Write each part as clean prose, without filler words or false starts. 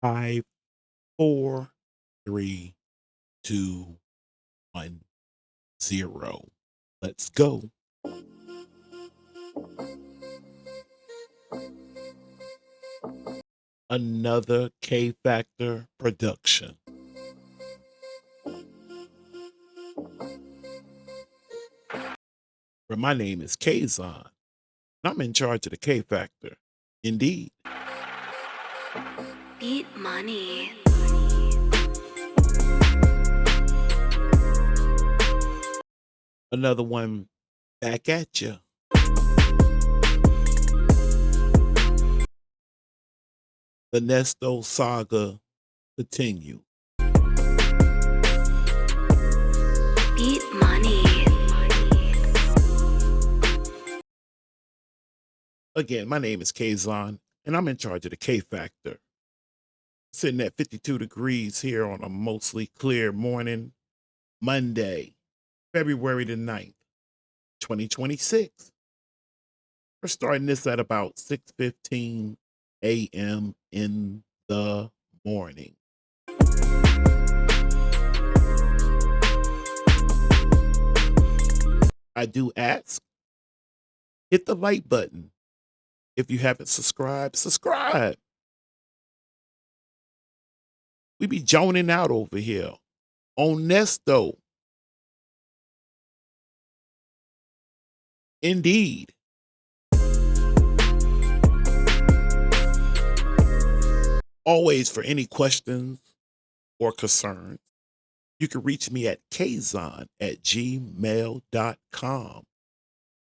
Five, four, three, two, 1, 0. Let's go. Another K Factor production. Where my name is Kaazon, and I'm in charge of the K Factor. Indeed. Beat money. Another one back at you. The Nesto saga continue. Beat money. Again, my name is Kaazon, and I'm in charge of the K Factor. Sitting at 52 degrees here on a mostly clear morning, Monday, February the 9th, 2026. We're starting this at about 6:15 a.m. in the morning. I do ask, hit the like button. If you haven't subscribed, subscribe. We be joning out over here on Nesto. Indeed. Always, for any questions or concerns, you can reach me at Kaazon@gmail.com.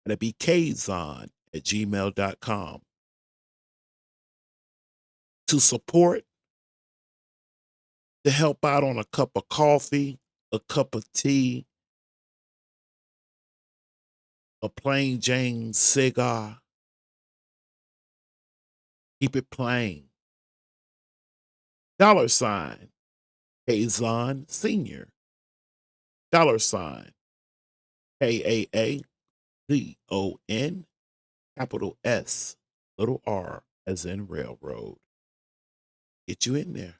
That'd be Kaazon@gmail.com. To support, to help out on a cup of coffee, a cup of tea, a plain Jane cigar. Keep it plain. $ Kaazon Sr. $ KAAZON, capital S, little R as in railroad. Get you in there.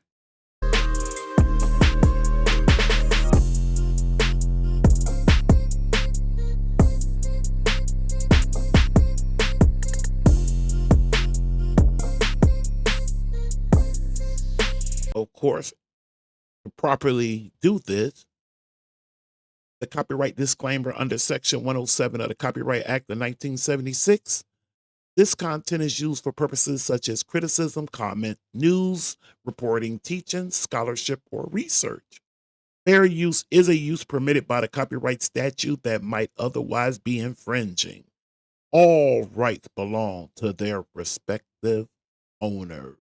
Of course, to properly do this, the copyright disclaimer under Section 107 of the Copyright Act of 1976. This content is used for purposes such as criticism, comment, news, reporting, teaching, scholarship, or research. Fair use is a use permitted by the copyright statute that might otherwise be infringing. All rights belong to their respective owners.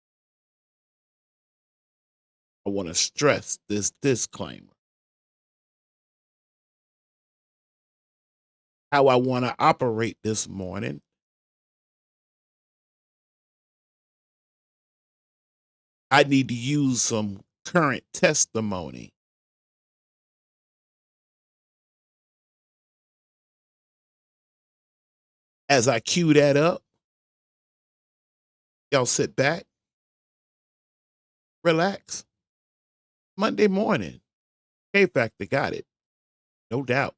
I want to stress this disclaimer. How I want to operate this morning. I need to use some current testimony. As I cue that up, y'all sit back, relax. Monday morning, K Factor got it, no doubt.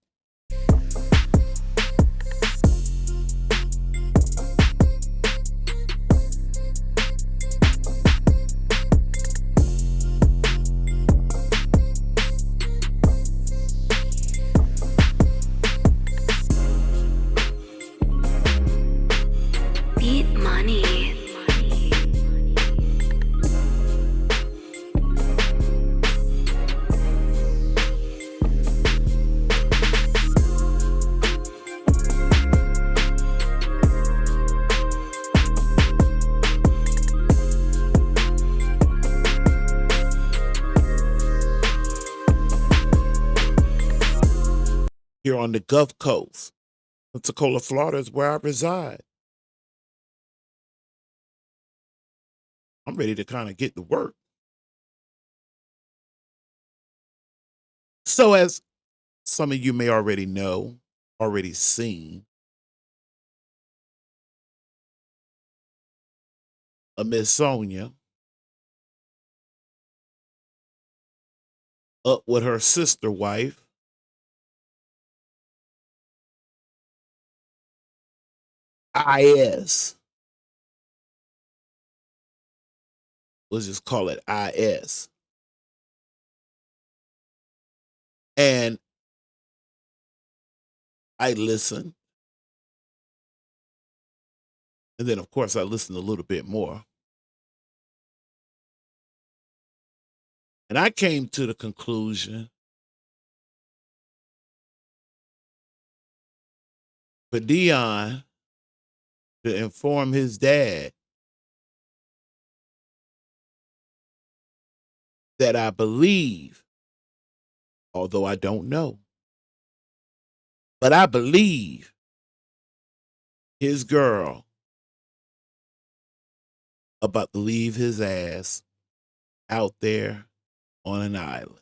Beat money. Here on the Gulf Coast, Pensacola, Florida is where I reside. I'm ready to kind of get to work. So, as some of you may already know, already seen, Miss Sonya up with her sister wife. IS. Let's just call it IS. And I listened. And then, of course, I listened a little bit more. And I came to the conclusion for Dion to inform his dad that I believe, although I don't know, but I believe his girl about to leave his ass out there on an island.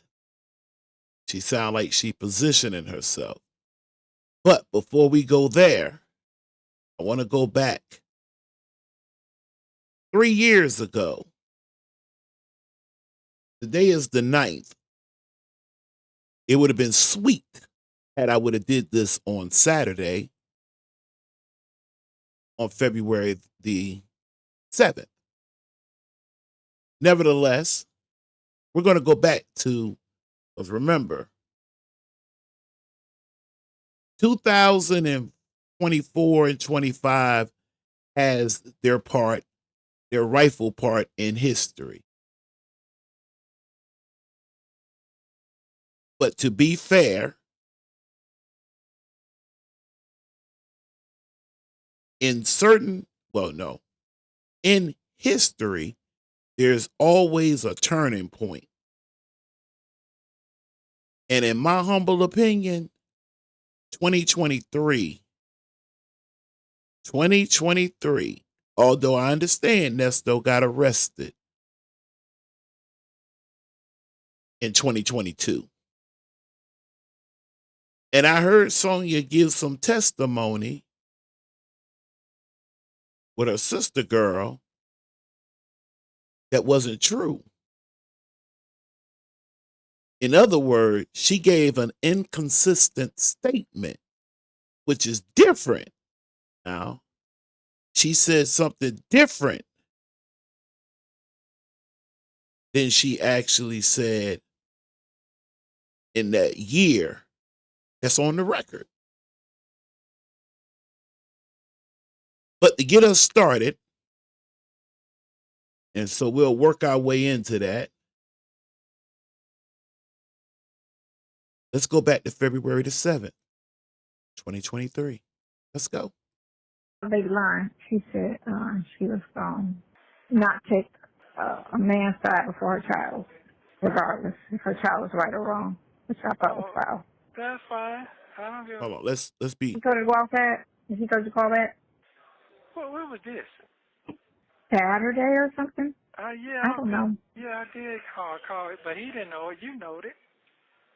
She sound like she positioning herself. But before we go there, I want to go back 3 years ago. Today is the 9th. It would have been sweet had I would have did this on Saturday, on February the 7th. Nevertheless, we're going to go back to, let's remember, 2024 and 25 has their part, their rightful part in history. But to be fair, in history, there's always a turning point. And in my humble opinion, 2023, although I understand Nesto got arrested in 2022. And I heard Sonya give some testimony with her sister girl that wasn't true. In other words, she gave an inconsistent statement, which is different. Now, she said something different than she actually said in that year that's on the record. But to get us started, and so we'll work our way into that, let's go back to February the 7th, 2023. Let's go. Lady Line, she said she was not take a man's side before her child, regardless if her child was right or wrong, which I thought was foul. That's fine. I don't give. Hold on, let's be. He told her to go off that? Did he told you to call that? What was this? Saturday or something? Yeah. I don't know. Yeah, I did call it, but he didn't know it. You knowed it.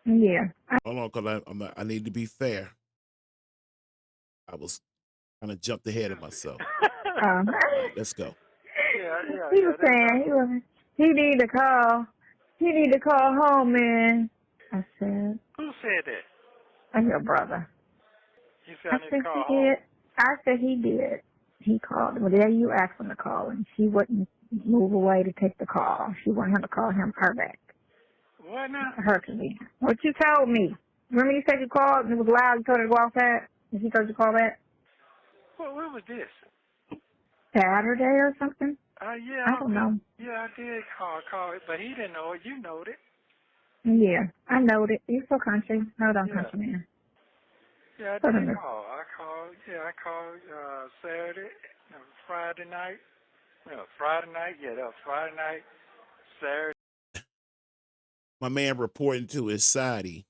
Yeah. Hold on, because I need to be fair. I was kind of jumped ahead of myself. All right, let's go. He was saying he need to call. He need to call home, man. I said. Who said that? I'm your brother. You said I need to call home. He did. I said he did. He called. Well, there you asked him to call, and she wouldn't move away to take the call. She wanted him to call her back. What now? Her to me. What you told me. Remember you said you called and it was loud, you told her to go outside? And she told you to call back? What was this? Saturday or something? Yeah. I don't know. Yeah, I did call it, but he didn't know it. You knowed it. Yeah, I knowed it. You're so country. Hold on, country man. Yeah, I did call. I called Saturday, Friday night. No, Friday night. Yeah, that was Friday night, Saturday. My man reporting to his side.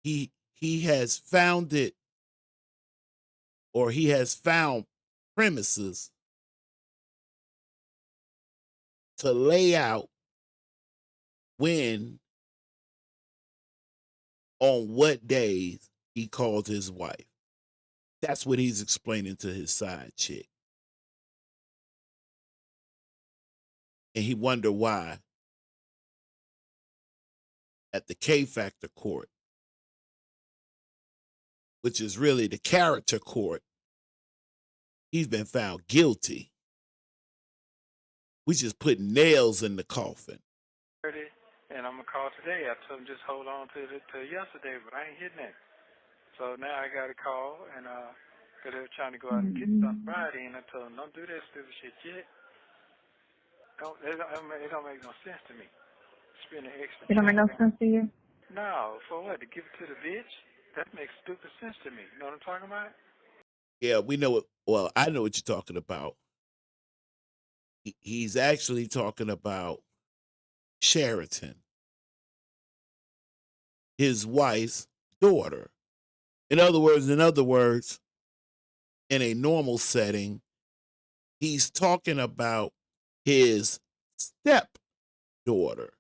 He has found it, or he has found premises to lay out when, on what days he called his wife. That's what he's explaining to his side chick. And he wondered why at the K Factor court, which is really the character court, he's been found guilty. We just put nails in the coffin. And I'm going to call today. I told him just hold on to yesterday, but I ain't hitting it. So now I got to call, and because they were trying to go out and get something Friday, and I told them, don't do that stupid shit yet. It don't make no sense to me. Spending extra. It don't make no sense to you? No, for what? To give it to the bitch? That makes stupid sense to me. You know what I'm talking about? Yeah, we know it. Well, I know what you're talking about. He's actually talking about Sheraton, his wife's daughter. In other words, in a normal setting, he's talking about his stepdaughter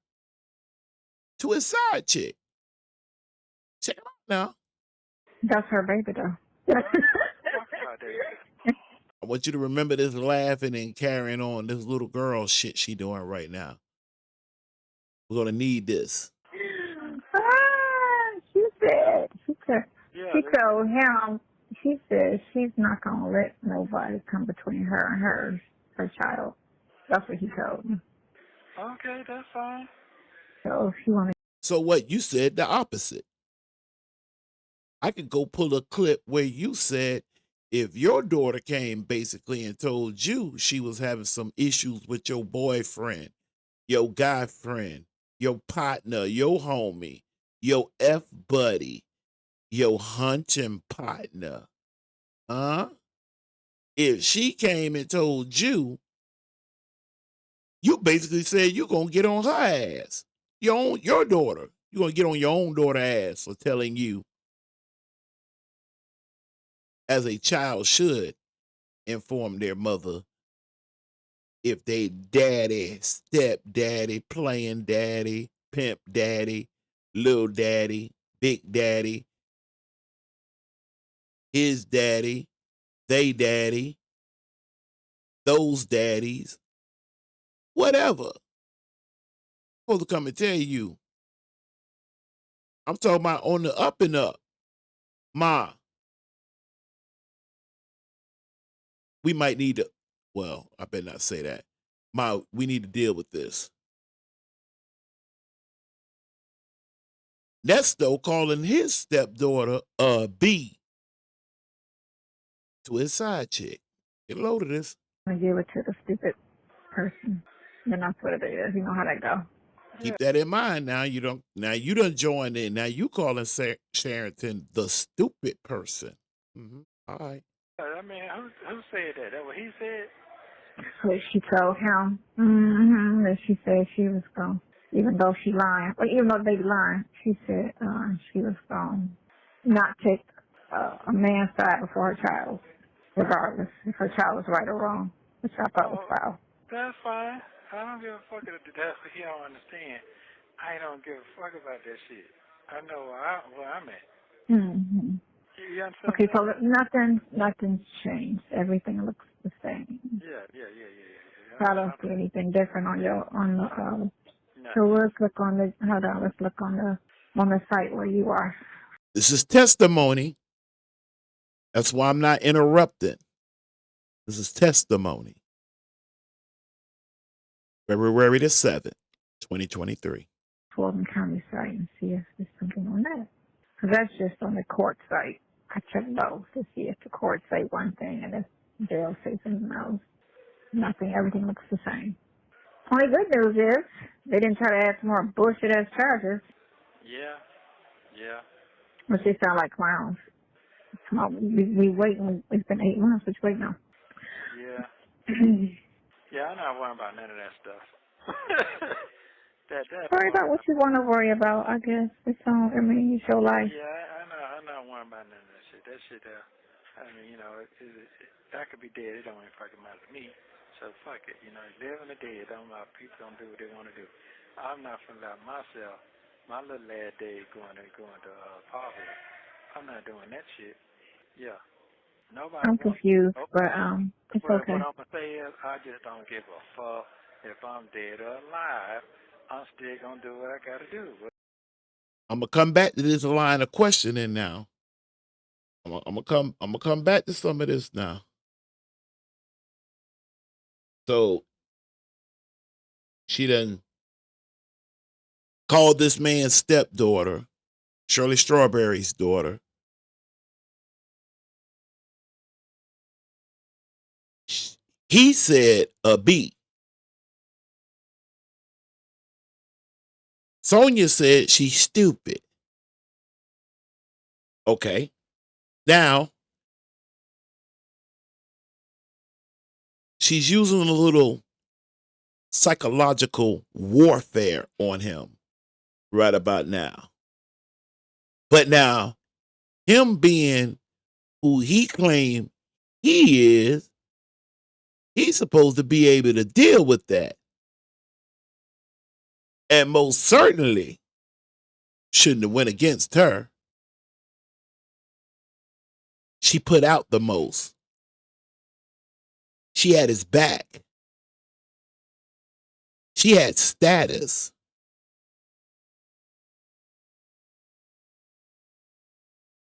to his side chick. Check it out now. That's her baby, though. I want you to remember this laughing and carrying on this little girl shit she doing right now. We're going to need this. She told him, she said she's not going to let nobody come between her and her child. That's what he told me. Okay, that's fine. So if she wanted. So what? You said the opposite. I could go pull a clip where you said if your daughter came basically and told you she was having some issues with your boyfriend, your guy friend, your partner, your homie, your F buddy, your hunting partner, if she came and told you, you basically said you're going to get on her ass. Your daughter. You're going to get on your own daughter's ass for telling you, as a child should inform their mother if they daddy, stepdaddy, playing daddy, pimp daddy, little daddy, big daddy, his daddy, they daddy, those daddies, whatever. I'm supposed to come and tell you. I'm talking about on the up and up. Ma, we might need to, well, I better not say that. Ma, we need to deal with this. Nesto calling his stepdaughter a B to his side chick. Get a load of this. I give it to the stupid person. Then that's what it is. You know how that go. Keep that in mind. Now you done joined in. Now you calling Sheraton the stupid person. All right. I mean, who said that? That what he said? So she told him that she said she was going, even though she lying, or even though they lying, she said she was going to not take a man's side before her child, regardless if her child was right or wrong, which I thought was foul. That's fine. I don't give a fuck if that's what he don't understand. I don't give a fuck about that shit. I know where I'm at. Mm-hmm. You understand? Okay, so nothing's changed. Everything looks the same. Yeah. I don't see anything different on the. So let's look on the. Hold on, let's look on the site where you are. This is testimony. That's why I'm not interrupting. This is testimony. February the 7th, 2023. Fulton County site and see if there's something on that. Because that's just on the court site. I checked both to see if the court say one thing and if jail say something else. Nothing. Everything looks the same. Only good news is they didn't try to add some more bullshit ass charges. Yeah. Which they sound like clowns. We waiting. It's been 8 months. What you waiting on? Yeah. Yeah, I'm not worrying about none of that stuff. Worry about what you want to worry about, I guess. It's all, it's your life. Yeah, I'm not worrying about none of that shit. That shit there, I mean, I could be dead. It don't even fucking matter to me. So fuck it. Living or dead, don't matter. People don't do what they want to do. I'm not finna allow myself, my little lad day going to poverty. I'm not doing that shit. Yeah. Nobody. I'm confused, but it's okay. What I'm gonna say is, I just don't give a fuck If I'm dead or alive, I'm still gonna do what I gotta do. I'm gonna come back to this line of questioning now. I'm gonna come back to some of this now. So she done called this man's stepdaughter, Shirley Strawberry's daughter. He said a B. Sonya said she's stupid. Okay. Now, she's using a little psychological warfare on him right about now. But now, him being who he claimed he is, he's supposed to be able to deal with that. And most certainly shouldn't have went against her. She put out the most. She had his back. She had status.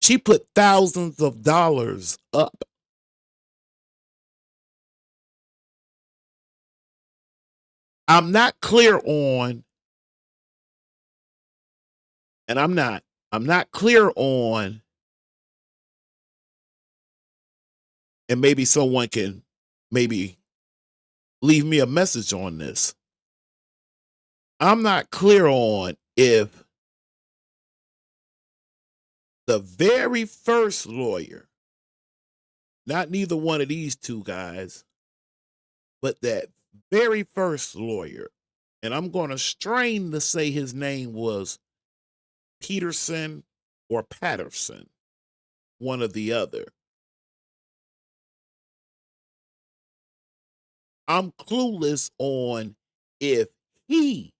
She put thousands of dollars up. I'm not clear on, and I'm not clear on, and maybe someone can maybe leave me a message on this. I'm not clear on if the very first lawyer, not neither one of these two guys, but that very first lawyer, and I'm going to strain to say his name was Peterson or Patterson, one or the other. I'm clueless on if he,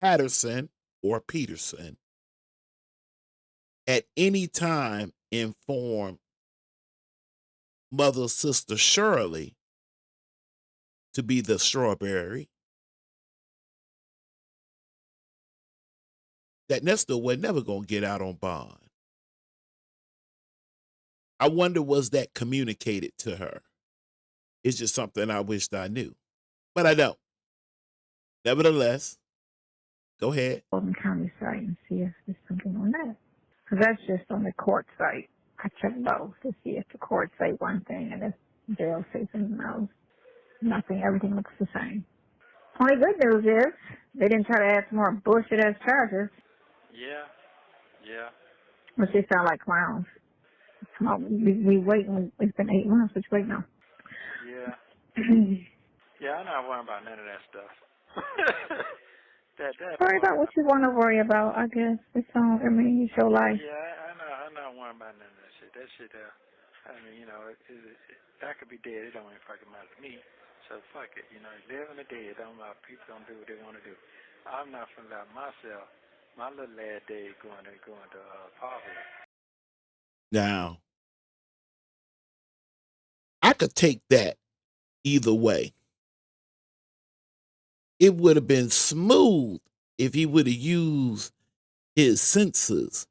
Patterson or Peterson, at any time informed mother sister Shirley to be the strawberry that Nesto was never going to get out on bond. I wonder, was that communicated to her? It's just something I wished I knew, but I don't. Nevertheless, go ahead. Fulton County site and see if there's something on that. Because that's just on the court site. I checked both to see if the court say one thing and if jail say something else. Nothing. Everything looks the same. Only good news is they didn't try to add some more bullshit ass charges, Yeah, yeah. which they sound like clowns. Come on, we waiting. It's been 8 months. What you waiting on? Yeah. Yeah, I'm not worrying about none of that stuff. that Worry about what you want to worry about, I guess. It's all, I mean, it's your life. Yeah, I'm not worrying about none of that shit. That shit there, I mean, you know, I could be dead. It don't even fucking matter to me. So fuck it. You know, living or dead, don't matter. People don't do what they want to do. I'm not finna let myself, my little lad day going to poverty. Now, I could take that either way. It would have been smooth if he would have used his senses,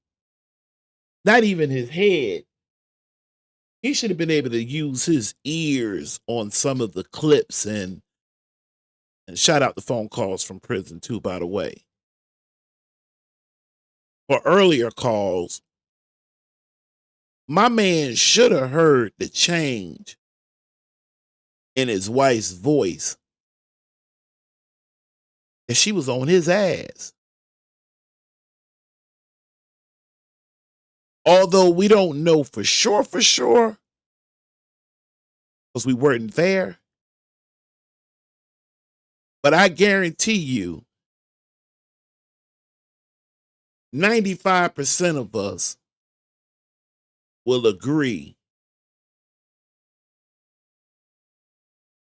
not even his head. He should have been able to use his ears on some of the clips and shout out the phone calls from prison too, by the way. For earlier calls, my man should have heard the change in his wife's voice. And she was on his ass. Although we don't know for sure, because we weren't there. But I guarantee you, 95% of us will agree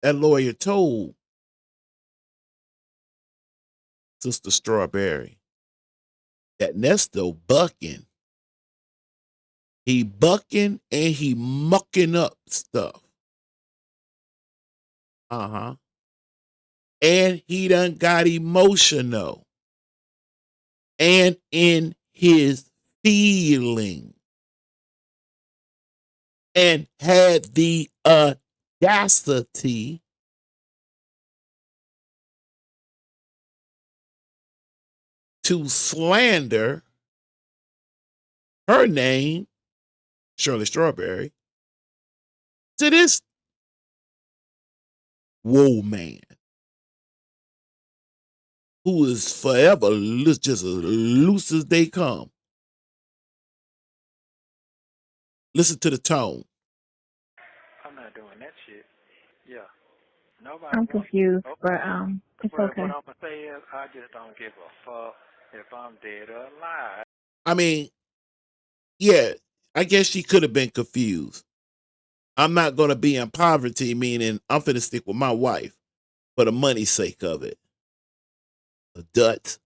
that lawyer told Sister Strawberry that Nesto bucking. He bucking and he mucking up stuff. Uh-huh. And he done got emotional and in his feeling and had the audacity to slander her name, Shirley Strawberry, to this whoa man who is forever just as loose as they come. Listen to the tone. I'm not doing that shit. Yeah. Nobody I'm wants confused, oh, but it's Well, okay. what I'm going to say is I just don't give a fuck if I'm dead or alive. I mean, yeah, I guess she could have been confused. I'm not going to be in poverty, meaning I'm finna stick with my wife for the money's sake of it. A dut,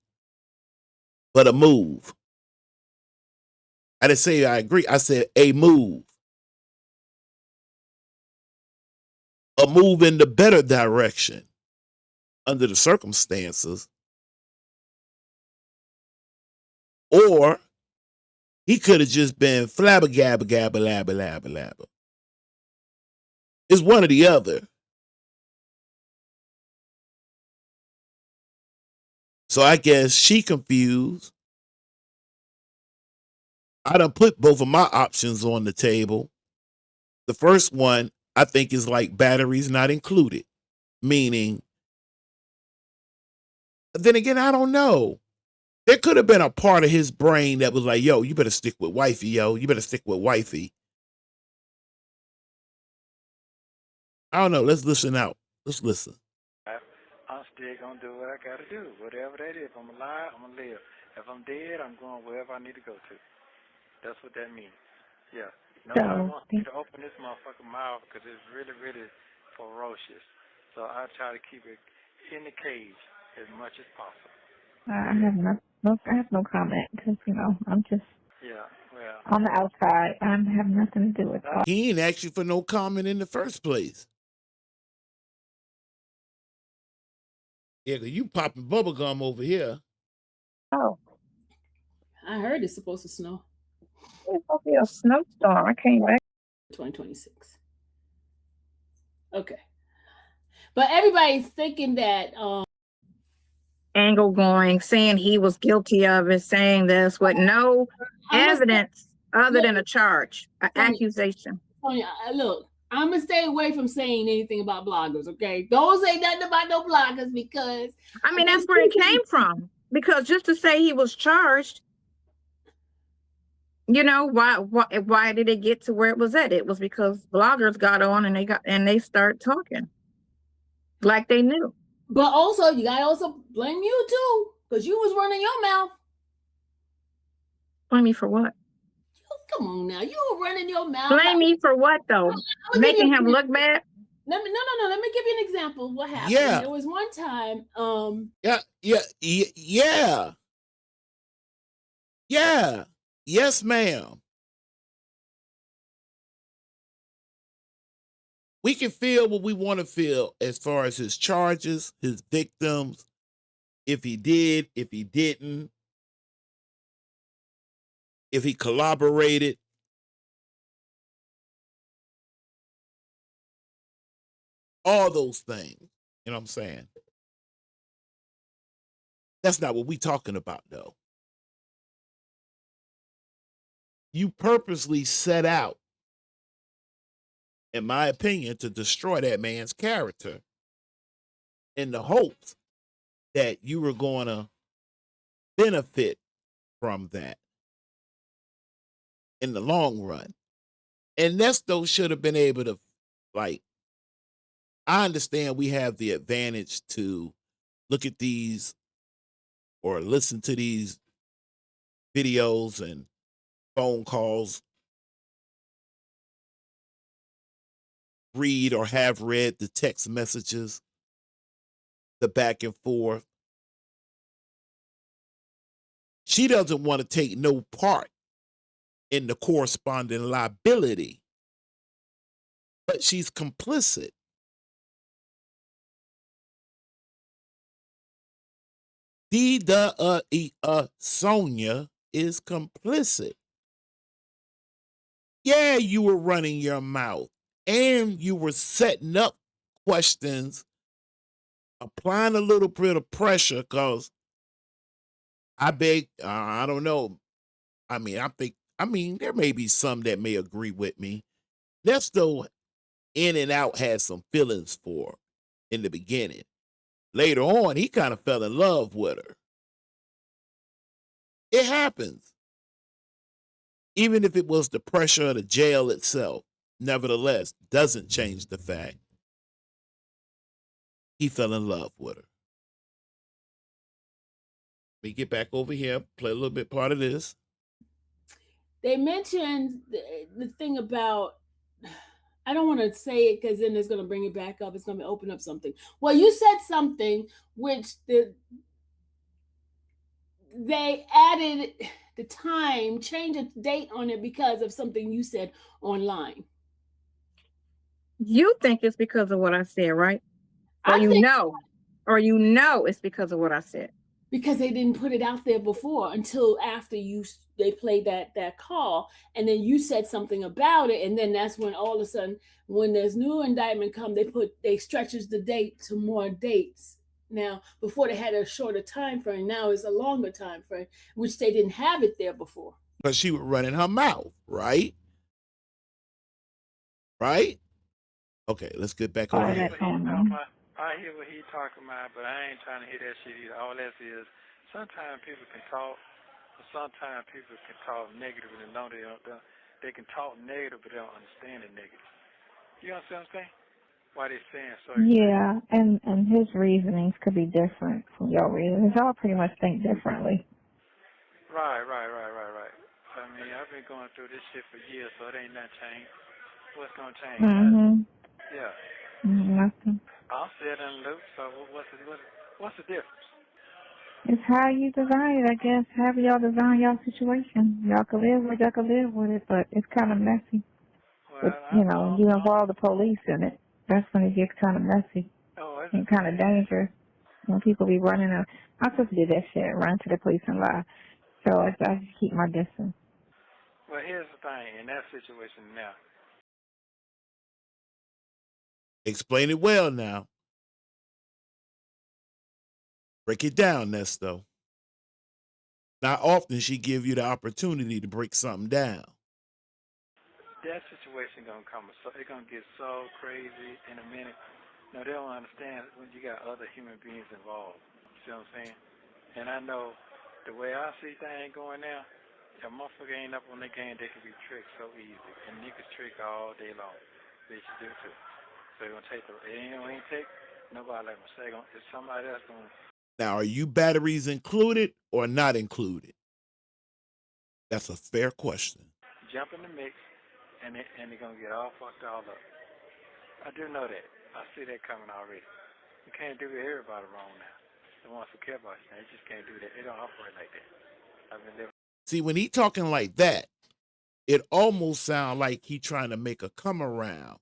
but a move. I didn't say I agree. I said a move. A move in the better direction under the circumstances. Or he could have just been flabbergabba gabba labba labba labba. It's one or the other. So I guess she confused. I done put both of my options on the table. The first one I think is like batteries not included, meaning, then again, I don't know. There could have been a part of his brain that was like, yo, you better stick with wifey, yo. You better stick with wifey. I don't know. Let's listen out. Let's listen. I'm still going to do what I got to do. Whatever that is. If I'm alive, I'm going to live. If I'm dead, I'm going wherever I need to go to. That's what that means. Yeah. Nobody So wants me to open this motherfucking mouth because it's really, really ferocious. So I try to keep it in the cage as much as possible. I have I have no comment because I'm just well, on the outside. I have nothing to do with it. He ain't asked you for no comment in the first place. Yeah, because you popping bubble gum over here. Oh, I heard it's supposed to snow. it's supposed to be a snowstorm. I came back. 2026. Okay. But everybody's thinking that Angle going, saying he was guilty of it, saying this with no evidence other than a charge, an accusation. Sonya, look, I'm gonna stay away from saying anything about bloggers, okay? Don't say nothing about no bloggers because I mean that's where it came from. Because just to say he was charged, why did it get to where it was at? It was because bloggers got on and they start talking like they knew. But also, you gotta also blame you too, because you was running your mouth. Blame me for what? Come on now, you were running your mouth. Blame me for what though? Making him look bad? No. Let me give you an example of what happened. Yeah. There was one time. Yeah. Yes, ma'am. We can feel what we want to feel as far as his charges, his victims, if he did, if he didn't, if he collaborated. All those things. You know what I'm saying? That's not what we talking about, though. You purposely set out, in my opinion, to destroy that man's character in the hopes that you were going to benefit from that in the long run. And Nesto should have been able to, I understand we have the advantage to look at these or listen to these videos and phone calls, read or have read the text messages, the back and forth. She doesn't want to take no part in the corresponding liability, but she's complicit. Sonya is complicit. Yeah, you were running your mouth and you were setting up questions, applying a little bit of pressure because I don't know. I mean, there may be some that may agree with me. Nesto in and out had some feelings for her in the beginning. Later on, he kind of fell in love with her. It happens. Even if it was the pressure of the jail itself, nevertheless, doesn't change the fact he fell in love with her. Let me get back over here, play a little bit part of this. They mentioned the thing about, I don't want to say it because then it's going to bring it back up. It's going to open up something. Well, you said something which they added the time, changed the date on it because of something you said online. You think it's because of what I said, right? Or you know it's because of what I said. Because they didn't put it out there before until after they played that call, and then you said something about it, and then that's when all of a sudden, when there's new indictment come, they stretches the date to more dates. Now, before they had a shorter time frame, now it's a longer time frame, which they didn't have it there before. Because she was running her mouth, right? Right? Okay, let's get back over here. I hear what he's talking about, but I ain't trying to hear that shit either. All that is, sometimes people can talk, but sometimes people can talk negative and know they can talk negative, but they don't understand the negative. You understand what I'm saying? Why they saying so? Yeah, and his reasonings could be different from your reasonings. Y'all pretty much think differently. Right. I mean, I've been going through this shit for years, so it ain't nothing changed. What's gonna change? Yeah. Nothing. I'm still in the loop, so what's the difference? It's how you design it, I guess. However y'all design y'all situation. Y'all can live with it, but it's kind of messy. Well, When you involve the police in it, that's when it gets kind of messy and kind of dangerous. When people be running up. I'm supposed to do that shit, run to the police and lie. So I just keep my distance. Well, here's the thing, in that situation now. Explain it well now. Break it down, Nesto. Not often she give you the opportunity to break something down. That situation gonna come, so it's gonna get so crazy in a minute. No, they don't understand when you got other human beings involved. See what I'm saying? And I know the way I see things going now, if a motherfucker ain't up on the game, they can be tricked so easy. And niggas trick all day long. Bitches do too. So they're gonna take it ain't take nobody like say it's somebody else gonna. Now, are you batteries included or not included? That's a fair question. Jump in the mix, and they're gonna get all fucked all up. I do know that. I see that coming already. You can't do everybody wrong now. The ones who care about you, they just can't do that. They don't operate like that. I've been living. See, when he talking like that, it almost sounds like he trying to make a come around.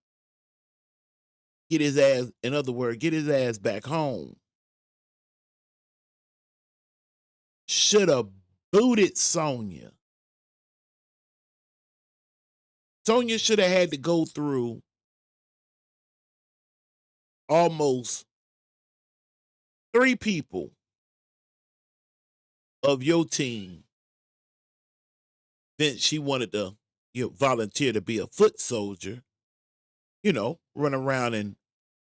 Get his ass, in other words, get his ass back home. Should have booted Sonya. Sonya should have had to go through almost 3 people of your team. Then she wanted to volunteer to be a foot soldier, run around and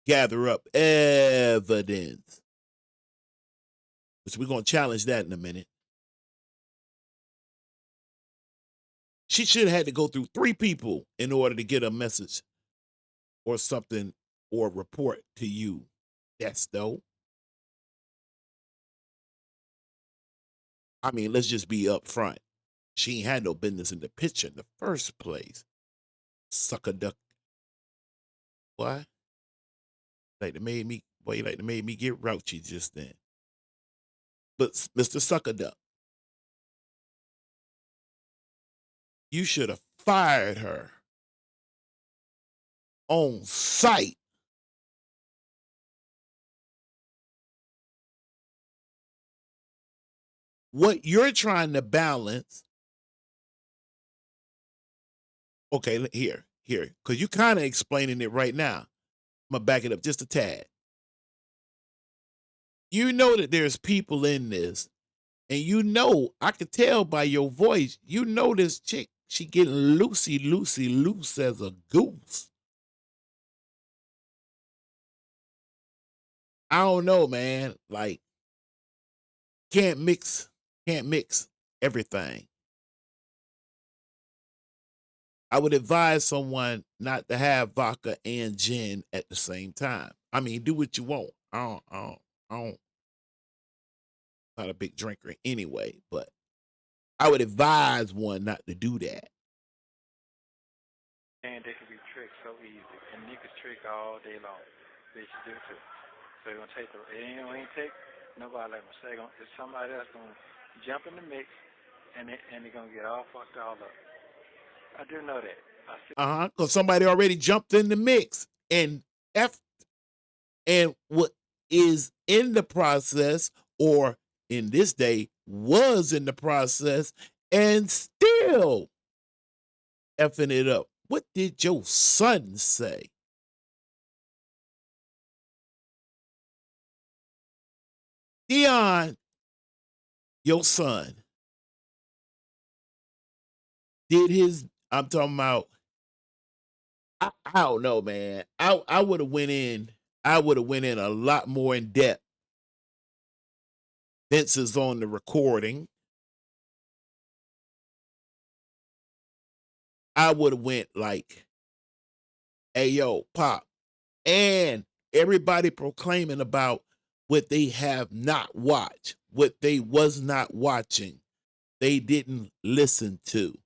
gather up evidence. Which we're going to challenge that in a minute. She should have had to go through 3 people in order to get a message or something or report to you. That's though. I mean, let's just be upfront. She ain't had no business in the picture in the first place. Sucker duck. Why? You like to made me get raunchy just then. But Mr. Sucker Duck, you should have fired her on sight. what you're trying to balance. Okay, here, because you kind of explaining it right now. I'm gonna back it up just a tad. You know that there's people in this, and you know, I could tell by your voice, you know this chick, she getting loose as a goose. I don't know, man. Like, can't mix everything. I would advise someone not to have vodka and gin at the same time. I mean, do what you want. I don't not a big drinker anyway, but I would advise one not to do that. And they can be tricked so easy. And niggas trick all day long. Bitches do too. So they're gonna take it ain't take nobody like them. So it's somebody else gonna jump in the mix and they're gonna get all fucked all up. I do know that. Because somebody already jumped in the mix and what is in the process, or in this day was in the process, and still effing it up. What did your son say? Dion, your son, did his, I'm talking about, I don't know, man. I would have went in a lot more in depth. Vince is on the recording. I would have went like, hey, yo, Pop. And everybody proclaiming about what they have not watched, what they was not watching, they didn't listen to,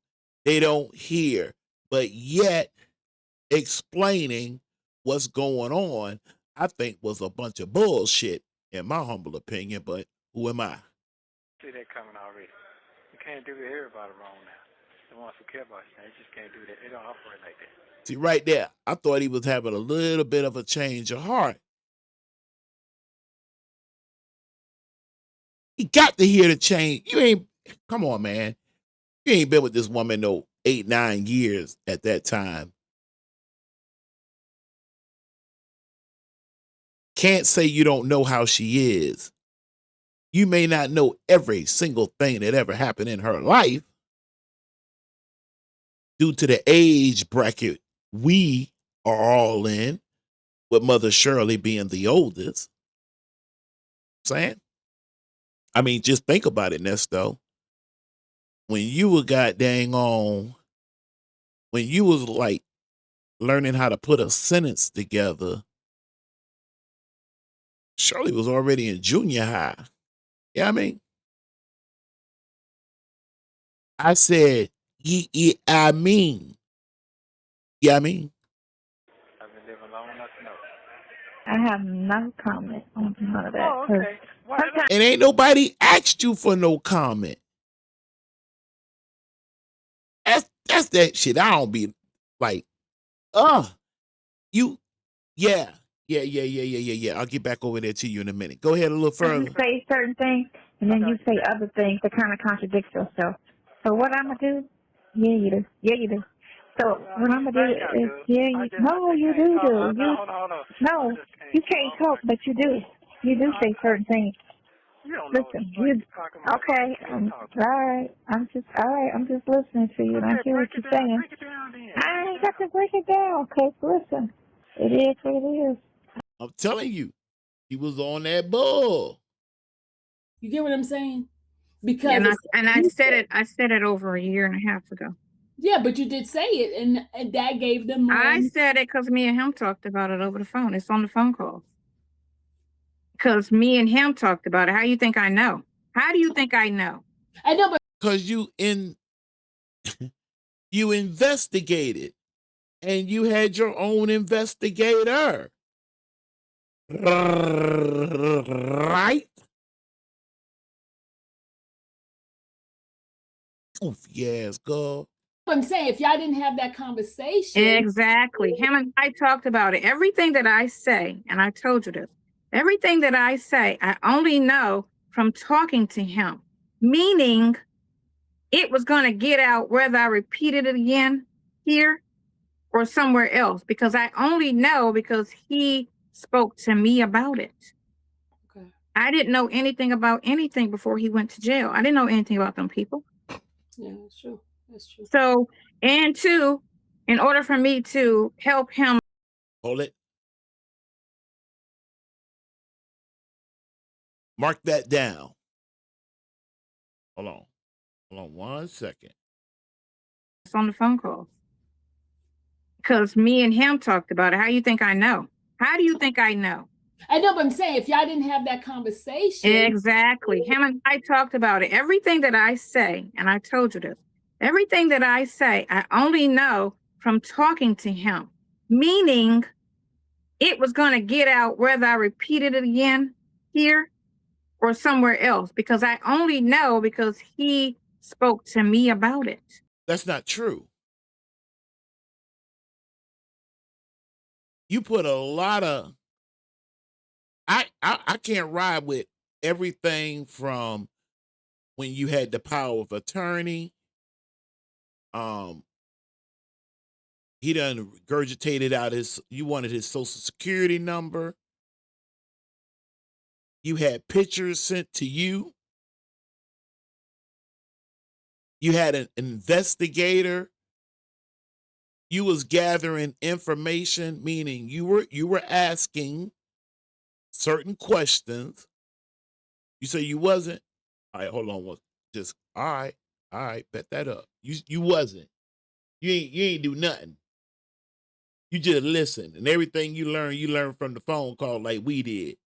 they don't hear, but yet explaining what's going on, I think was a bunch of bullshit, in my humble opinion, but who am I? See that coming already. You can't do everybody wrong now. The ones who care about you, they just can't do that. They don't operate like that. See, right there, I thought he was having a little bit of a change of heart. He got to hear the change. You ain't, come on, man. You ain't been with this woman no 8-9 years at that time. Can't say you don't know how she is. You may not know every single thing that ever happened in her life due to the age bracket we are all in, with Mother Shirley being the oldest. Saying? I mean, just think about it, Nesto. When you were when you was like learning how to put a sentence together, Shirley was already in junior high. Yeah, I mean, I said, I mean. Yeah, I mean. I've been living long enough to know. I have no comment on none of that. Oh, okay. And ain't nobody asked you for no comment. That's that shit. I don't be like, yeah. I'll get back over there to you in a minute. Go ahead a little further. You say certain things, and then you say other things that kind of contradict yourself. So what I'm going to do, yeah, you do. So what I'm going to do is, you do. No, you can't talk, but you do. You do say certain things. Listen, okay, all right, I'm just listening to you, and I hear what you're saying. I ain't got to break it down, because listen, it is what it is. I'm telling you, he was on that bull. You get what I'm saying? Because I said it over a year and a half ago. Yeah, but you did say it, and that gave them. I said it because me and him talked about it over the phone. It's on the phone calls. Because me and him talked about it. How do you think I know? How do you think I know? I know, but because you investigated, and you had your own investigator, right? Oof, yes, girl. I'm saying, if y'all didn't have that conversation. Exactly. Him and I talked about it. Everything that I say, and I told you this, everything that I say, I only know from talking to him. meaning it was going to get out whether I repeated it again here or somewhere else, because I only know because he spoke to me about it. Okay. I didn't know anything about anything before he went to jail. I didn't know anything about them people. Yeah, that's true. That's true. So, and two, in order for me to help him. Hold it. Mark that down. Hold on. Hold on 1 second. On the phone calls. Because me and him talked about it. How do you think I know? How do you think I know? I know, but I'm saying if y'all didn't have that conversation. Exactly. Him and I talked about it. Everything that I say, and I told you this, everything that I say, I only know from talking to him, meaning it was going to get out whether I repeated it again here or somewhere else, because I only know because he spoke to me about it. That's not true. You put a lot of I can't ride with everything from when you had the power of attorney. He done regurgitated out you wanted his social security number. You had pictures sent to you. You had an investigator. You was gathering information, meaning you were asking certain questions. You say you wasn't. All right, hold on. Just all right, bet that up. You wasn't. You ain't do nothing. You just listen, and everything you learn from the phone call like we did.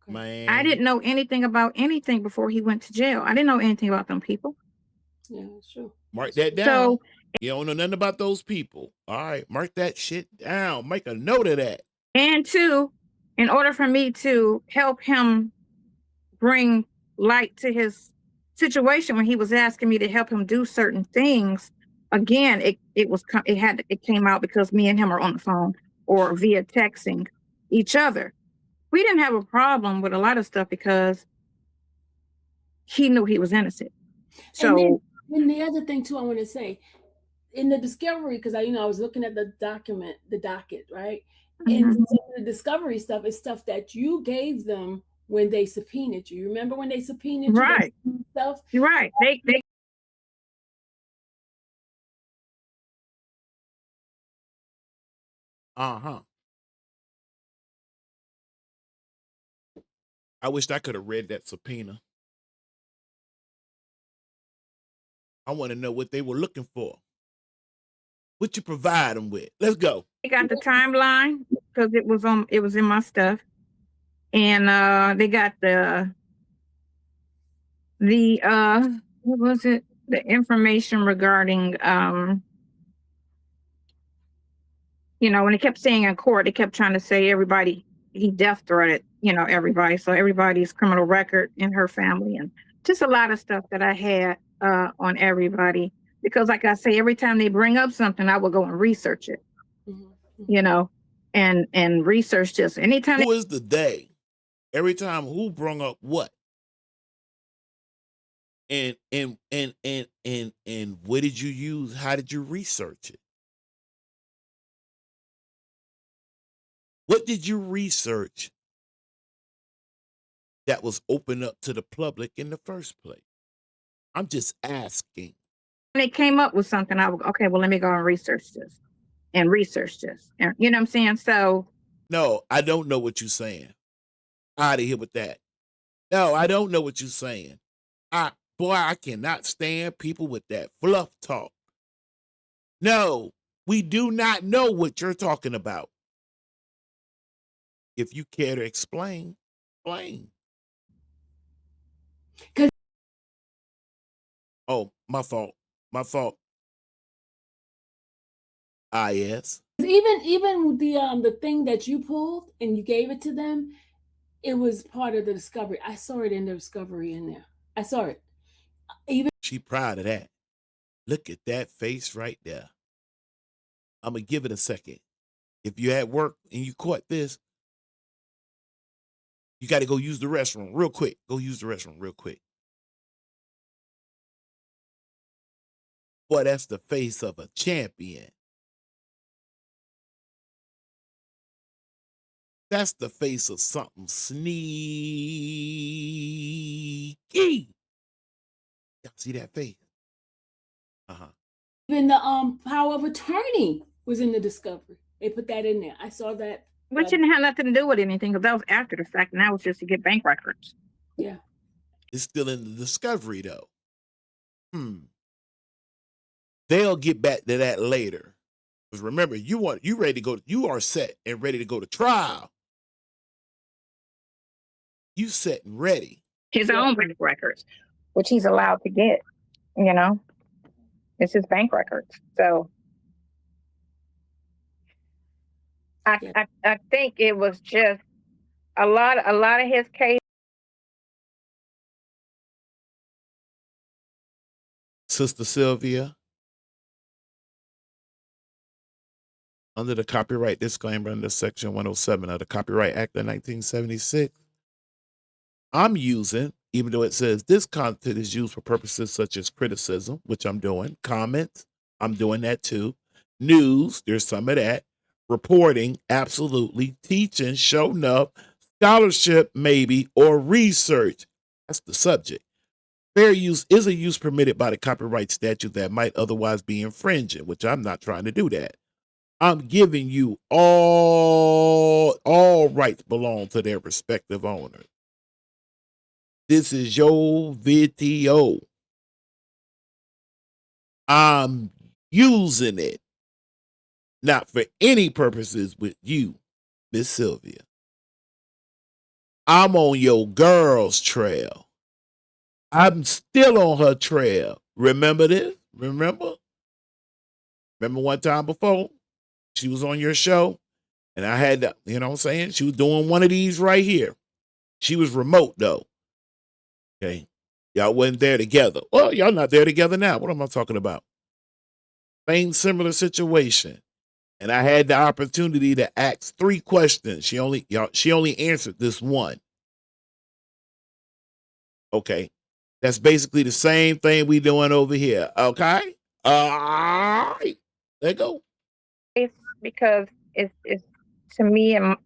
Okay. Man, I didn't know anything about anything before he went to jail. I didn't know anything about them people. Yeah, that's true. Mark That's that true. down. So, You don't know nothing about those people. All right, mark that shit down. Make a note of that. and two, in order for me to help him bring light to his situation when he was asking me to help him do certain things, again, it came out because me and him are on the phone or via texting each other. We didn't have a problem with a lot of stuff because he knew he was innocent. So, and the other thing too, I want to say, in the discovery, because I was looking at the docket, right? And some of the discovery stuff is stuff that you gave them when they subpoenaed you. Remember when they subpoenaed right. you? Stuff. You're right. They Uh-huh. I wished I could have read that subpoena. I want to know what they were looking for. What you provide them with. Let's go. They got the timeline because it was in my stuff. And they got the what was it? The information regarding when it kept saying in court, they kept trying to say everybody, he death threatened, everybody. So everybody's criminal record in her family and just a lot of stuff that I had on everybody. Because like I say, every time they bring up something, I will go and research it, and research just anytime. Who is the they? Every time who brung up what? And what did you use? How did you research it? What did you research that was open up to the public in the first place? I'm just asking. When they came up with something, I would okay, well, let me go and research this. And you know what I'm saying? So No, I don't know what you're saying. Out of here with that. No, I don't know what you're saying. I cannot stand people with that fluff talk. No, we do not know what you're talking about. If you care to explain, explain. Oh, my fault. My fault. Yes. Even the thing that you pulled and you gave it to them, it was part of the discovery. I saw it in the discovery in there. I saw it. She proud of that. Look at that face right there. I'm going to give it a second. If you at work and you caught this, You got to go use the restroom real quick. Go use the restroom real quick. Boy, that's the face of a champion. That's the face of something sneaky. Y'all see that face? Uh-huh. Even the power of attorney was in the discovery. They put that in there. I saw that. Which didn't have nothing to do with anything, because that was after the fact, and that was just to get bank records. Yeah. It's still in the discovery though. They'll get back to that later. Because remember, you ready to go, you are set and ready to go to trial. You set and ready. His own bank records, which he's allowed to get, you know. It's his bank records. So I think it was just a lot of his case. Sister Sylvia, under the copyright disclaimer under Section 107 of the Copyright Act of 1976, I'm using, even though it says this content is used for purposes such as criticism, which I'm doing, comments, I'm doing that too, news, there's some of that, reporting, absolutely, teaching, showing up, scholarship, maybe, or research. That's the subject. Fair use is a use permitted by the copyright statute that might otherwise be infringing, which I'm not trying to do that. I'm giving you all rights belong to their respective owners. This is your video. I'm using it, not for any purposes with you, Miss Sylvia. I'm on your girl's trail. I'm still on her trail. Remember this? Remember one time before she was on your show and I had to, you know what I'm saying? She was doing one of these right here. She was remote though. Okay. Y'all wasn't there together. Well, y'all not there together now. What am I talking about? Same similar situation. And I had the opportunity to ask 3 questions. She only answered this one. Okay. That's basically the same thing we doing over here. Okay. All right. There you go. Because it's to me and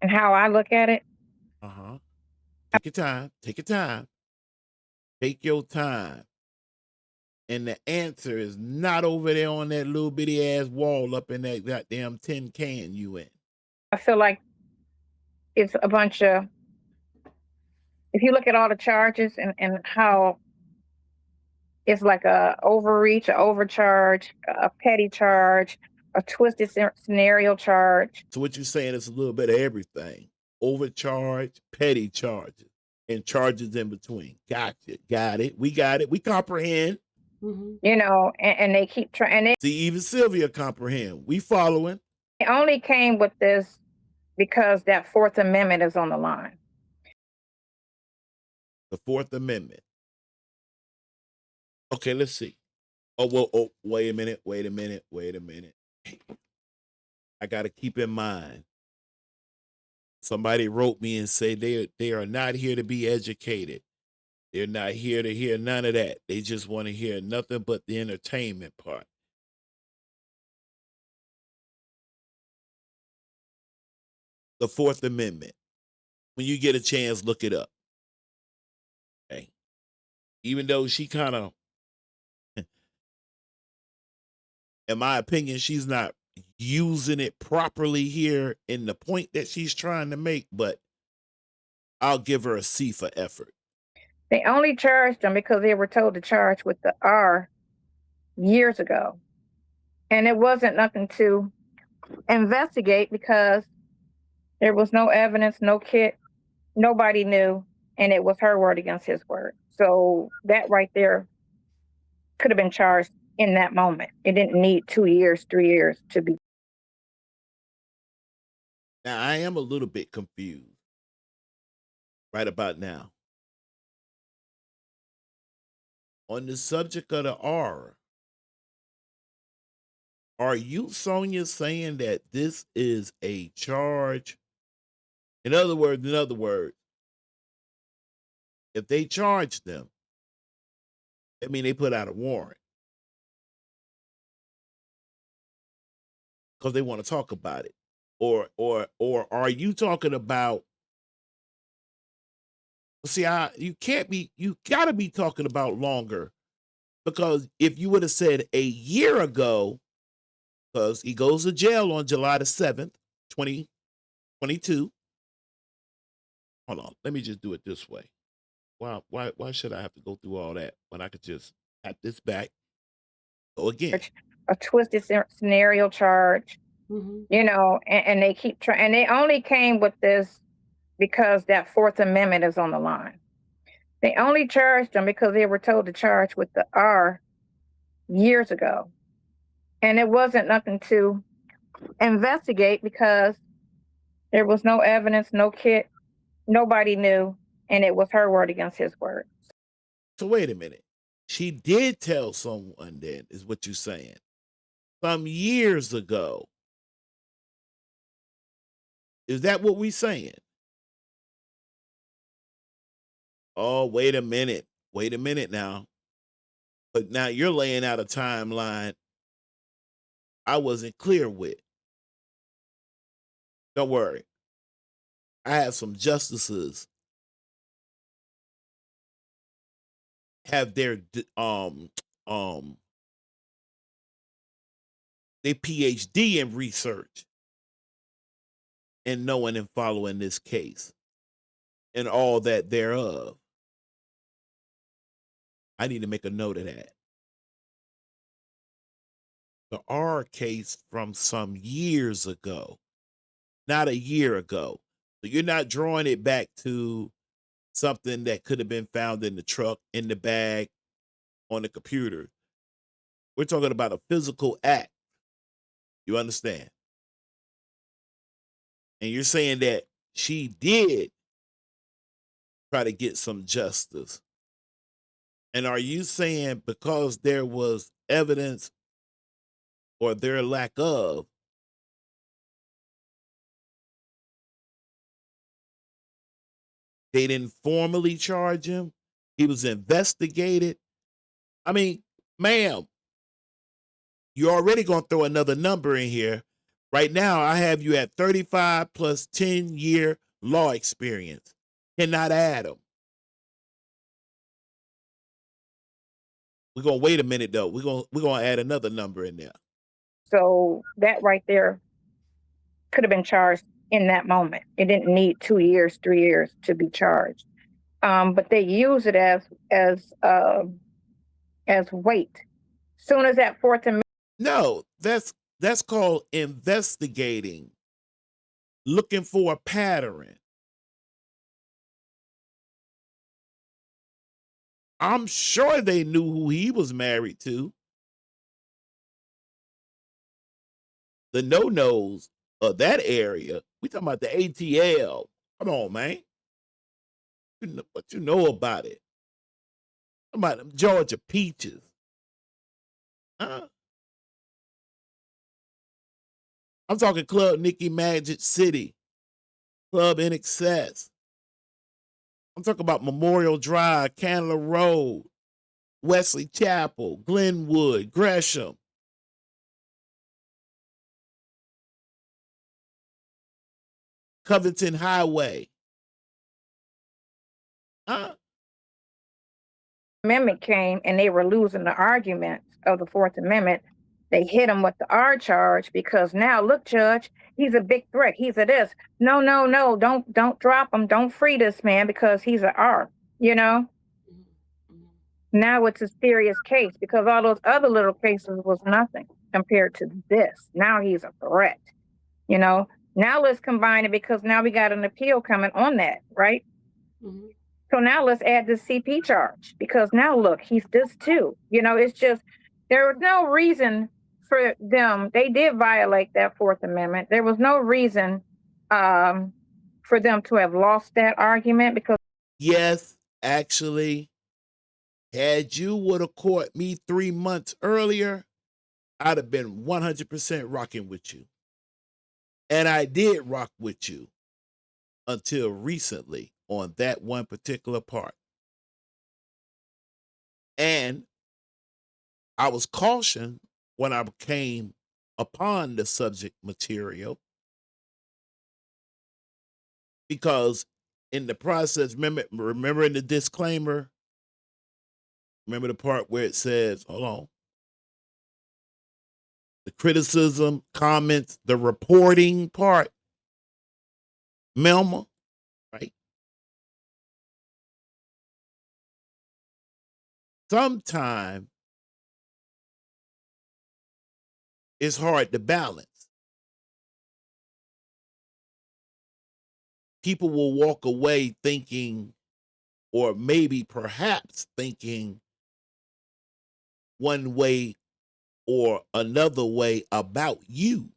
how I look at it. Uh-huh. Take your time. Take your time. Take your time. And the answer is not over there on that little bitty ass wall up in that goddamn tin can you in. I feel like it's a bunch of, if you look at all the charges and how it's like a overreach, a overcharge, a petty charge, a twisted scenario charge. So what you're saying is a little bit of everything. Overcharge, petty charges, and charges in between. Gotcha. Got it. We got it. We comprehend. Mm-hmm. You know, and they keep trying. See, even Sylvia comprehend. We following. It only came with this because that Fourth Amendment is on the line. The Fourth Amendment. Okay, let's see. Oh, wait a minute. I got to keep in mind. Somebody wrote me and say they are not here to be educated. They're not here to hear none of that. They just want to hear nothing but the entertainment part. The Fourth Amendment. When you get a chance, look it up. Okay. Even though she kind of, in my opinion, she's not using it properly here in the point that she's trying to make, but I'll give her a C for effort. They only charged them because they were told to charge with the R years ago. And it wasn't nothing to investigate because there was no evidence, no kit, nobody knew, and it was her word against his word. So that right there could have been charged in that moment. It didn't need 2 years, 3 years to be. Now, I am a little bit confused right about now. On the subject of the R, are you, Sonya, saying that this is a charge In other words, if they charge them, I mean they put out a warrant because they want to talk about it. Or are you talking about? See, you gotta be talking about longer, because if you would have said a year ago, because he goes to jail on July the 7th, 2022. Hold on, let me just do it this way. Why should I have to go through all that when I could just tap this back? Go again. A twisted scenario charge, you know, and they keep trying, and they only came with this because that Fourth Amendment is on the line. They only charged them because they were told to charge with the R years ago. And it wasn't nothing to investigate because there was no evidence, no kit, nobody knew, and it was her word against his word. So wait a minute. She did tell someone then, is what you're saying. Some years ago. Is that what we're saying? Oh, wait a minute. Wait a minute now. But now you're laying out a timeline I wasn't clear with. Don't worry. I have some justices have their they PhD in research and knowing and following this case and all that thereof. I need to make a note of that. The R case from some years ago, not a year ago. So you're not drawing it back to something that could have been found in the truck, in the bag, on the computer. We're talking about a physical act. You understand? And you're saying that she did try to get some justice. And are you saying because there was evidence or their lack of, they didn't formally charge him? He was investigated? I mean, ma'am, you're already going to throw another number in here. Right now, I have you at 35 plus 10-year law experience. Cannot add them. We're going to wait a minute, though. We're going to add another number in there. So that right there could have been charged in that moment. It didn't need 2 years, 3 years to be charged. But they use it as weight. Soon as that Fourth Amendment. No, that's called investigating, looking for a pattern. I'm sure they knew who he was married to. The no-nos of that area. We talking about the ATL. Come on, man. What you know about it? Talking about them Georgia peaches. Huh? I'm talking Club Nicki Magic City, Club In Excess. I'm talking about Memorial Drive, Candler Road, Wesley Chapel, Glenwood, Gresham. Covington Highway. Huh? Amendment came and they were losing the argument of the Fourth Amendment. They hit him with the R charge because now, look, Judge, he's a big threat. He's a this. No, don't drop him. Don't free this man because he's an R, you know? Now it's a serious case because all those other little cases was nothing compared to this. Now he's a threat, you know? Now let's combine it because now we got an appeal coming on that, right? So now let's add the CP charge because now look, he's this too. You know, it's just, there was no reason for them. They did violate that Fourth Amendment. There was no reason for them to have lost that argument because. Yes, actually, had you would have caught me 3 months earlier, I'd have been 100% rocking with you. And I did rock with you until recently on that one particular part. And I was cautioned when I came upon the subject material because in the process, remember in the disclaimer, remember the part where it says, hold on, the criticism, comments, the reporting part, Melma, right? Sometimes it's hard to balance. People will walk away thinking, or maybe perhaps thinking one way or another way about you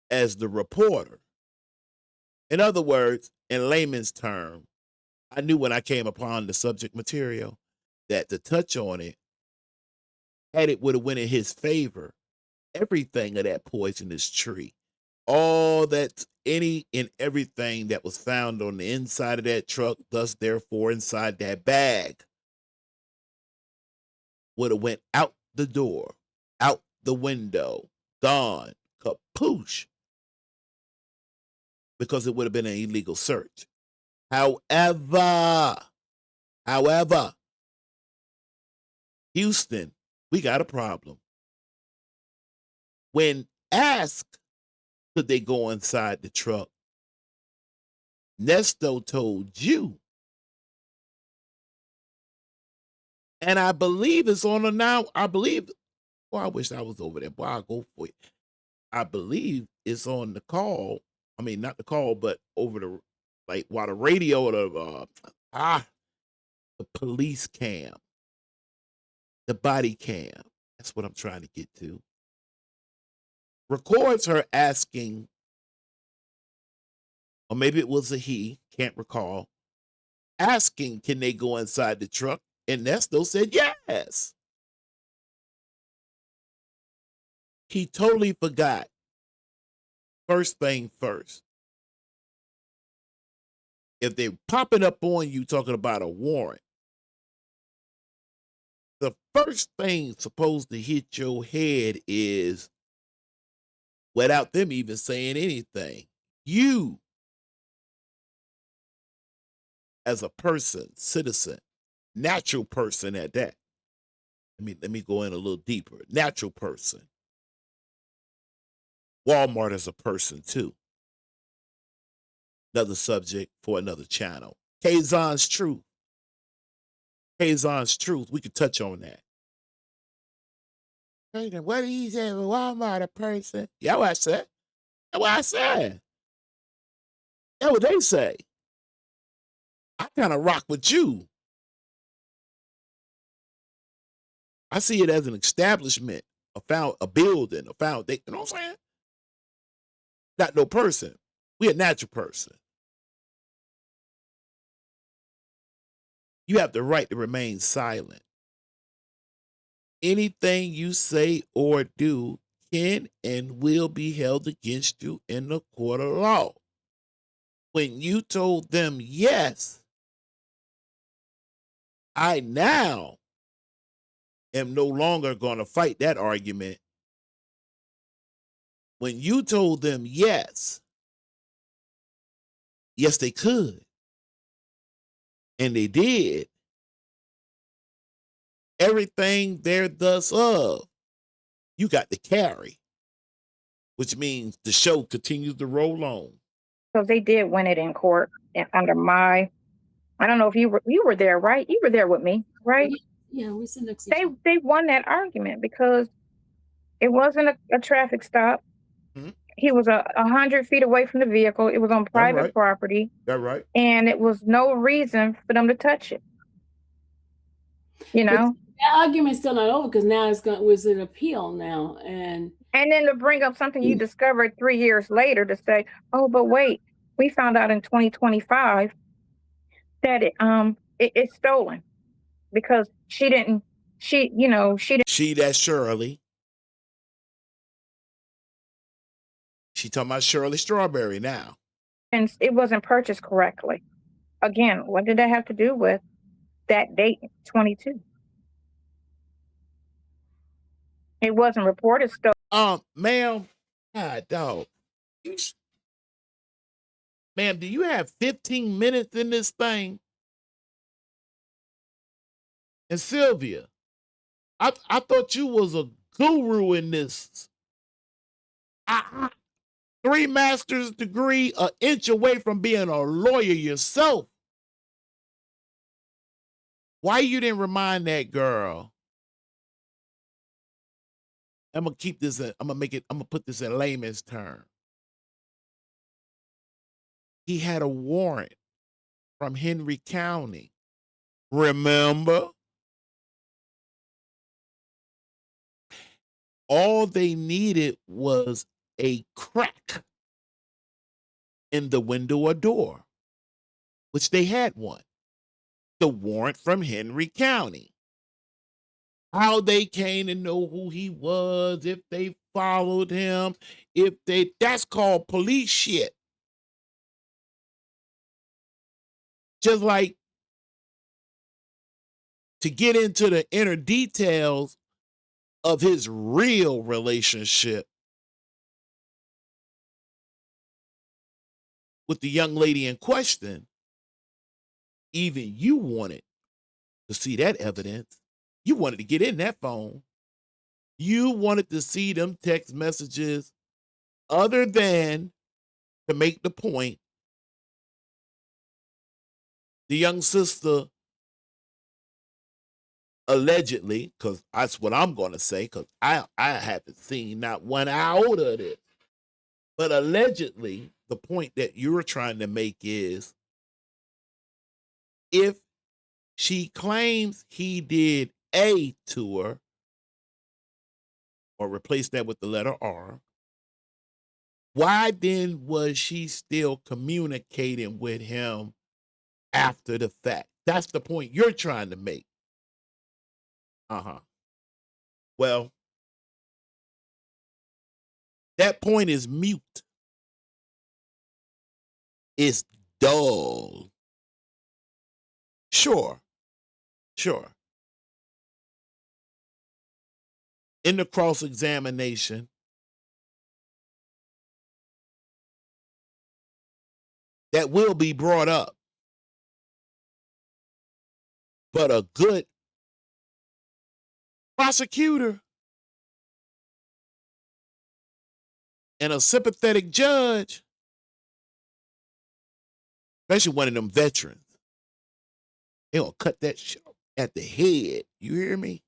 as the reporter. In other words, in layman's term, I knew when I came upon the subject material that to touch on it, had it would have went in his favor, everything of that poisonous tree, all that, any and everything that was found on the inside of that truck, thus therefore inside that bag, would have went out the door, out the window, gone, kapoosh, because it would have been an illegal search. However, Houston, we got a problem. When asked could they go inside the truck, Nesto told you, and I believe it's on a now. I believe. Well, I wish I was over there. Boy, I'll go for it. I believe it's on the call. I mean, not the call, but over the, like, while the radio, the police cam, the body cam. That's what I'm trying to get to. Records her asking, or maybe it was a he, can't recall, asking, can they go inside the truck? And Nesto said yes. He totally forgot. First thing first. If they're popping up on you talking about a warrant, the first thing supposed to hit your head is, without them even saying anything, you as a person, citizen, natural person at that. Let me go in a little deeper. Natural person. Walmart as a person too. Another subject for another channel. Kaazon'sTruth. Kaazon'sTruth. We could touch on that. What did he say? Walmart a person? Yeah, what I said. That's what I said. That's what they say. I kind of rock with you. I see it as an establishment, a building, a foundation. You know what I'm saying? Not no person. We a natural person. You have the right to remain silent. Anything you say or do can and will be held against you in the court of law. When you told them yes, I now am no longer going to fight that argument. When you told them yes, yes, they could. And they did. Everything there thus of, you got to carry, which means the show continues to roll on. Because they did win it in court under my, I don't know if you were there, right? You were there with me, right? Yeah, we sit next to each other. They won that argument because it wasn't a traffic stop. Hmm? He was 100 feet away from the vehicle. It was on private property. That's right. And it was no reason for them to touch it. You know? But that argument's still not over because now was an appeal now. And then to bring up something you discovered 3 years later to say, oh, but wait, we found out in 2025 that it's stolen because she, that's Shirley. She talking about Shirley Strawberry now. and it wasn't purchased correctly. Again, what did that have to do with that date, 22? It wasn't reported stolen. Ma'am, God, dog. Ma'am, do you have 15 minutes in this thing? And Sylvia, I thought you was a guru in this. 3 master's degree, an inch away from being a lawyer yourself. Why you didn't remind that girl? I'm gonna keep this. I'm gonna put this in layman's term. He had a warrant from Henry County. Remember? All they needed was a crack in the window or door, which they had one. The warrant from Henry County. How they came to know who he was, if they followed him, that's called police shit. Just like to get into the inner details of his real relationship with the young lady in question, even you wanted to see that evidence. You wanted to get in that phone. You wanted to see them text messages other than to make the point the young sister allegedly, because that's what I'm going to say, because I haven't seen not one iota of this, but allegedly, the point that you're trying to make is if she claims he did A to her, or replace that with the letter R, why then was she still communicating with him after the fact? That's the point you're trying to make. Well, that point is mute. It's dull. Sure. In the cross-examination, that will be brought up. But a good prosecutor and a sympathetic judge, especially one of them veterans, they gonna cut that shit at the head. You hear me?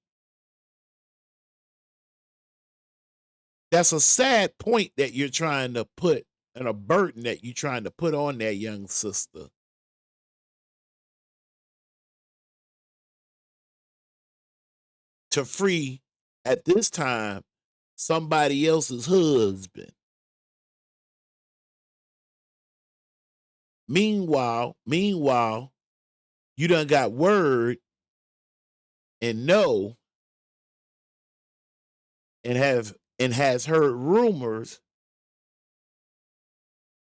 That's a sad point that you're trying to put, and a burden that you're trying to put on that young sister. To free, at this time, somebody else's husband. Meanwhile, you done got word and know and has heard rumors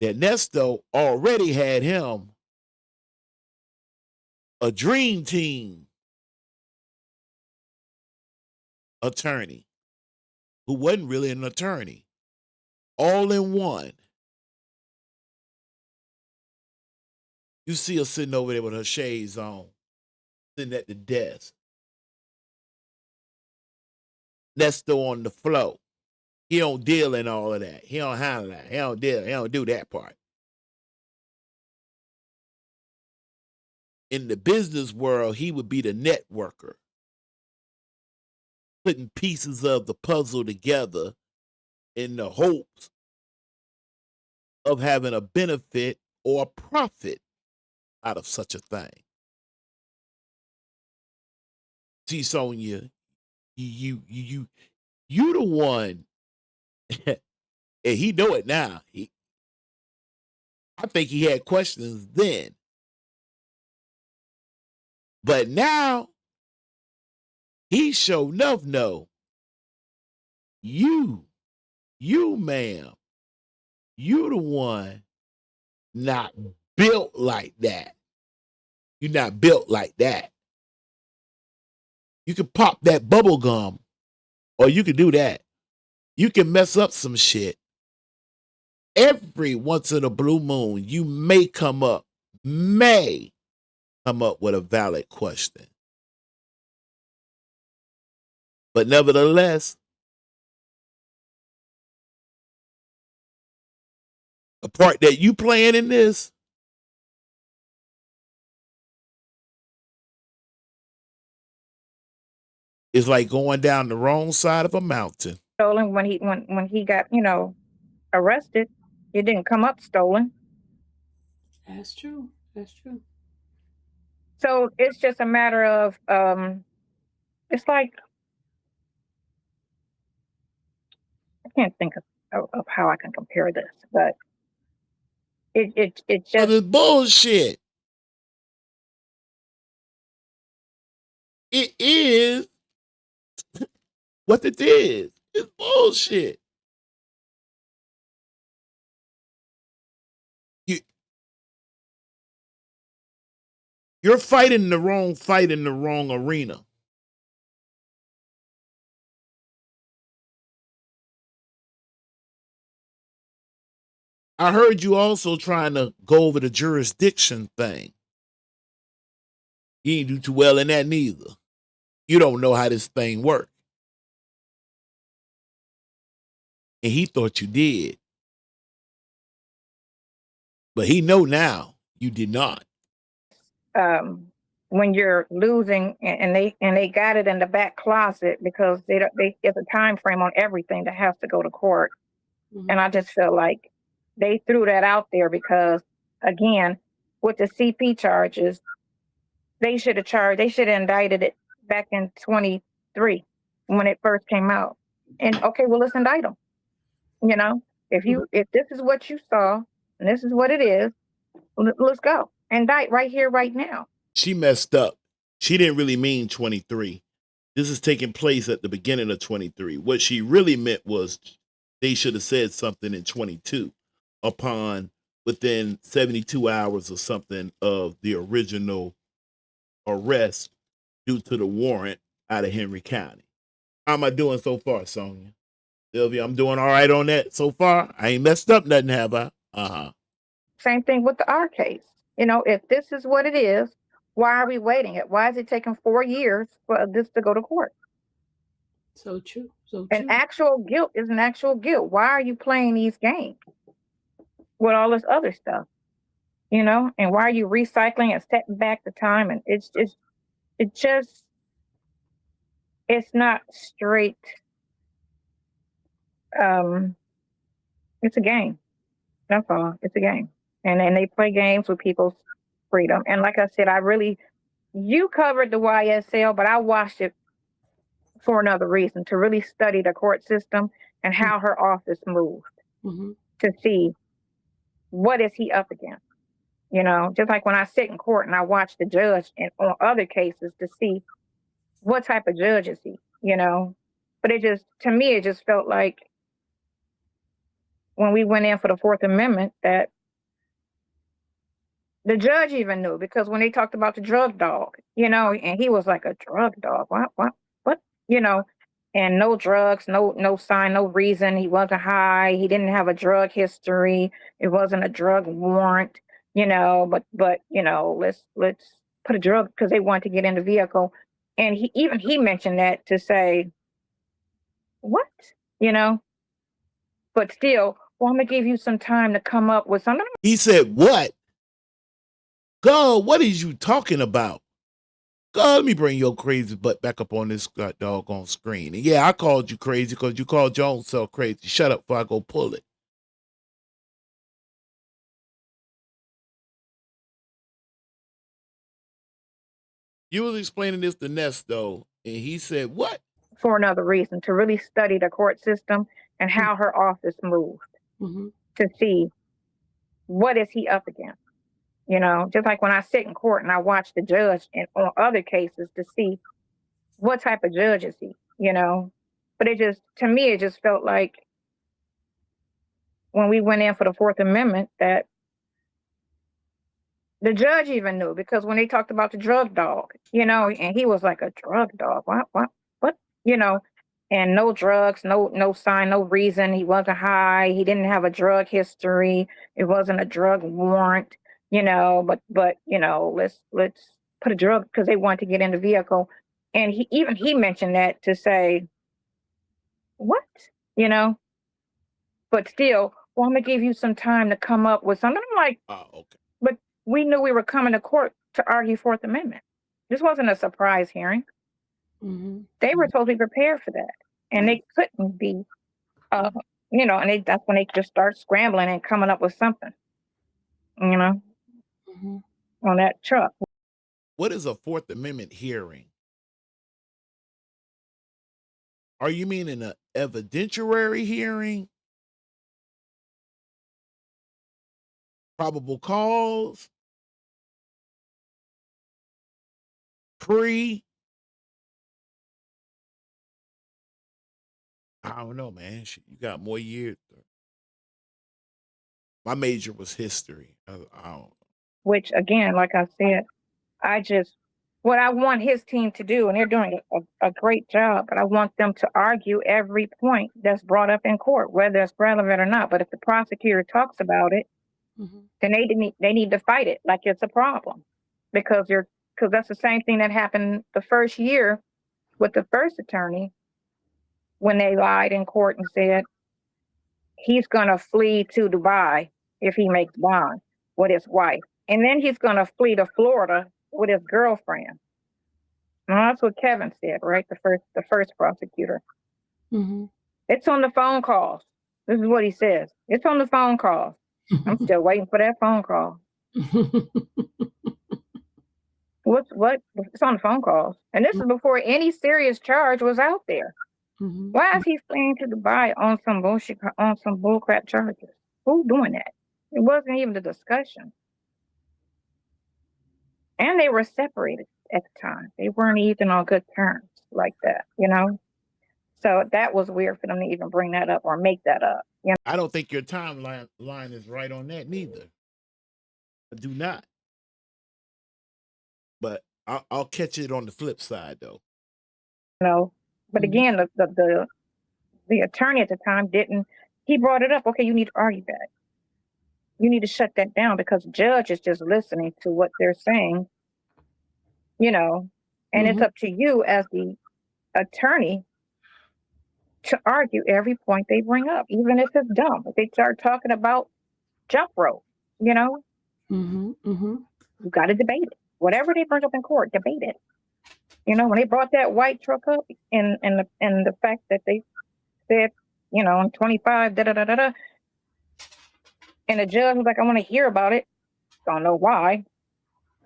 that Nesto already had him a dream team attorney who wasn't really an attorney, all in one. You see her sitting over there with her shades on, sitting at the desk. Nesto on the floor. He don't deal in all of that. He don't handle that. He don't deal. He don't do that part. In the business world, he would be the networker, putting pieces of the puzzle together in the hopes of having a benefit or a profit out of such a thing. See, Sonya, you the one, and he know it now. I think he had questions then, but now he sure enough know you, ma'am, you the one not built like that. You're not built like that. You can pop that bubble gum, or you can do that. You can mess up some shit. Every once in a blue moon, you may come up with a valid question. But nevertheless, the part that you playing in this is like going down the wrong side of a mountain. Stolen when he got, you know, arrested. It didn't come up stolen. That's true. That's true. So it's just a matter of it's like, I can't think of how I can compare this, but it But just it's bullshit. It is what it is. It's bullshit. You're fighting the wrong fight in the wrong arena. I heard you also trying to go over the jurisdiction thing. You ain't do too well in that neither. You don't know how this thing works. And he thought you did. But he know now you did not. when you're losing and they got it in the back closet because they it's a time frame on everything that has to go to court. Mhm. And I just feel like they threw that out there because, again, with the CP charges, they should have indicted it back in 23 when it first came out. And okay, well, let's indict them. You know, if this is what you saw and this is what it is, let's go. Indict right here, right now. She messed up. She didn't really mean 23. This is taking place at the beginning of 23. What she really meant was they should have said something in 22 upon within 72 hours or something of the original arrest due to the warrant out of Henry County. How am I doing so far, Sonya? Sylvia, I'm doing all right on that so far. I ain't messed up nothing, have I? Uh-huh. Same thing with our case. You know, if this is what it is, why are we waiting? Why is it taking 4 years for this to go to court? So true. So true. An actual guilt is an actual guilt. Why are you playing these games with all this other stuff? You know, and why are you recycling and setting back the time? And it's not straight. It's a game. That's all. It's a game. And then they play games with people's freedom. And like I said, you covered the YSL, but I watched it for another reason, to really study the court system and how her office moved, to see what is he up against. You know, just like when I sit in court and I watch the judge and on other cases to see what type of judge is he, you know. But to me, it just felt like when we went in for the Fourth Amendment that the judge even knew, because when they talked about the drug dog, you know, and he was like, a drug dog, what, you know, and no drugs, no sign, no reason. He wasn't high. He didn't have a drug history. It wasn't a drug warrant, you know, but, you know, let's put a drug, because they wanted to get in the vehicle. And he mentioned that to say, what, you know, but still, well, I'm going to give you some time to come up with something. He said, what? God, what is you talking about? God, let me bring your crazy butt back up on this doggone screen. And yeah, I called you crazy because you called your own self crazy. Shut up before I go pull it. You was explaining this to Nesto, and he said, what? For another reason, to really study the court system and how her office moved, to see what is he up against. You know, just like when I sit in court and I watch the judge and on other cases to see what type of judge is he, you know. But to me, it just felt like when we went in for the Fourth Amendment that The judge even knew, because when they talked about the drug dog, and he was like, a drug dog, what, and no drugs, no sign, no reason. He wasn't high. He didn't have a drug history. It wasn't a drug warrant, but let's put a drug, because they wanted to get in the vehicle. And he mentioned that to say, what, you know, but still, well, I'm gonna give you some time to come up with something. I'm like, Oh, okay. but we knew we were coming to court to argue Fourth Amendment. This wasn't a surprise hearing. Mm-hmm. They were totally prepared for that, and they couldn't be, and that's when they just start scrambling and coming up with something, Mm-hmm. on that truck. What is a Fourth Amendment hearing? Are you meaning an evidentiary hearing? Probable cause? Pre? I don't know, man. Shit, you got more years. My major was history. I don't. Which, again, like I said, what I want his team to do, and they're doing a great job, but I want them to argue every point that's brought up in court, whether it's relevant or not. But if the prosecutor talks about it, Mm-hmm. then they need to fight it like it's a problem, because that's the same thing that happened the first year with the first attorney, when they lied in court and said he's going to flee to Dubai if he makes bond with his wife, and then he's going to flee to Florida with his girlfriend. And that's what Kevin said, right? The first prosecutor. Mm-hmm. It's on the phone calls. This is what he says. It's on the phone calls. I'm still waiting for that phone call. What? It's on the phone calls. And this is before any serious charge was out there. Mm-hmm. Why is he fleeing to Dubai on some bullshit, on some bullcrap charges? Who's doing that? It wasn't even the discussion. And they were separated at the time. They weren't even on good terms like that, So that was weird for them to even bring that up or make that up. I don't think your timeline is right on that neither. I do not. But I'll catch it on the flip side, though. But again, the attorney at the time didn't. He brought it up. Okay, you need to argue that. You need to shut that down, because the judge is just listening to what they're saying, and it's up to you as the attorney to argue every point they bring up, even if it's dumb. If they start talking about jump rope, Mm-hmm. Mm-hmm. you got to debate it. Whatever they bring up in court, debate it. When they brought that white truck up, and the fact that they said, in 25, da-da-da-da-da, and the judge was like, I want to hear about it. Don't know why.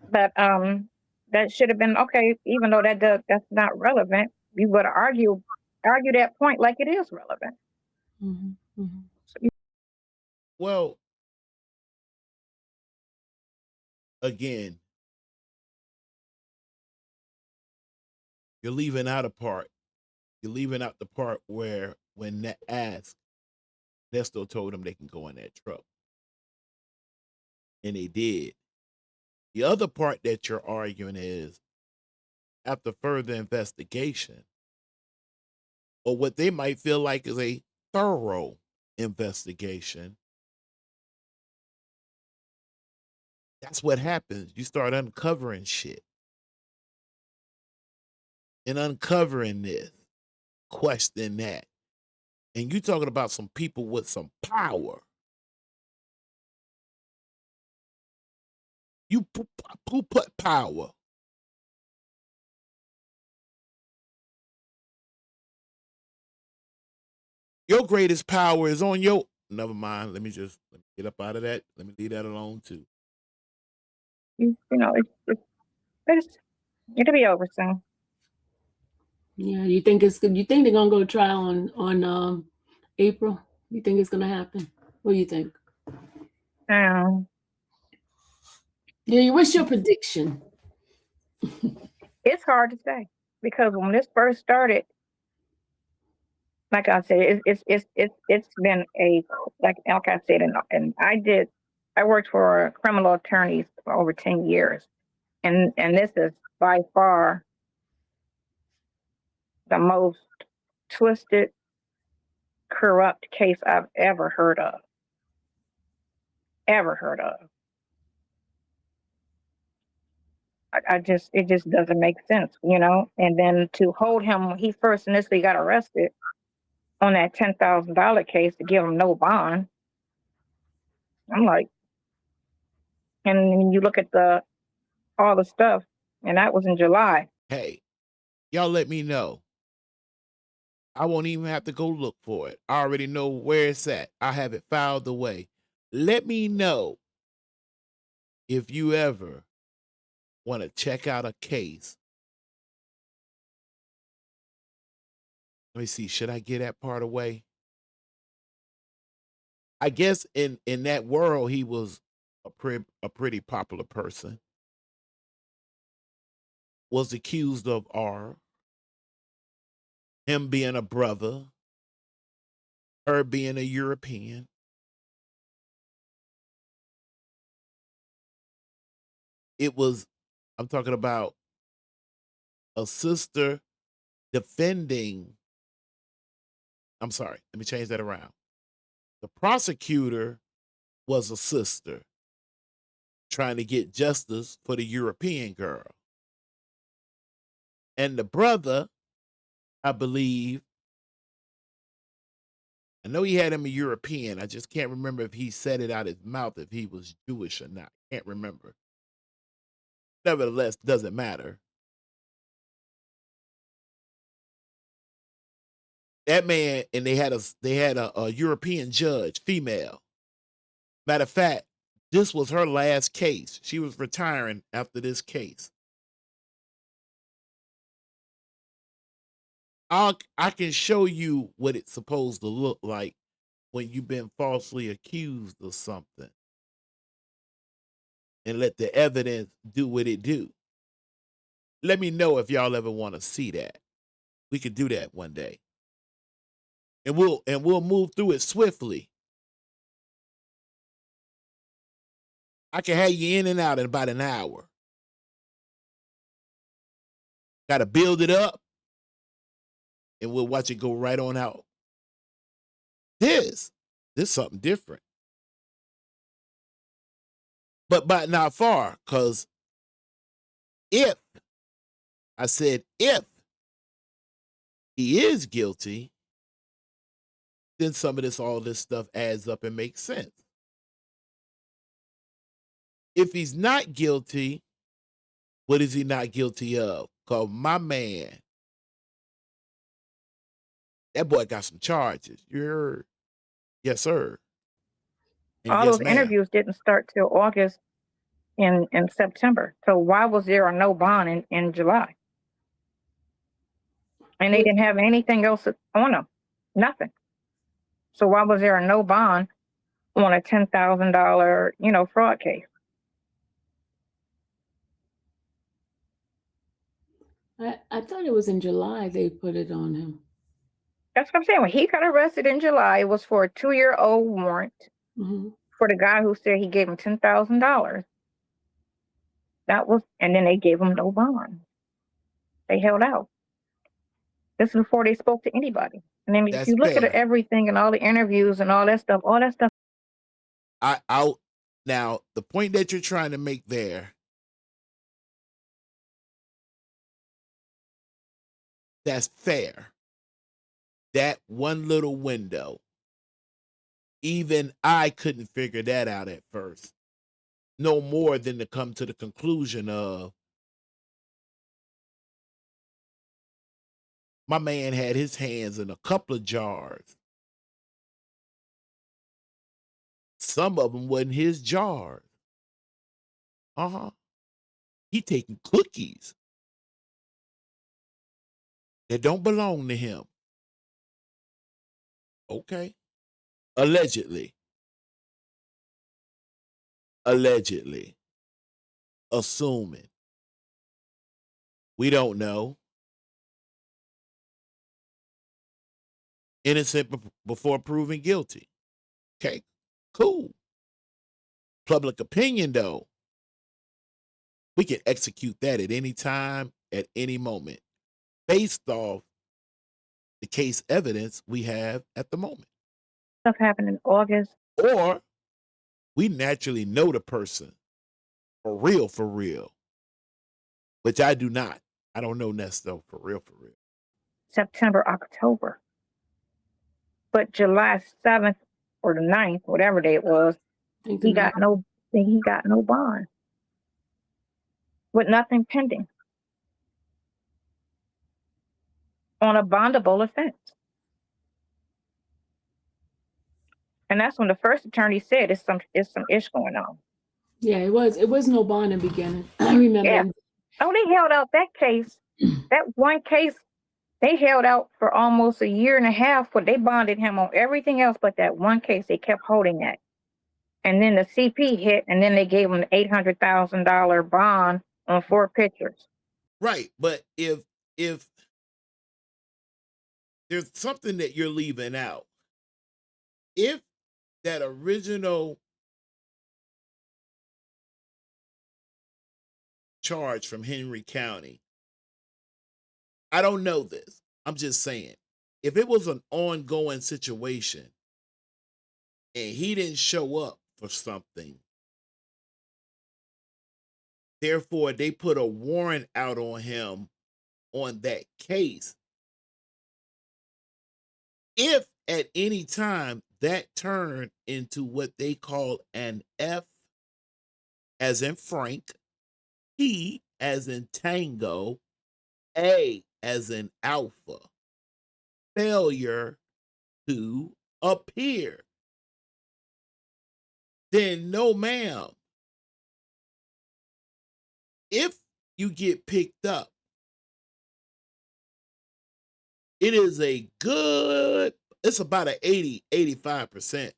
But that should have been okay, even though that's not relevant. You would argue that point like it is relevant. Mm-hmm. Mm-hmm. Well, again, you're leaving out a part. You're leaving out the part where, when they asked, Nesto told them they can go in that truck. And they did. The other part that you're arguing is, after further investigation, or what they might feel like is a thorough investigation, that's what happens. You start uncovering shit. And uncovering this, question that. And you talking about some people with some power. Who put power? Your greatest power is on your. Never mind. Let me get up out of that. Let me leave that alone too. It'll be over soon. Yeah, you think it's good? You think they're gonna go to trial on April? You think it's gonna happen? What do you think? Yeah, what's your prediction? It's hard to say, because when this first started, like I said, it's been like I said, and I worked for criminal attorneys for over 10 years. And this is by far the most twisted, corrupt case I've ever heard of. Ever heard of. It just doesn't make sense, you know? And then to hold him when he first initially got arrested on that $10,000 case to give him no bond. I'm like, and when you look at all the stuff, and that was in July. Hey, y'all let me know. I won't even have to go look for it. I already know where it's at. I have it filed away. Let me know if you ever want to check out a case. Let me see. Should I get that part away? I guess in that world, he was a pretty popular person. Was accused of him being a brother, her being a European. It was, I'm talking about a sister defending, I'm sorry, let me change that around. The prosecutor was a sister trying to get justice for the European girl. And the brother, I believe, I know he had him a European. I just can't remember if he said it out his mouth if he was Jewish or not. Can't remember. Nevertheless, doesn't matter. That man, and they had a European judge, female. Matter of fact, this was her last case. She was retiring after this case. I can show you what it's supposed to look like when you've been falsely accused of something, and let the evidence do what it do. Let me know if y'all ever want to see that. We could do that one day. And we'll move through it swiftly. I can have you in and out in about an hour. Got to build it up, and we'll watch it go right on out. This something different. But not far, because if he is guilty, then some of all this stuff adds up and makes sense. If he's not guilty, what is he not guilty of? Because my man, that boy got some charges. You heard? Yes, sir. And All yes, those ma'am. interviews didn't start till August and September. So why was there a no bond in July? And they didn't have anything else on them. Nothing. So why was there a no bond on a $10,000, fraud case? I thought it was in July they put it on him. That's what I'm saying. When he got arrested in July, it was for a 2-year-old warrant for the guy who said he gave him $10,000. And then they gave him no bond. They held out. This is before they spoke to anybody. And then if you look at everything and all the interviews and all that stuff. Now, the point that you're trying to make there, that's fair. That one little window, even I couldn't figure that out at first. No more than to come to the conclusion of my man had his hands in a couple of jars. Some of them wasn't his jars. He taking cookies that don't belong to him. Okay. Allegedly. Assuming. We don't know. Innocent before proven guilty. Okay, cool. Public opinion, though, We can execute that at any time, at any moment, based off the case evidence we have at the moment. Stuff happened in August. Or we naturally know the person for real, which I do not. I don't know Nesto for real. September, October. But July 7th or the 9th, whatever day it was, he got no bond with nothing pending on a bondable offense. And that's when the first attorney said it's some ish going on. Yeah, it was no bond in the beginning. I remember. Yeah. Oh, they held out that case. That one case, they held out for almost a year and a half, but they bonded him on everything else but that one case. They kept holding that. And then the CP hit, and then they gave him the $800,000 bond on 4 pictures. Right, but if there's something that you're leaving out, if that original charge from Henry County, I don't know this, I'm just saying, if it was an ongoing situation and he didn't show up for something, therefore they put a warrant out on him on that case, if at any time that turned into what they call an F as in Frank, T as in Tango, A as in Alpha, failure to appear, then no ma'am. If you get picked up, it is it's about an 80-85%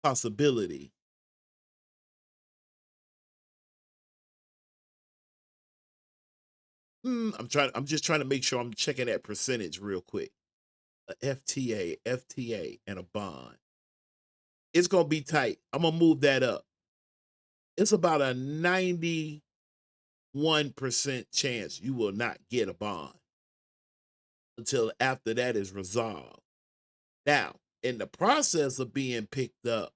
possibility I'm just trying to make sure I'm checking that percentage real quick. A FTA, and a bond. It's gonna be tight. I'm gonna move that up. It's about a 91% chance you will not get a bond until after that is resolved. Now, in the process of being picked up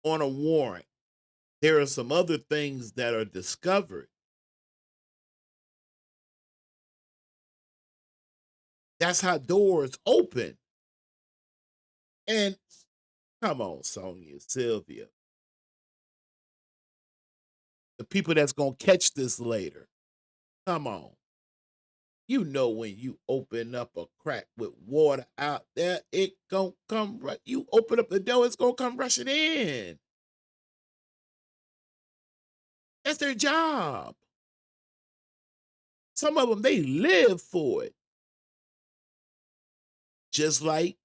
on a warrant, there are some other things that are discovered. That's how doors open. And come on, Sonya, Sylvia. The people that's going to catch this later. Come on. You know when you open up a crack with water out there, it going to come right. You open up the door, it's going to come rushing in. That's their job. Some of them, they live for it. Just like,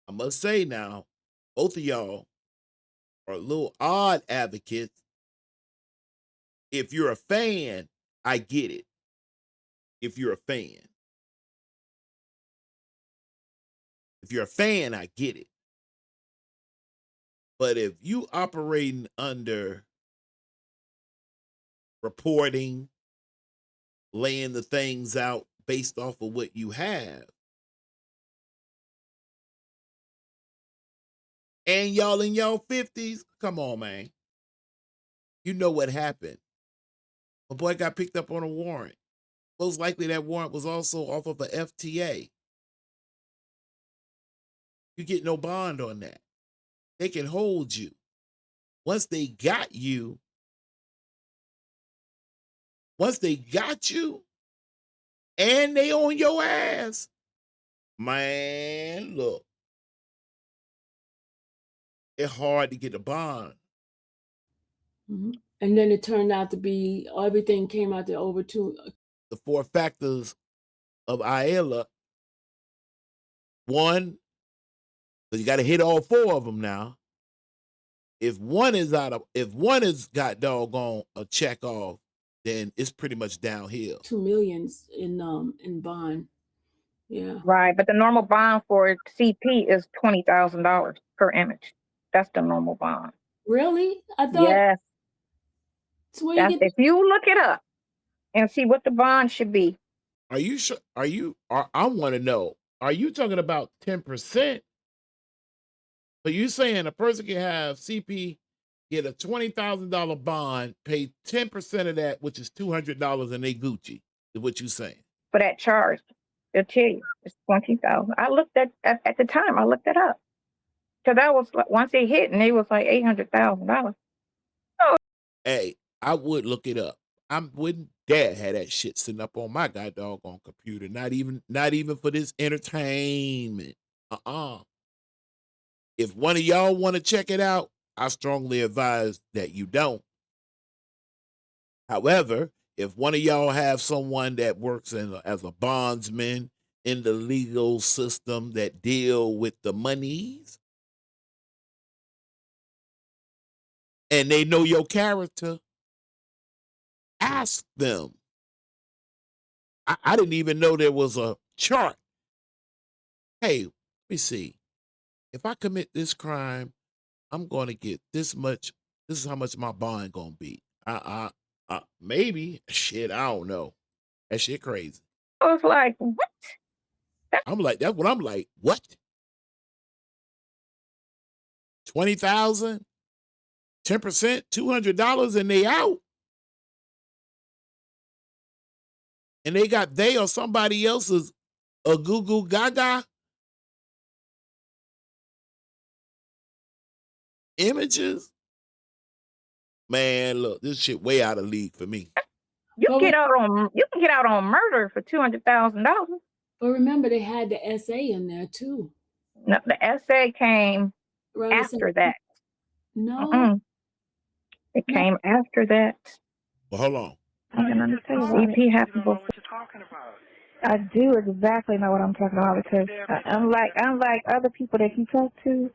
I must say now, both of y'all are a little odd advocates. If you're a fan, I get it. If you're a fan. If you're a fan, I get it. But if you operating under reporting, laying the things out based off of what you have, and y'all in y'all 50s, come on, man. You know what happened. My boy got picked up on a warrant. Most likely that warrant was also off of a FTA. You get no bond on that. They can hold you. Once they got you, and they on your ass, man, look, it's hard to get a bond. Mm-hmm. And then it turned out to be, everything came out to over two. The 4 factors of IALA. 1, so you got to hit all 4 of them now. If one is got doggone a check off, then it's pretty much downhill. $2 million in bond. Yeah. Right, but the normal bond for CP is $20,000 per image. That's the normal bond. Really? I thought. Yes, So where you that's get? if you look it up and see what the bond should be. Are you sure? I want to know. Are you talking about 10%? So you saying a person can have CP get a $20,000 bond, pay 10% of that, which is $200, and they Gucci? Is what you saying? For that charge, they'll tell you it's 20,000. I looked at the time. I looked it up because that was once it hit, and it was like $800,000. Hey, I would look it up. I wouldn't dare have that shit sitting up on my god doggone computer. Not even for this entertainment. If one of y'all want to check it out, I strongly advise that you don't. However, if one of y'all have someone that works as a bondsman in the legal system that deal with the monies, and they know your character, ask them. I didn't even know there was a chart. Hey, let me see. If I commit this crime, I'm going to get this much. This is how much my bond going to be. Maybe. Shit, I don't know. That shit crazy. I was like, what? I'm like, that's what I'm like. What? 20,000, 10%, $200, and they out. And they or somebody else's a goo goo gaga images. Man, look, this shit way out of league for me. You can get out on murder for $200,000. But remember, they had the SA in there too. No, the SA came Right, after that. No. It came after that. Well, hold on. I can understand CP happened before. What you're talking about? I do exactly know what I'm talking about because unlike other people that you talk to,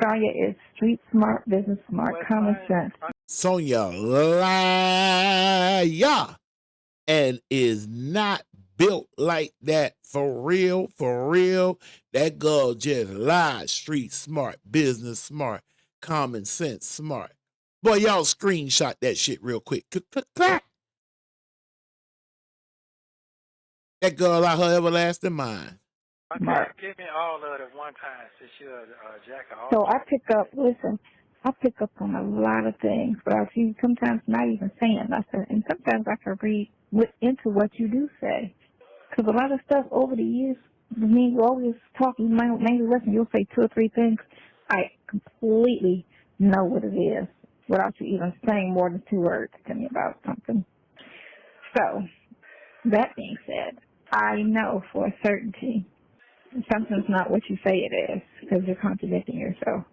Sonya is street smart, business smart, common sense. Sonya liar and is not built like that for real, for real. That girl just lied. Street smart, business smart, common sense smart. Boy, y'all screenshot that shit real quick. Clack. That girl out her everlasting mind. Smart. Give me all of it one time since you're Jack. So I pick up on a lot of things, but I see sometimes not even saying nothing, and sometimes I can read into what you do say. Because a lot of stuff over the years, me, you always talk, you might maybe listen, you'll say 2 or 3 things. I completely know what it is without you even saying more than 2 words to me about something. So, that being said, I know for a certainty something's not what you say it is because you're contradicting yourself.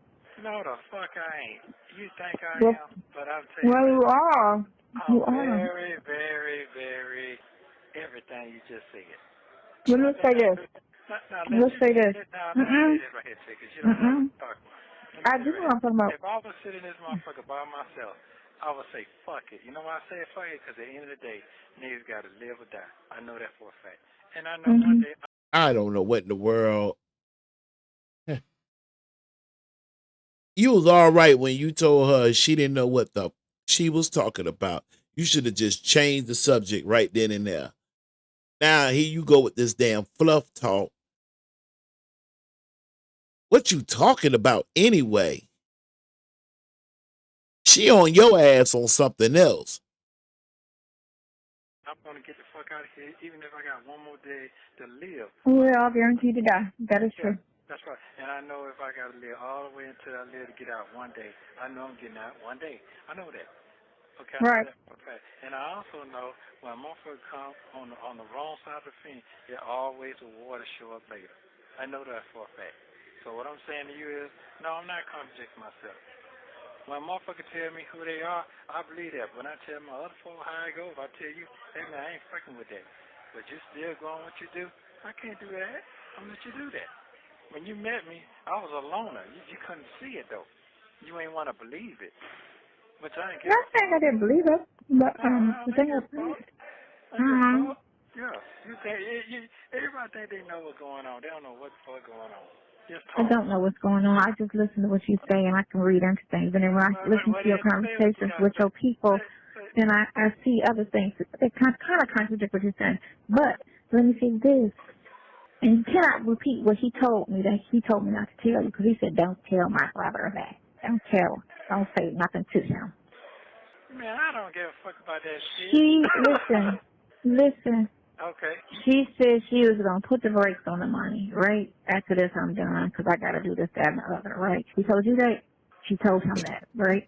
No, the fuck I ain't. You think I Well, am, but I'm saying. Well, you are. You I'm are. very, very, very everything you just said. Let me say this. Let's say this. Now, let me say this right here, because you don't know what I'm talking about. I do know what I'm talking about. If I was sitting in this motherfucker by myself, I would say, fuck it. You know why I say fuck it? Because at the end of the day, niggas got to live or die. I know that for a fact. And I know one day. I don't know what in the world. You was all right when you told her she didn't know what she was talking about. You should have just changed the subject right then and there. Now here you go with this damn fluff talk. What you talking about anyway? She on your ass on something else. I'm going to get the fuck out of here, even if I got one more day to live. We're all guaranteed to die. That is true. That's right. And I know if I got to live all the way until I live to get out one day, I know I'm getting out one day. I know that. Okay. Right. Okay. And I also know when a motherfucker come on the wrong side of the fence, there always a water show up later. I know that for a fact. So what I'm saying to you is, no, I'm not contradicting myself. When a motherfucker tell me who they are, I believe that. When I tell my other folk how I go, if I tell you, hey man, I ain't fucking with that, but you still going what you do, I can't do that. I'm gonna let you do that. When you met me, I was a loner. You couldn't see it though. You ain't want to believe it. But I ain't Not saying I didn't believe it, but the thing is, Yeah, you think everybody think they know what's going on. They don't know what the fuck going on. Just I talk. don't know what's going on. I just listen to what you say and I can read into things. And then when I listen to your Say what you conversations gotta with say. your people, then I see other things that kind of contradict what you're saying. But let me say this. And you cannot repeat what he told me that he told me not to tell you because he said, don't tell my brother that. Don't say nothing to him. Man, I don't give a fuck about that shit. Listen. Okay. She said she was going to put the brakes on the money, right? After this, I'm done because I got to do this, that, and the other, right? She told you that? She told him that, right?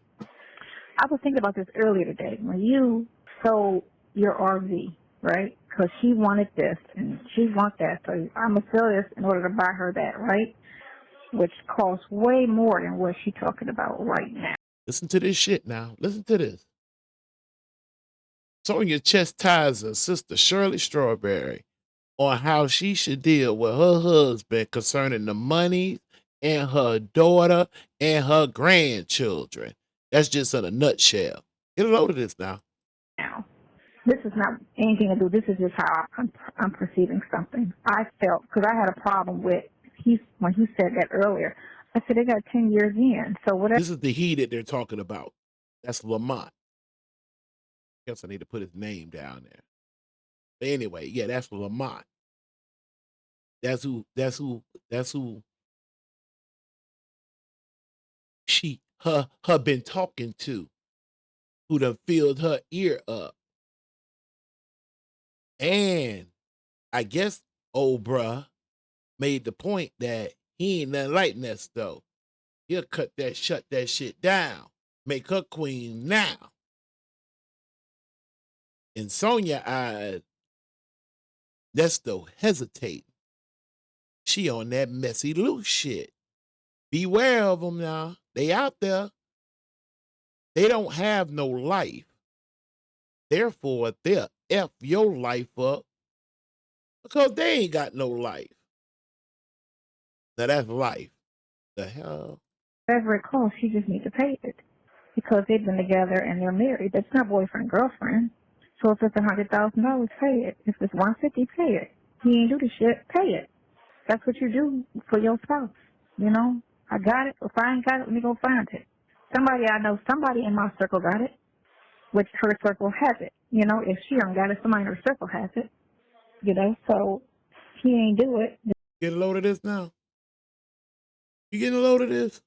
I was thinking about this earlier today. When you sold your RV, right? Because she wanted this and she wants that, so I'm going to sell this in order to buy her that, right? Which costs way more than what she's talking about right now. Listen to this shit now. Listen to this. Sonya chastising sister Shirley Strawberry on how she should deal with her husband concerning the money and her daughter and her grandchildren. That's just in a nutshell. Get a load of this now. Now, this is not anything to do. This is just how I'm perceiving something. I felt, because I had a problem with, when he said that earlier, I said they got 10 years in. So whatever. This is the he that they're talking about. That's Lamont. Guess I need to put his name down there. But anyway, yeah, that's Lamont. That's who her been talking to, who done filled her ear up. And I guess old bruh made the point that he ain't nothing like Nesto. He'll shut that shit down, make her queen now. And Sonya eyed Nesto hesitating. She on that messy loose shit. Beware of them now. They out there. They don't have no life. Therefore, they'll F your life up because they ain't got no life. Now that's life. The hell? Whatever it costs, she just needs to pay it. Because they've been together and they're married. That's not boyfriend, girlfriend. So if it's $100,000, pay it. If it's $150,000, pay it. He ain't do the shit, pay it. That's what you do for your spouse. You know, I got it. If I ain't got it, let me go find it. Somebody I know, somebody in my circle got it, which her circle has it. You know, if she don't got it, somebody in her circle has it. You know, so he ain't do it. Get a load of this now? You getting a load of this?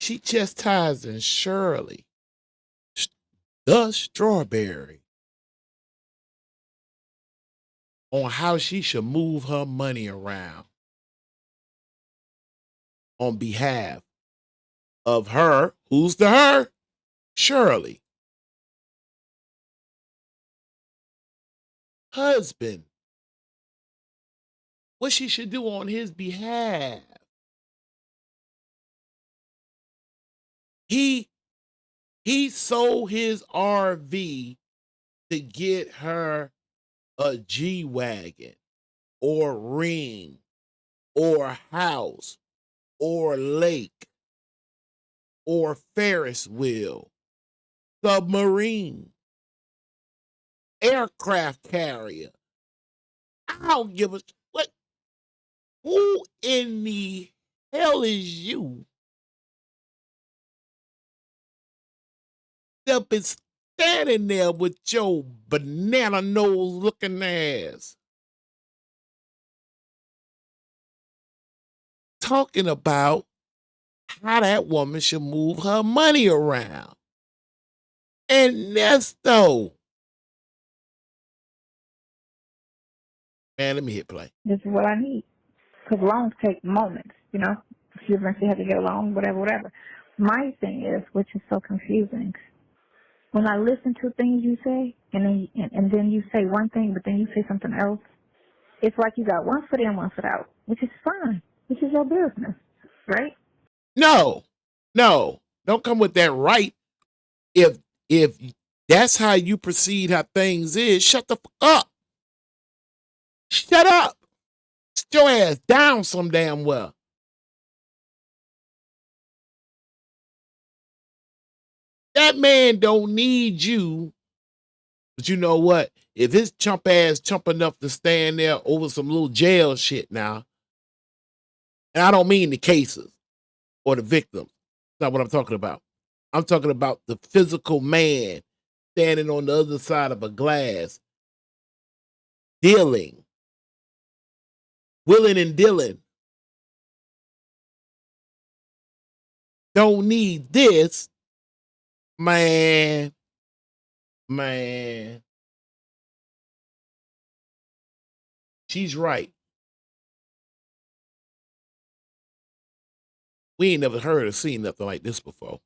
She chastising Shirley, the Strawberry, on how she should move her money around on behalf of her. Who's the her? Shirley. Husband. What she should do on his behalf. He sold his RV to get her a G-Wagon or ring or house or lake or Ferris wheel, submarine, aircraft carrier. I don't give a what. Who in the hell is you that been standing there with your banana nose looking ass talking about how that woman should move her money around? And Nesto. Man, let me hit play. This is what I need. Because loans take moments, you know. You eventually have to get a loan, whatever. My thing is, which is so confusing, when I listen to things you say, and then you say one thing, but then you say something else, it's like you got one foot in, one foot out, which is fine. This is your business, right? No, don't come with that right. If that's how you perceive how things is, shut the fuck up. Shut up. Sit your ass down some damn well. That man don't need you But you know what? If his chump ass chump enough to stand there over some little jail shit now, and I don't mean the cases or the victims. That's not what I'm talking about. I'm talking about the physical man standing on the other side of a glass, dealing, willing and dealing. Don't need this, man. She's right. We ain't never heard or seen nothing like this before.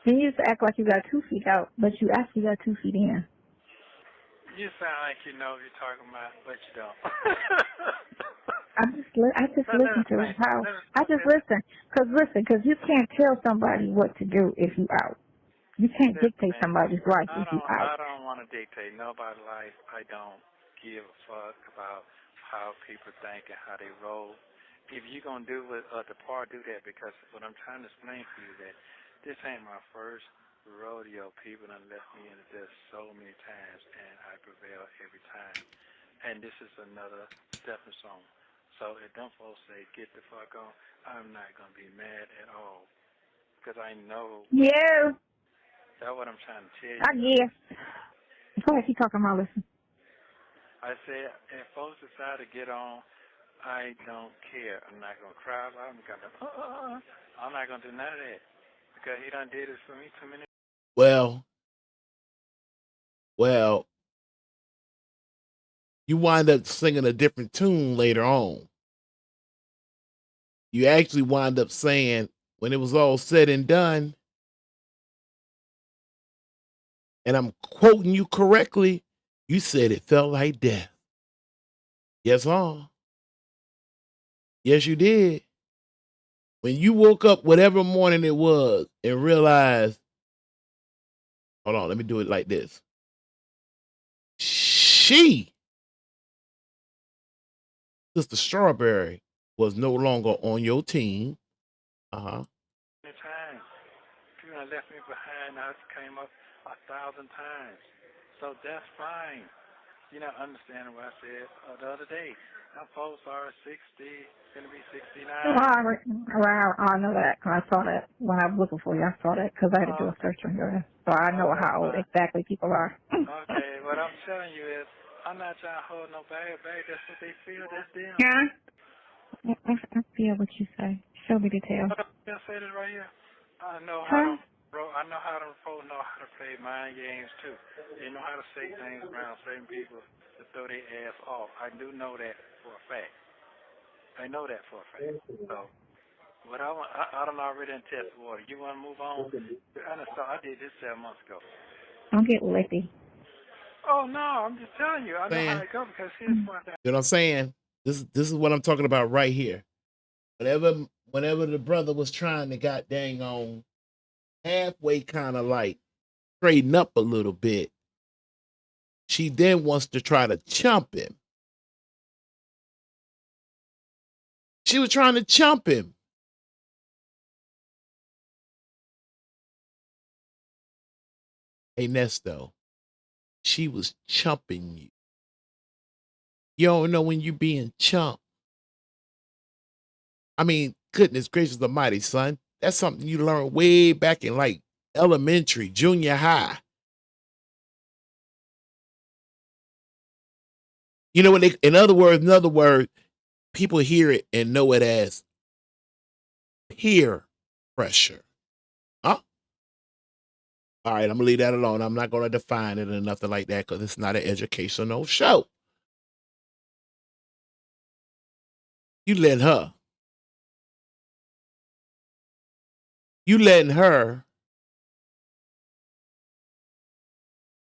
You used to act like you got 2 feet out, but you actually got 2 feet in. You sound like you know what you're talking about, but you don't. I just listen to how I just listen because you can't tell somebody what to do if you out. You can't dictate somebody's life if you out. I don't want to dictate nobody's life. I don't give a fuck about how people think and how they roll. If you're going to do what the part, do that, because what I'm trying to explain to you is that this ain't my first rodeo. People done left me into this so many times, and I prevail every time. And this is another stepping stone. So if them folks say, get the fuck on, I'm not going to be mad at all. Because I know. Yeah. That's what I'm trying to tell you. I guess. Go ahead, keep talking about listen. I said, if folks decide to get on, I don't care. I'm not going to cry about it. I'm not going to do none of that. Because he done did it for me too many. Well, you wind up singing a different tune later on. You actually wind up saying, when it was all said and done, and I'm quoting you correctly, you said it felt like death. Yes, sir. Yes, you did. When you woke up, whatever morning it was, and realized, hold on, let me do it like this. Sister Strawberry, was no longer on your team. Times. People left me behind. I came up 1,000 times. So that's fine. You're not understanding what I said the other day. Now folks are 60, going to be 69. I know that because I saw that when I was looking for you. I saw that because I had to do a search on your ass. So I know how old exactly people are. Okay, what I'm telling you is, I'm not trying to hold no bag. That's what they feel. That's them. Yeah. I feel what you say. Show me details. I say this right here. I know how to know how to play mind games too. They know how to say things around certain people to throw their ass off. I do know that for a fact. I know that for a fact. So, what I don't already in test water. You want to move on? I did this 7 months ago. Don't get lippy. Oh no, I'm just telling you. I know how it goes because here's one thing. You know what I'm saying? This is what I'm talking about right here. Whenever the brother was trying to got dang on halfway kind of like straighten up a little bit, she then wants to try to chump him. She was trying to chump him. Hey, Nesto, she was chumping you. You don't know when you being chumped. I mean, goodness gracious almighty, son. That's something you learned way back in like elementary, junior high. You know what? In other words, people hear it and know it as peer pressure. Huh? All right, I'm gonna leave that alone. I'm not gonna define it or nothing like that because it's not an educational show. You letting her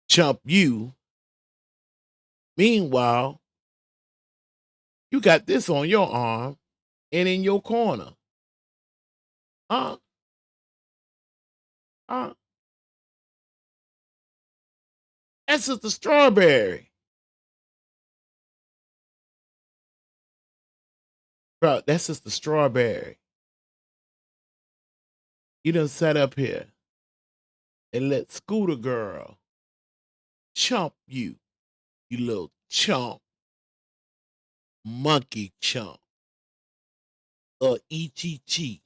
chump you. Meanwhile, you got this on your arm and in your corner. Huh? That's just the strawberry. Bro, that's just the strawberry. You done sat up here and let Scooter Girl chump you little chump, monkey chump, Ichi.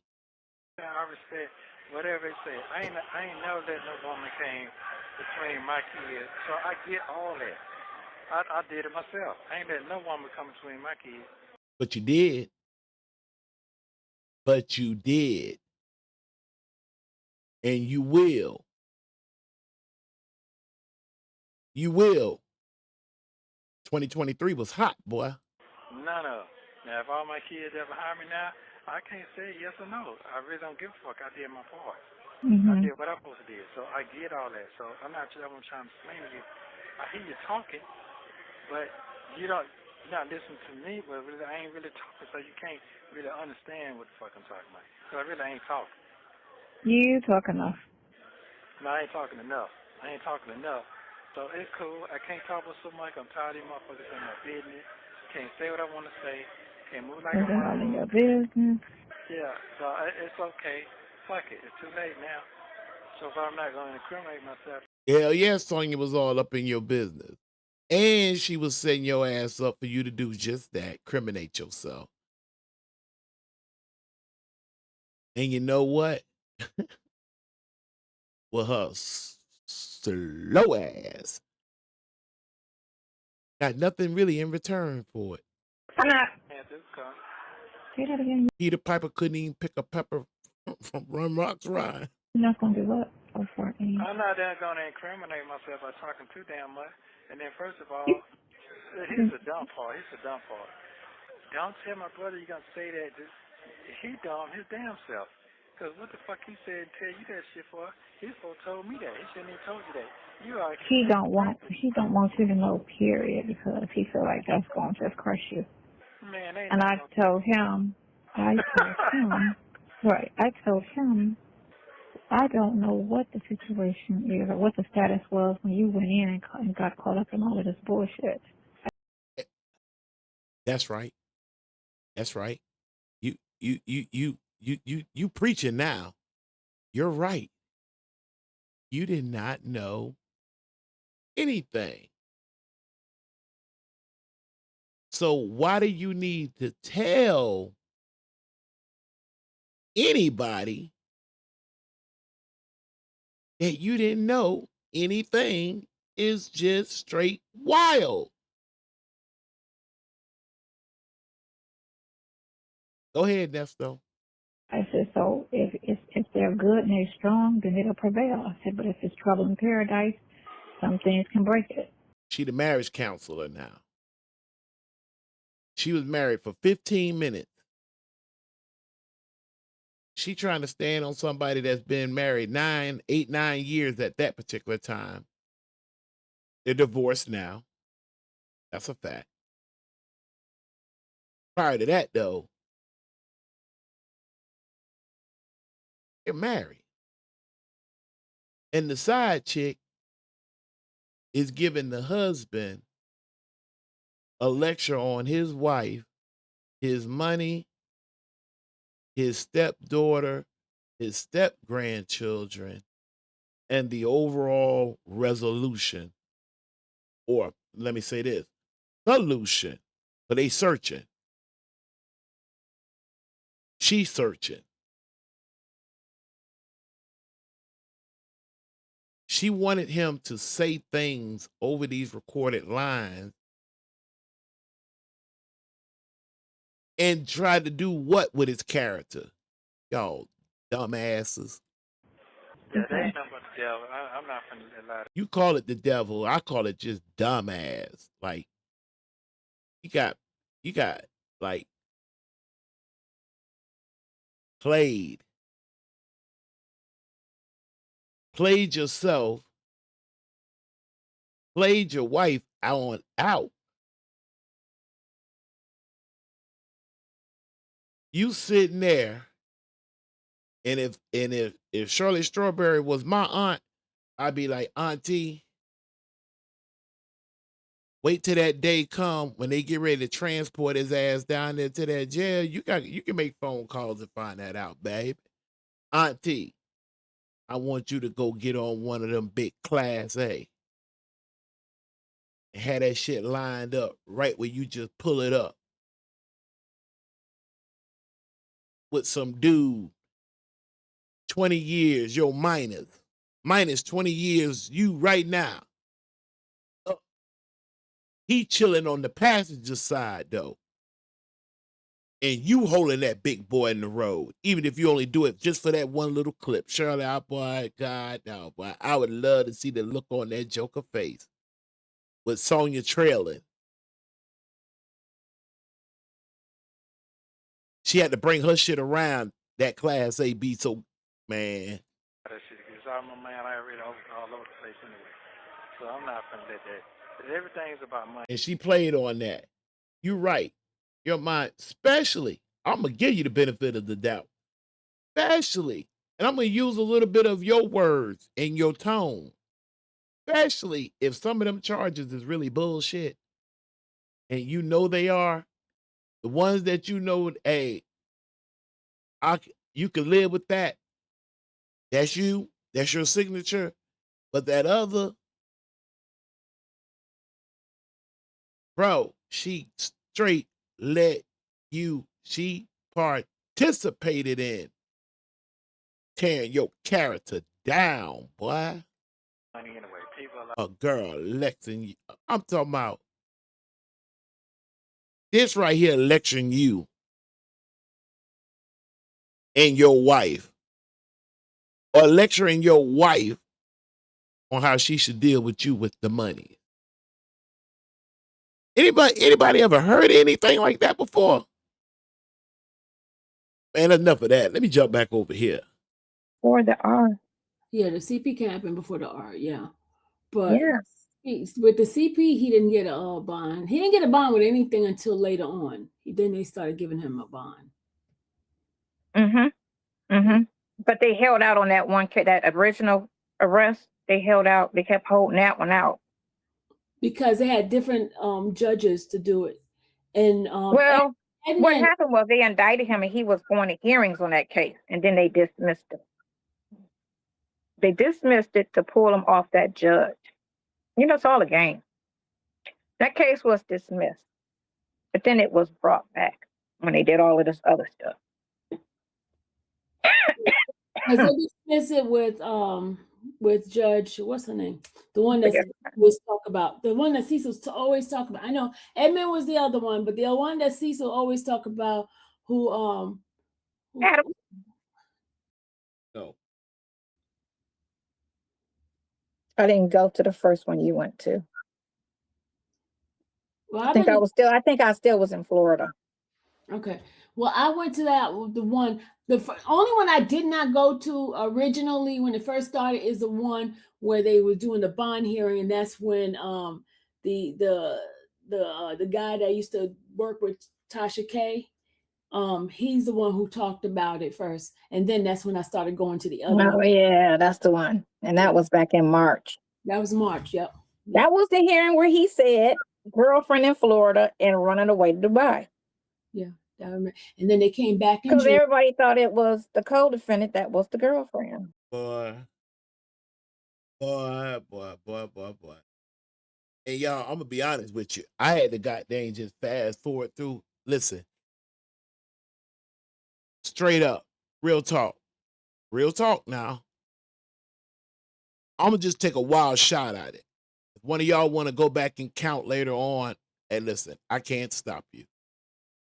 I respect whatever they say. I ain't never let no woman came between my kids, so I get all that. I did it myself. I ain't let no woman come between my kids. But you did. But you did. And you will. You will. 2023 was hot, boy. None of them. Now, if all my kids ever hire me now, I can't say yes or no. I really don't give a fuck. I did my part. I did what I'm supposed to do. So I get all that. So I'm not trying to explain to you. I hear you talking, but you're not listening to me. But really, I ain't really talking, so you can't really understand what the fuck I'm talking about. So I really ain't talking. You talk enough. No, I ain't talking enough. So it's cool. I can't talk about so much. I'm tired of these motherfuckers in my business. Can't say what I want to say. Can't move like I want All to in move. your business. Yeah, so it's okay. Fuck it. It's too late now. So if I'm not going to incriminate myself. Hell yeah, Sonya was all up in your business. And she was setting your ass up for you to do just that, criminate yourself. And you know what? Well, her slow ass got nothing really in return for it. I'm not. Come. Say that again. Peter Piper couldn't even pick a pepper from Run Rocks Ride. You're not going to do what? Oh, 14. I'm not going to incriminate myself by talking too damn much. And then first of all, here's the dumb part. Don't tell my brother you're going to say that. He dumb his damn self. Because what the fuck he said and tell you that shit for? He supposed to told me that. He shouldn't even told you that. You are. He don't want you to know, period, because he feel like that's going to just crush you. Man, and I told him, right, I told him, I don't know what the situation is or what the status was when you went in and got caught up in all of this bullshit. That's right. That's right. You preaching now. You're right. You did not know anything. So why do you need to tell anybody that you didn't know anything is just straight wild? Go ahead, Nesto. I said, so if they're good and they're strong, then it'll prevail. I said, but if it's trouble in paradise, some things can break it. She the marriage counselor now. She was married for 15 minutes. She trying to stand on somebody that's been married 9 years at that particular time. They're divorced now. That's a fact. Prior to that, though, they're married. And the side chick is giving the husband a lecture on his wife, his money, his stepdaughter, his step grandchildren, and the overall resolution. Or let me say this, solution. But they searching. She's searching. She wanted him to say things over these recorded lines and try to do what with his character? Y'all dumbasses. Yeah, they ain't nothing but the devil. I'm not finna lie. You call it the devil. I call it just dumbass. Like, you got like played yourself, played your wife out. You sitting there, and if Shirley Strawberry was my aunt, I'd be like, Auntie, wait till that day come when they get ready to transport his ass down there to that jail. You can make phone calls and find that out, babe. Auntie, I want you to go get on one of them big Class A. and had that shit lined up right where you just pull it up with some dude, 20 years, you're minus 20 years, you right now. He chilling on the passenger side though. And you holding that big boy in the road, even if you only do it just for that one little clip. Shirley, boy, God, no, boy. I would love to see the look on that Joker face with Sonya trailing. She had to bring her shit around that Class A B, so, man. That shit, because I'm a man, I read all over the place anyway. So I'm not finna let that. Everything's about money. And she played on that. You're right. Your mind, especially, I'm going to give you the benefit of the doubt. Especially, and I'm going to use a little bit of your words and your tone. Especially if some of them charges is really bullshit. And you know they are. The ones that you know, hey, you can live with that. That's you. That's your signature. But that other, bro, she straight let you, she participated in tearing your character down, boy. Money anyway. People are like, A girl lecturing you. I'm talking about this right here lecturing you and your wife. Or lecturing your wife on how she should deal with you with the money. Anybody ever heard anything like that before? Man, enough of that. Let me jump back over here. For the R. Yeah, the CP can happen before the R, yeah. But Yes. with the CP, he didn't get a bond. He didn't get a bond with anything until later on. Then they started giving him a bond. But they held out on that one, that original arrest. They held out. They kept holding that one out. Because they had different judges to do it. And well, what happened was they indicted him and he was going to hearings on that case, and then they dismissed it. They dismissed it to pull him off that judge. You know, it's all a game. That case was dismissed, but then it was brought back when they did all of this other stuff. Because they dismissed it with Judge, what's her name? The one that always talk about. The one that Cecil always talk about. I know Edmund was the other one, but the one that Cecil always talk about who Adam. No. I didn't go to the first one you went to. Well, I think I still was in Florida. Okay. Well, I went to the only one I did not go to originally when it first started is the one where they were doing the bond hearing, and that's when the guy that used to work with Tasha K, he's the one who talked about it first, and then that's when I started going to the other one. Oh yeah, that's the one, and that was back in March. That was March. Yep. That was the hearing where he said girlfriend in Florida and running away to Dubai. Yeah. And then they came back in because everybody thought it was the co-defendant that was the girlfriend. Boy. And y'all, I'm gonna be honest with you. I had to goddamn just fast forward through. Listen, straight up, real talk now. I'm gonna just take a wild shot at it. If one of y'all want to go back and count later on, and listen, I can't stop you.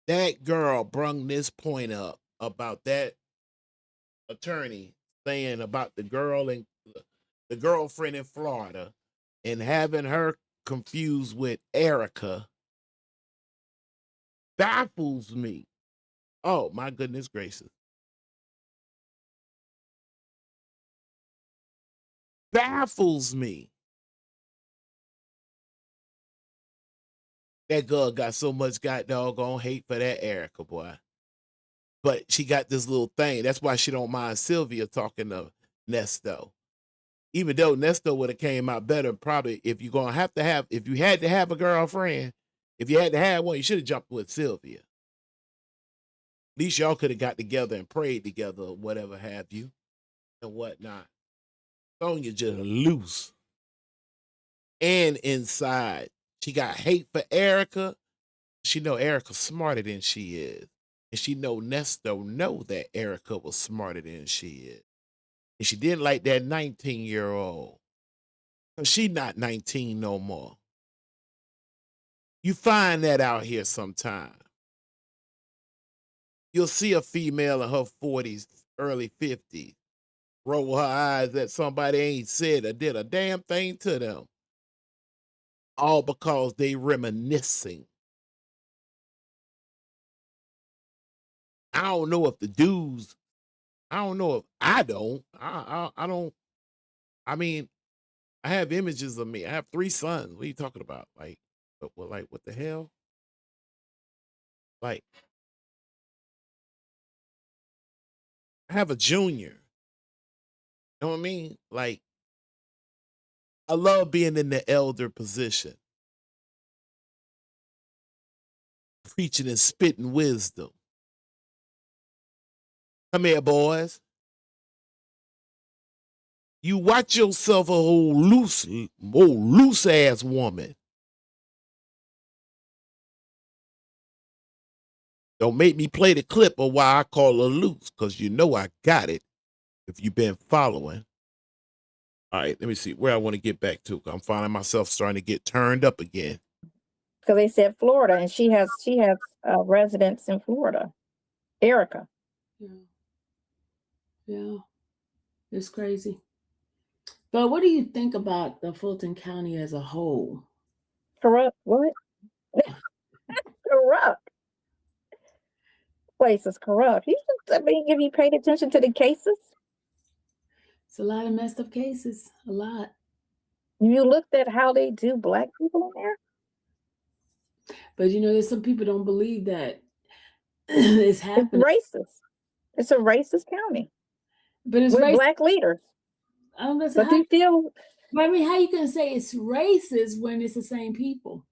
That girl brung this point up about that attorney saying about the girl and the girlfriend in Florida and having her confused with Erica baffles me. Oh my goodness gracious. Baffles me. That girl got so much doggone hate for that Erica, boy. But she got this little thing. That's why she don't mind Sylvia talking to Nesto. Even though Nesto would have came out better, probably if you had to have a girlfriend, if you had to have one, you should have jumped with Sylvia. At least y'all could have got together and prayed together or whatever have you and whatnot. Sonya just loose and inside She got hate for Erica. She know Erica's smarter than she is. And she know Nesto know that Erica was smarter than she is. And she didn't like that 19-year-old. Because she not 19 no more. You find that out here sometime. You'll see a female in her 40s, early 50s, roll her eyes at somebody ain't said or did a damn thing to them. All because they reminiscing. I don't know if the dudes, I don't know if I don't. I don't. I mean, I have images of me. I have 3 sons. What are you talking about? Like, what the hell? Like, I have a junior. You know what I mean? Like, I love being in the elder position, preaching and spitting wisdom. Come here, boys. You watch yourself a old loose ass woman. Don't make me play the clip of why I call her loose, because you know I got it if you've been following. All right, let me see where I want to get back to. I'm finding myself starting to get turned up again. Because they said Florida, and she has residence in Florida. Erica. Yeah, it's crazy. But what do you think about the Fulton County as a whole? Corrupt. What? Corrupt. Place is corrupt. I mean, have you paid attention to the cases? It's a lot of messed up cases. A lot. You looked at how they do Black people in there? But you know, there's some people don't believe that it's happening. It's racist. It's a racist county. But it's with Black leaders. I'm gonna say, I mean, how you can say it's racist when it's the same people?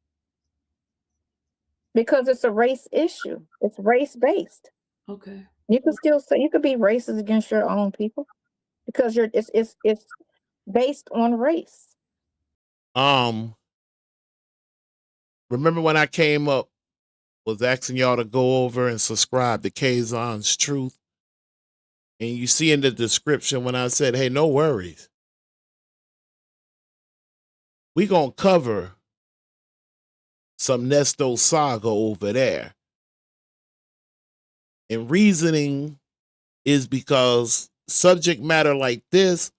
Because it's a race issue. It's race-based. Okay. You can still say you could be racist against your own people because it's based on race. Remember when I came up, was asking y'all to go over and subscribe to Kaazon'sTruth, and you see in the description when I said, hey, no worries, we gonna cover some Nesto saga over there. And reasoning is because subject matter like this,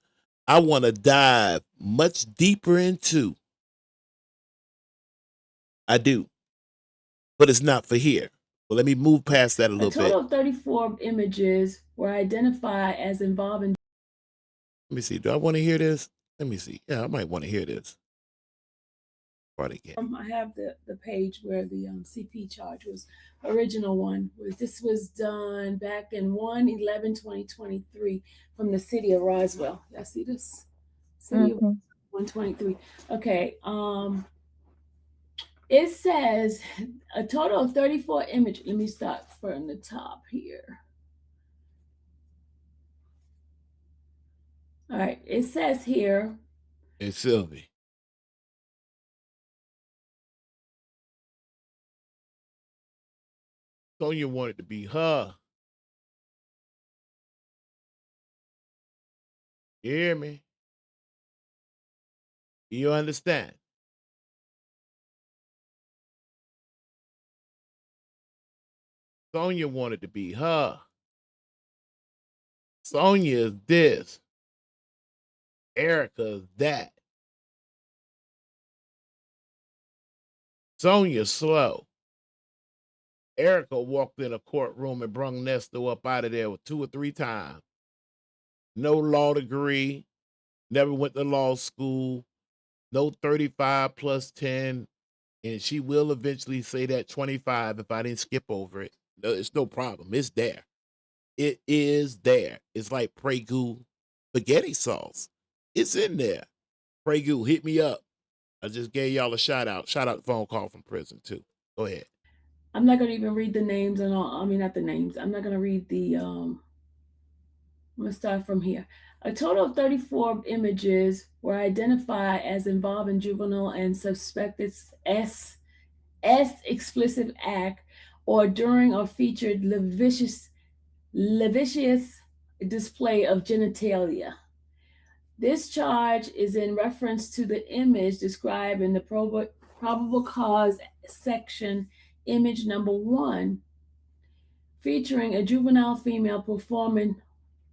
I want to dive much deeper into. I do. But it's not for here. Well, let me move past that a little bit. A total of 34 images were identified as involving. Let me see. Do I want to hear this? Let me see. Yeah, I might want to hear this. Right again. I have the page where the CP charge was original one. This was done back in 1/11/2023 from the city of Roswell. Y'all see this? City of 123. Okay. It says a total of 34 images. Let me start from the top here. All right. It says here. Hey, Sylvia. Sonya wanted to be her. You hear me? You understand? Sonya wanted to be her. Sonya is this. Erica is that. Sonya's slow. Erica walked in a courtroom and brung Nesto up out of there with 2 or 3 times. No law degree, never went to law school, no 35 plus 10, and she will eventually say that 25 if I didn't skip over it. No, it's no problem. It's there. It is there. It's like Prego spaghetti sauce. It's in there. Prego, hit me up. I just gave y'all a shout out. Shout out phone call from prison too. Go ahead. I'm not going to even read the names and all. I mean, not the names. I'm not going to read the I'm going to start from here. A total of 34 images were identified as involving juvenile and suspected S explicit act or during or featured lascivious display of genitalia. This charge is in reference to the image described in the probable cause section, image number 1, featuring a juvenile female performing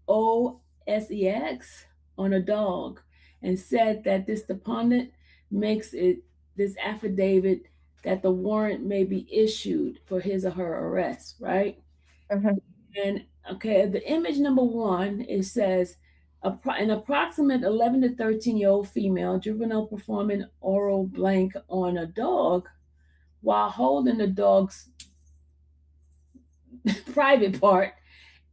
OSEX on a dog, and said that this deponent makes it this affidavit that the warrant may be issued for his or her arrest, right? Mhm. And okay, the image number 1, it says an approximate 11 to 13-year-old female juvenile performing oral blank on a dog while holding the dog's private part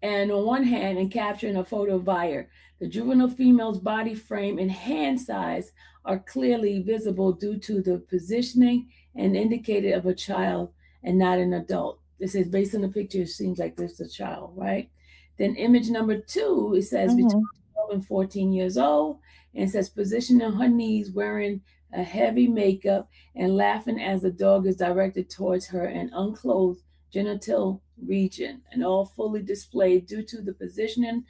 and on one hand and capturing a photo of Vire. The juvenile female's body frame and hand size are clearly visible due to the positioning and indicated of a child and not an adult. This is based on the picture, it seems like this is a child, right? Then image number 2, it says between 12 and 14 years old, and it says positioning on her knees, wearing a heavy makeup and laughing as the dog is directed towards her and unclothed genital region, and all fully displayed due to the positioning.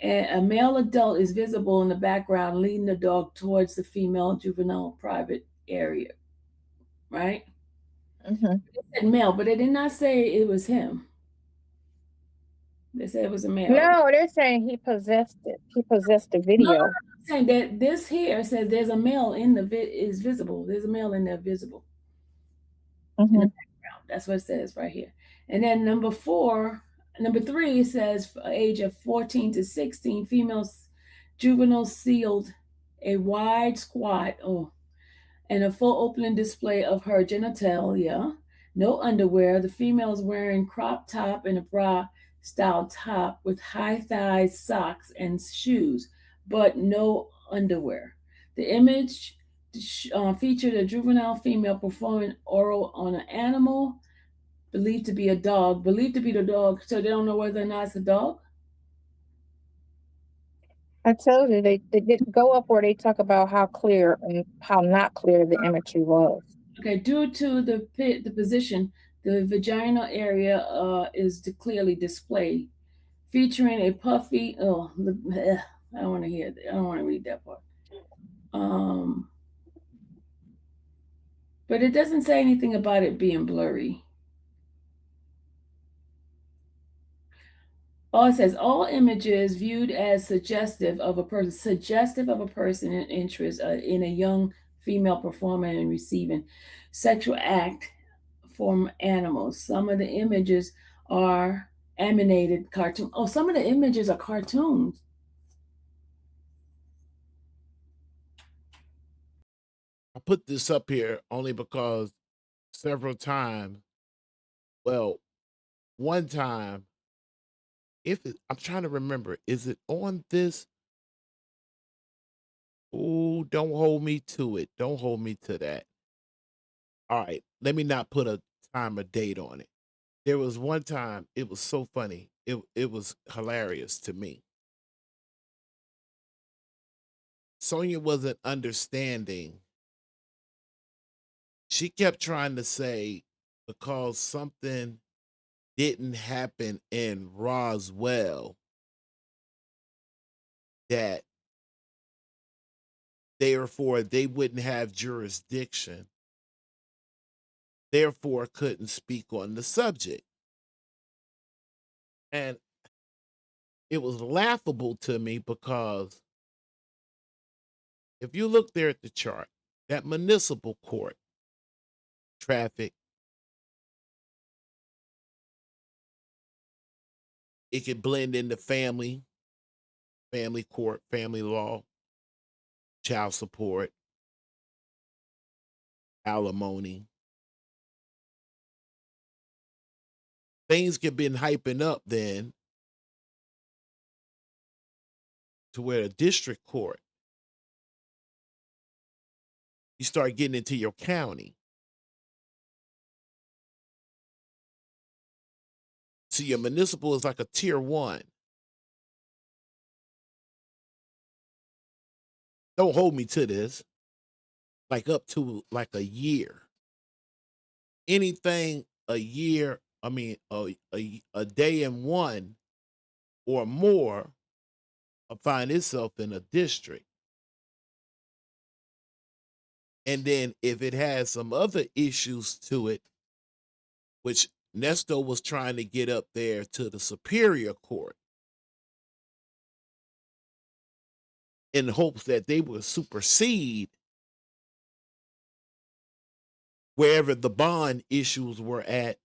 And a male adult is visible in the background, leading the dog towards the female juvenile private area. Right? Mhm. It said male, but they did not say it was him. They said it was a male. No, they're saying he possessed it. He possessed the No, video. I'm saying that this here says there's a male in the is visible. There's a male in there visible in the Mhm. background. That's what it says right here. And then number 3 says age of 14 to 16, females, juvenile sealed a wide squat and a full opening display of her genitalia, no underwear. The female is wearing crop top and a bra style top with high thighs, socks, and shoes, but no underwear. The image featured a juvenile female performing oral on an animal believed to be a dog, believed to be the dog, so they don't know whether or not it's a dog. I told you they didn't go up where they talk about how clear and how not clear the imagery was. Okay, due to the position, the vaginal area is clearly displayed, featuring a puffy. I don't want to hear. I don't want to read that part. But it doesn't say anything about it being blurry. It says all images viewed as suggestive of a person in interest in a young female performing and receiving sexual act from animals. Some of the images are animated cartoon. Oh, some of the images are cartoons. I put this up here only because several times, well, one time, I'm trying to remember, is it on this? Oh, don't hold me to it. Don't hold me to that. All right, let me not put a time or date on it. There was one time, it was so funny. It was hilarious to me. Sonya wasn't understanding. She kept trying to say because something didn't happen in Roswell that therefore they wouldn't have jurisdiction, therefore couldn't speak on the subject. And it was laughable to me because if you look there at the chart, that municipal court traffic, it could blend into family court, family law, child support, alimony. Things could been hyping up then to where a district court, you start getting into your county. So your municipal is like a tier 1. don't hold me to this, like up to like a year. Anything a year, I mean, a day in one or more will find itself in a district. And then if it has some other issues to it, which Nesto was trying to get up there to the Superior Court in hopes that they would supersede wherever the bond issues were at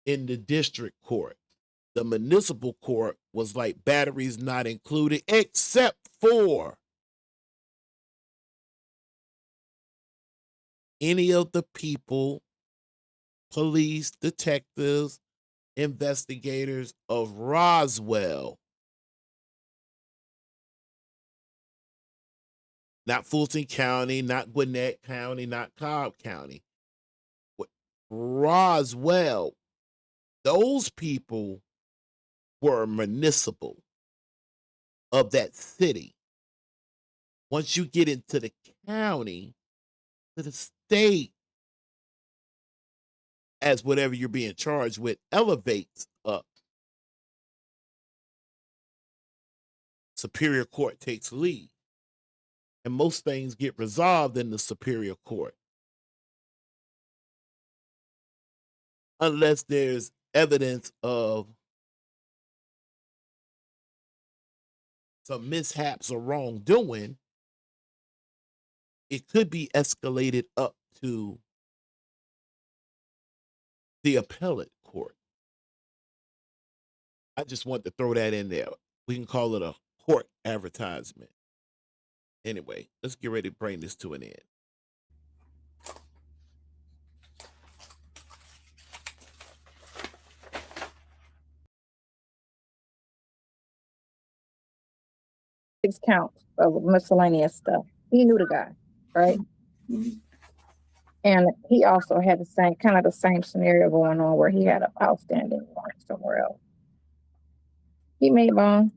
in the district court. The municipal court was like batteries not included, except for any of the people, police, detectives, investigators of Roswell. Not Fulton County, not Gwinnett County, not Cobb County. Roswell. Those people were municipal of that city. Once you get into the county, to the state, as whatever you're being charged with elevates up. Superior Court takes lead. And most things get resolved in the Superior Court. Unless there's evidence of some mishaps or wrongdoing, it could be escalated up to the appellate court. I just want to throw that in there. We can call it a court advertisement. Anyway, let's get ready to bring this to an end. Six counts of miscellaneous stuff. He knew the guy, right? And he also had the same scenario going on where he had an outstanding warrant somewhere else. He made bond.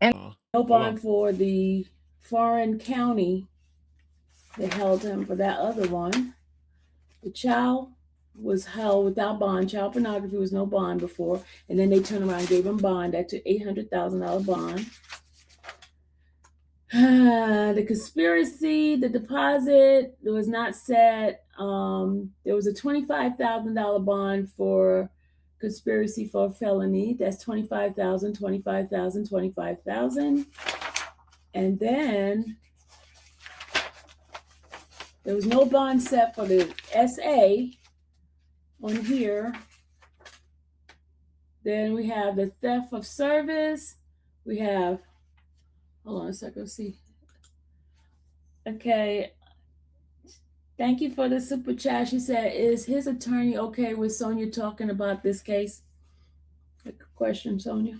And no bond for the foreign county that held him for that other one. The child was held without bond. Child pornography was no bond before, and then they turned around and gave him bond. That's an $800,000 bond. The conspiracy, the deposit was not set. There was a $25,000 bond for conspiracy for a felony. That's 25,000, 25,000, 25,000. And then there was no bond set for the SA on here. Then we have the theft of service. We have, hold on a second, let's see. Okay. Thank you for the super chat. She said, is his attorney okay with Sonya talking about this case? A question, Sonya.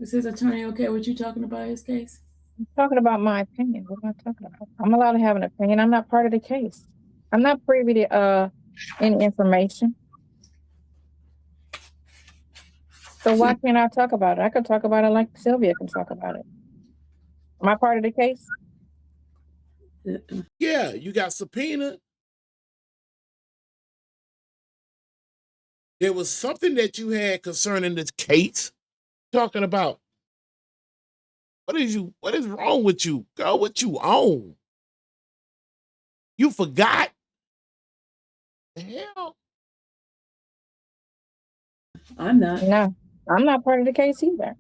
Is his attorney okay with you talking about his case? I'm talking about my opinion. What am I talking about? I'm allowed to have an opinion. I'm not part of the case. I'm not privy to any information. So why can't I talk about it? I could talk about it like Sylvia can talk about it. Am I part of the case? Yeah, you got subpoenaed. There was something that you had concerning this case. Talking about what is wrong with you, girl? What you own? You forgot? The hell? I'm not. No, I'm not part of the case either.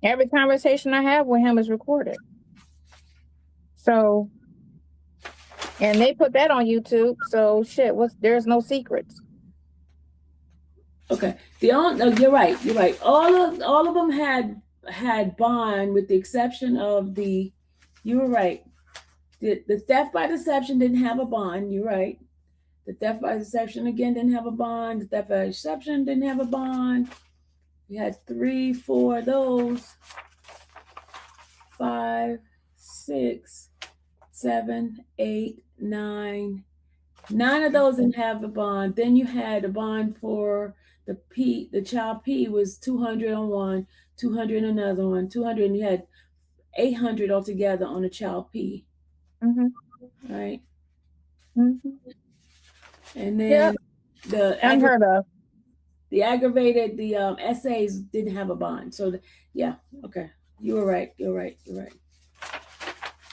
Every conversation I have with him is recorded. So, and they put that on YouTube. So shit, there's no secrets. Okay. No, you're right. You're right. All of them had bond, with the exception of the. You were right. The theft by deception didn't have a bond. You're right. The theft by deception again didn't have a bond. The theft by deception didn't have a bond. We had 3, 4 of those. 5, 6, 7, 8, 9, None of those didn't have a bond. Then you had a bond for the child P was 200 on one, 200 on another one, 200, and you had 800 altogether on the child P. Right. And then the unheard of. The aggravated, the essays didn't have a bond. So yeah, okay. You were right. You're right.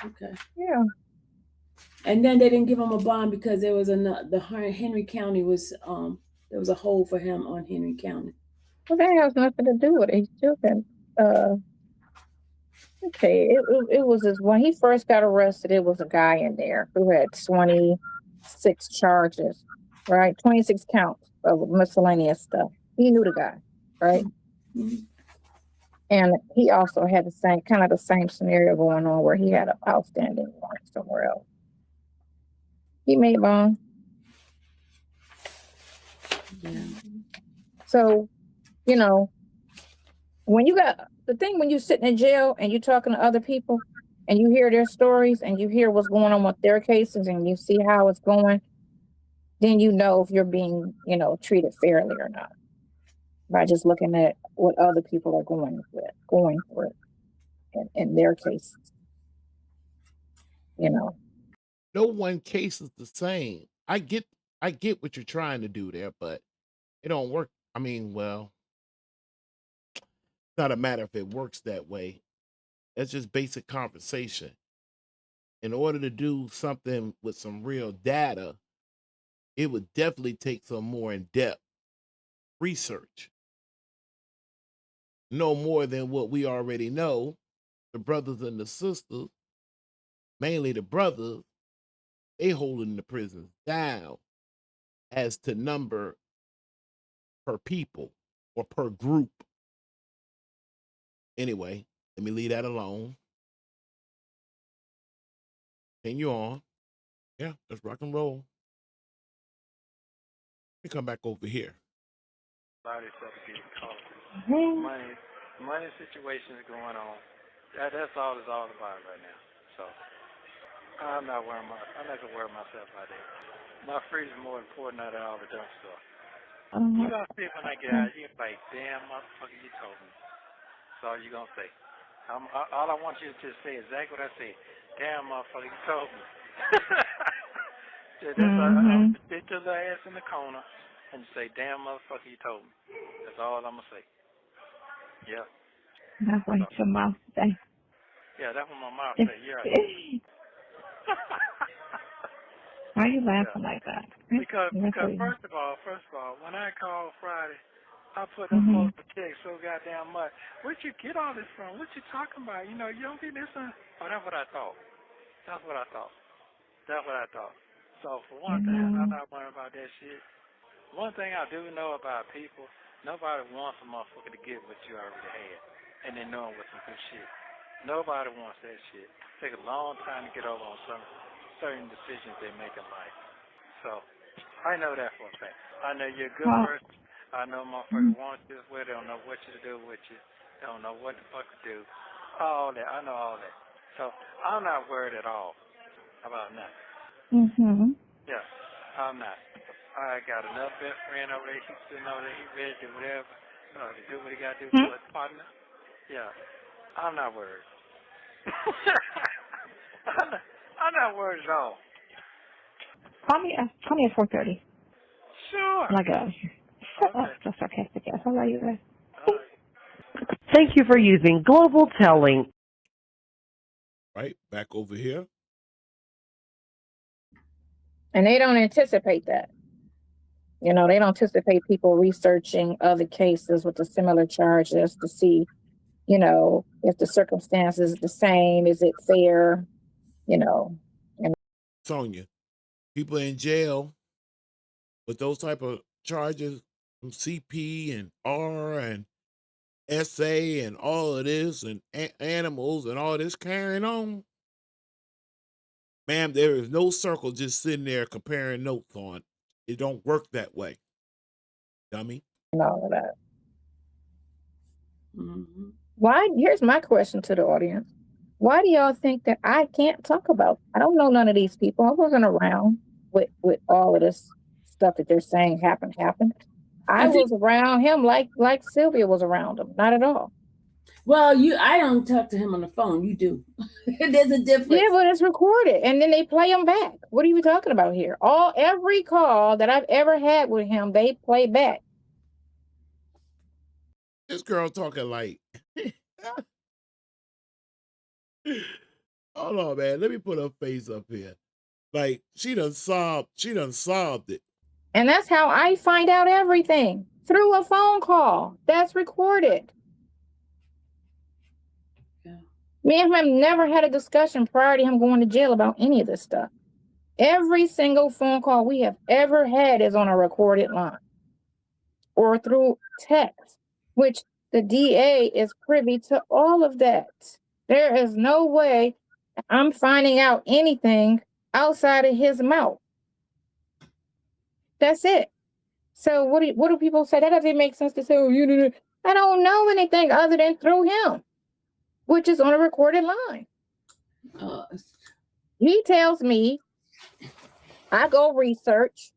Okay. Yeah. And then they didn't give him a bond because there was the Henry County was there was a hold for him on Henry County. Well, that has nothing to do with it. He still can. Okay, it was when he first got arrested. It was a guy in there who had 26 charges, right? 26 counts of miscellaneous stuff. He knew the guy, right? Mm-hmm. And he also had the same scenario going on where he had an outstanding warrant somewhere else. He made bond. Yeah. So, when you're sitting in jail and you're talking to other people and you hear their stories and you hear what's going on with their cases and you see how it's going, then you know if you're being, treated fairly or not by just looking at what other people are going through in their cases. No one case is the same. I get what you're trying to do there, but it don't work. I mean, well, it's not a matter if it works that way. That's just basic conversation. In order to do something with some real data, it would definitely take some more in-depth research. No more than what we already know. The brothers and the sisters, mainly the brothers, they holding the prisons down as to number per people or per group. Anyway, let me leave that alone. Continue on. Yeah, let's rock and roll. Let me come back over here. Money situation is going on. That's all it's all about right now. So I'm not gonna worry myself about that. My freedom is more important than all the dumb stuff. You gonna see when I get out, you're like, damn motherfucker, you told me. That's all you gonna say. All I want you to just say exactly what I said. Damn motherfucker, you told me. I'm gonna sit your ass in the corner and say, damn motherfucker, you told me. That's all I'm gonna say. Yeah. That's what your mouth say. Yeah, that's what my mouth say. Yeah. Why are you laughing like that? Because first of all, when I called Friday, I put them folks to text so goddamn much. Where'd you get all this from? What you talking about? You don't be listening. Oh, that's what I thought. So for one thing, I'm not worried about that shit. One thing I do know about people, nobody wants a motherfucker to get what you already had, and then know with some good shit. Nobody wants that shit. Take a long time to get over on some certain decisions they make in life. So I know that for a fact. I know you're a good person. I know motherfuckers want you this way. They don't know what to do with you. They don't know what the fuck to do. All that. I know all that. So I'm not worried at all about nothing. Yeah, I'm not. I got another best friend over there. He's sitting over there. He's ready to do whatever. To do what he got to do for his partner. Yeah, I'm not worried. I'm not worried at all. Call me at 4:30. Sure. Oh my gosh. Shut up. That's sarcastic. Yes, I love you guys. Thank you for using Global Telling. Right, back over here. And they don't anticipate that. They don't anticipate people researching other cases with the similar charges to see, if the circumstances are the same, is it fair, Sonya, people in jail with those type of charges from CP and R and SA and all of this and animals and all this carrying on. Ma'am, there is no circle just sitting there comparing notes on. It don't work that way. Dummy. And all of that. Why? Here's my question to the audience. Why do y'all think that I can't talk about? I don't know none of these people. I wasn't around. with all of this stuff that they're saying happened. I was around him like Sylvia was around him. Not at all. Well, I don't talk to him on the phone. You do. There's a difference. Yeah, but it's recorded, and then they play them back. What are you talking about here? Every call that I've ever had with him, they play back. This girl talking like, hold on, man. Let me put her face up here. Like she done solved it. And that's how I find out everything, through a phone call that's recorded. Yeah. Me and him never had a discussion prior to him going to jail about any of this stuff. Every single phone call we have ever had is on a recorded line or through text, which the DA is privy to all of that. There is no way I'm finding out anything outside of his mouth. That's it. So what do people say? That doesn't make sense to say, oh, I don't know anything other than through him, which is on a recorded line. He tells me, I go research,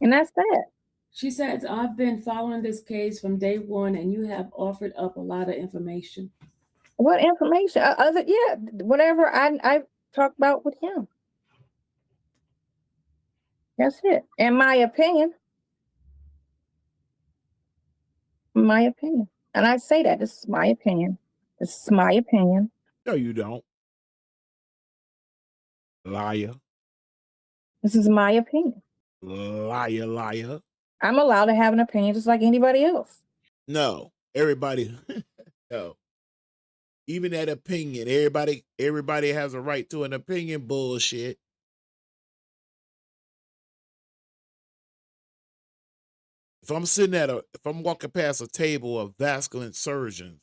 and that's that. She says, I've been following this case from day one, and you have offered up a lot of information. What information? Whatever I talked about with him. That's it. In my opinion. And I say that this is my opinion. This is my opinion. No, you don't. Liar. This is my opinion. Liar. I'm allowed to have an opinion just like anybody else. No, everybody. No. Even that opinion, everybody has a right to an opinion. Bullshit. If I'm walking past a table of vascular surgeons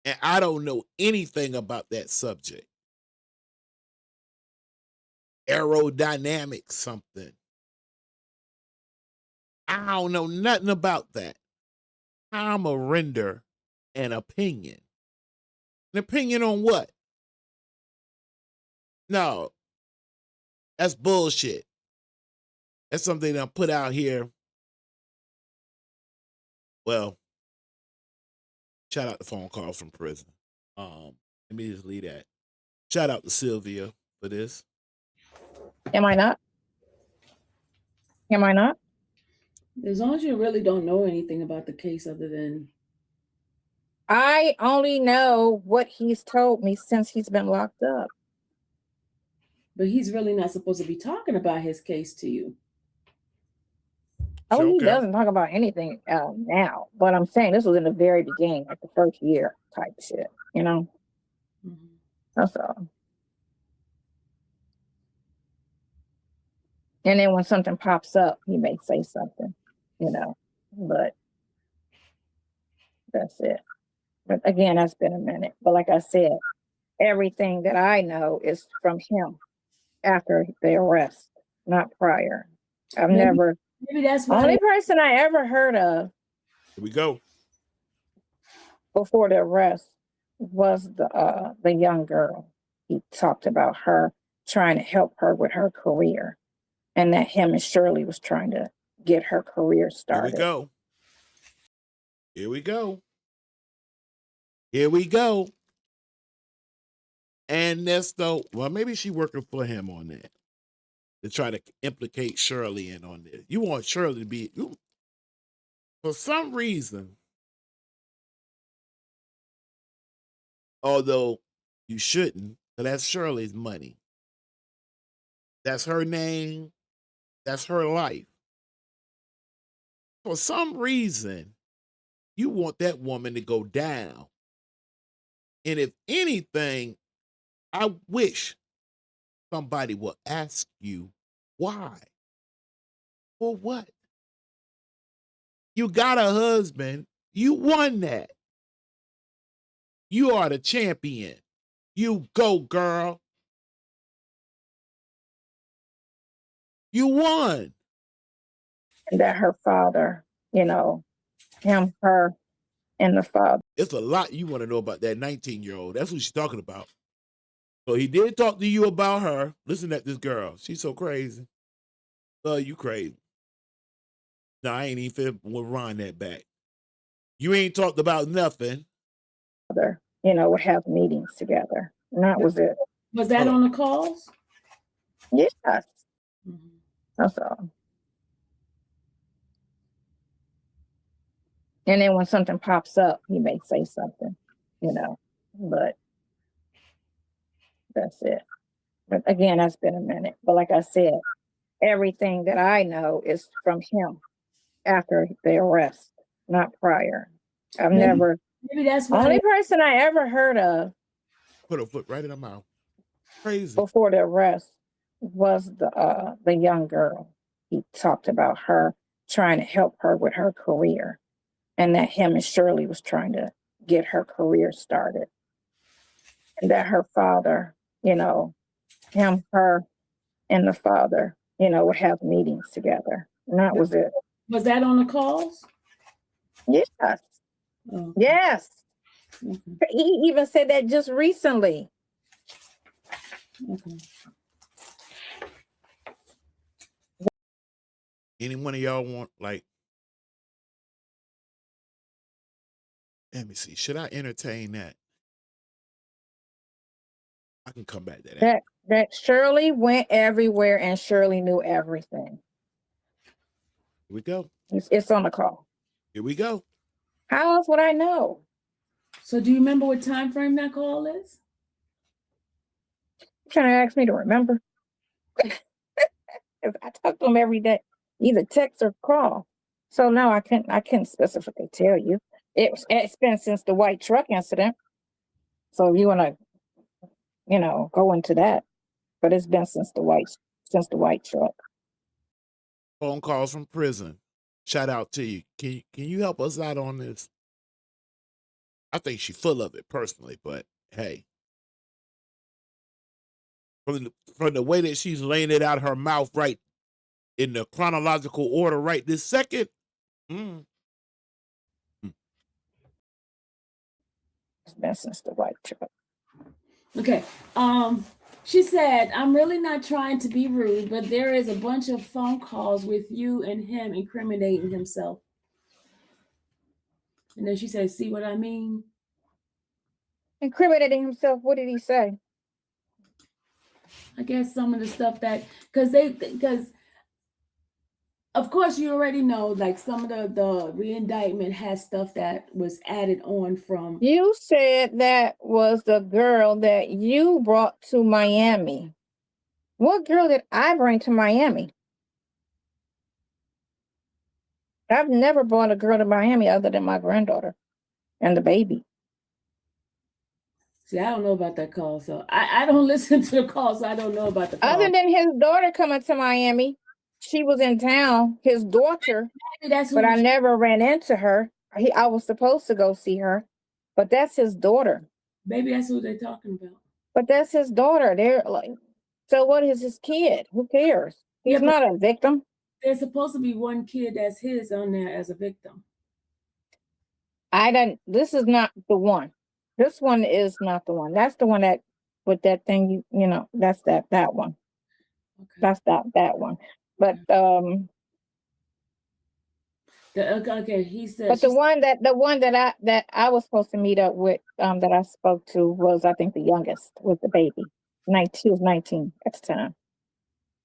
and I don't know anything about that subject, aerodynamics, something, I don't know nothing about that, I'm a render an opinion. An opinion on what? No, that's bullshit. That's something that I put out here. Well, shout out the phone calls from prison. Let me just leave that. Shout out to Sylvia for this. Am I not? As long as you really don't know anything about the case other than... I only know what he's told me since he's been locked up. But he's really not supposed to be talking about his case to you. Oh, he doesn't talk about anything now. But I'm saying this was in the very beginning, like the first year type shit, Mm-hmm. That's all. And then when something pops up, he may say something, but that's it. But again, that's been a minute. But like I said, everything that I know is from him after the arrest, not prior. Maybe that's why. The only person I ever heard of. Here we go. Before the arrest was the young girl. He talked about her trying to help her with her career, and that him and Shirley was trying to get her career started. Here we go. And Nesto, well, maybe she working for him on that to try to implicate Shirley in on this. You want Shirley to be, for some reason, although you shouldn't, but that's Shirley's money. That's her name. That's her life. For some reason, you want that woman to go down. And if anything, I wish somebody will ask you why. For what? You got a husband. You won that. You are the champion. You go, girl. You won. And that her father, him, her, and the father. It's a lot you want to know about that 19-year-old. That's what she's talking about. So he did talk to you about her. Listen at this girl. She's so crazy. You crazy. No, I ain't even will run that back. You ain't talked about nothing. Would have meetings together. And that was it. Was that on the calls? Yes. Mhm. That's all. And then when something pops up, he may say something, but that's it. But again, that's been a minute. But like I said, everything that I know is from him after the arrest, not prior. I've never, Maybe that's why only person I ever heard of Put a foot right in her mouth. Crazy. before the arrest was the young girl. He talked about her trying to help her with her career, and that him and Shirley was trying to get her career started, and that her father, him, her, and the father, would have meetings together, and that was it. Was that on the calls? Yes. Oh, Yes. okay. He even said that just recently. Okay. Any one of y'all want, like, let me see. Should I entertain that? I can come back to that. That Shirley went everywhere and Shirley knew everything. Here we go. It's on the call. Here we go. How else would I know? So do you remember what time frame that call is? You're trying to ask me to remember? I talk to him every day, either text or call. So no, I can't specifically tell you. It's been since the white truck incident. So if you want to, go into that, but it's been since the white truck. Phone calls from prison. Shout out to you. Can you help us out on this? I think she's full of it personally, but hey, from the way that she's laying it out her mouth, right in the chronological order, right this second. It's been since the white truck. Okay. She said, I'm really not trying to be rude, but there is a bunch of phone calls with you and him incriminating himself. And then she said, see what I mean? Incriminating himself, what did he say? I guess some of the stuff that, because of course you already know, like some of the re-indictment has stuff that was added on from. You said that was the girl that you brought to Miami. What girl did I bring to Miami? I've never brought a girl to Miami other than my granddaughter and the baby. See, I don't know about that call, so I don't listen to the call, so I don't know about the call. Other than his daughter coming to Miami, she was in town, his daughter, but I never ran into her. I was supposed to go see her, but that's his daughter. Maybe that's who they're talking about. But that's his daughter. They're like, so what is his kid? Who cares? He's not a victim. There's supposed to be one kid that's his on there as a victim. This is not the one. This one is not the one. That's the one that with that thing, that's that one. Okay. That's that one. But okay, he said. But the one that I was supposed to meet up with, that I spoke to was, I think, the youngest with the baby. She was 19 at the time,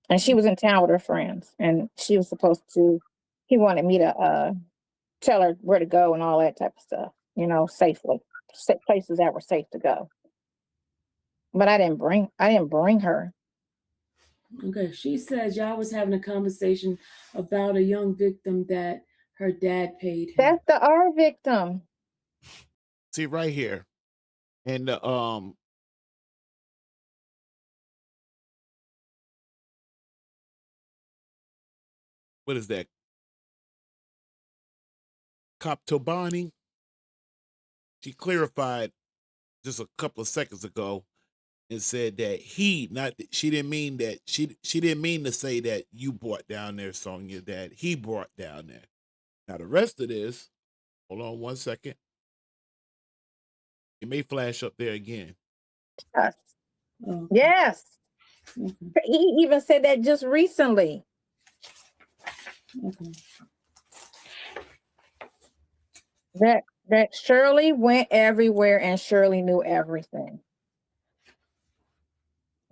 and she was in town with her friends, and she was supposed to. He wanted me to tell her where to go and all that type of stuff, safely, places that were safe to go. But I didn't bring her. Okay, she says y'all was having a conversation about a young victim that her dad paid him. That's our victim. See right here, and what is that? Cop Tobani. She clarified just a couple of seconds ago and said that she didn't mean that she didn't mean to say that you brought down there, Sonya, that he brought down there. Now the rest of this, hold on one second. It may flash up there again. Yes. Oh, Yes. okay. He even said that just recently. Okay. That Shirley went everywhere and Shirley knew everything.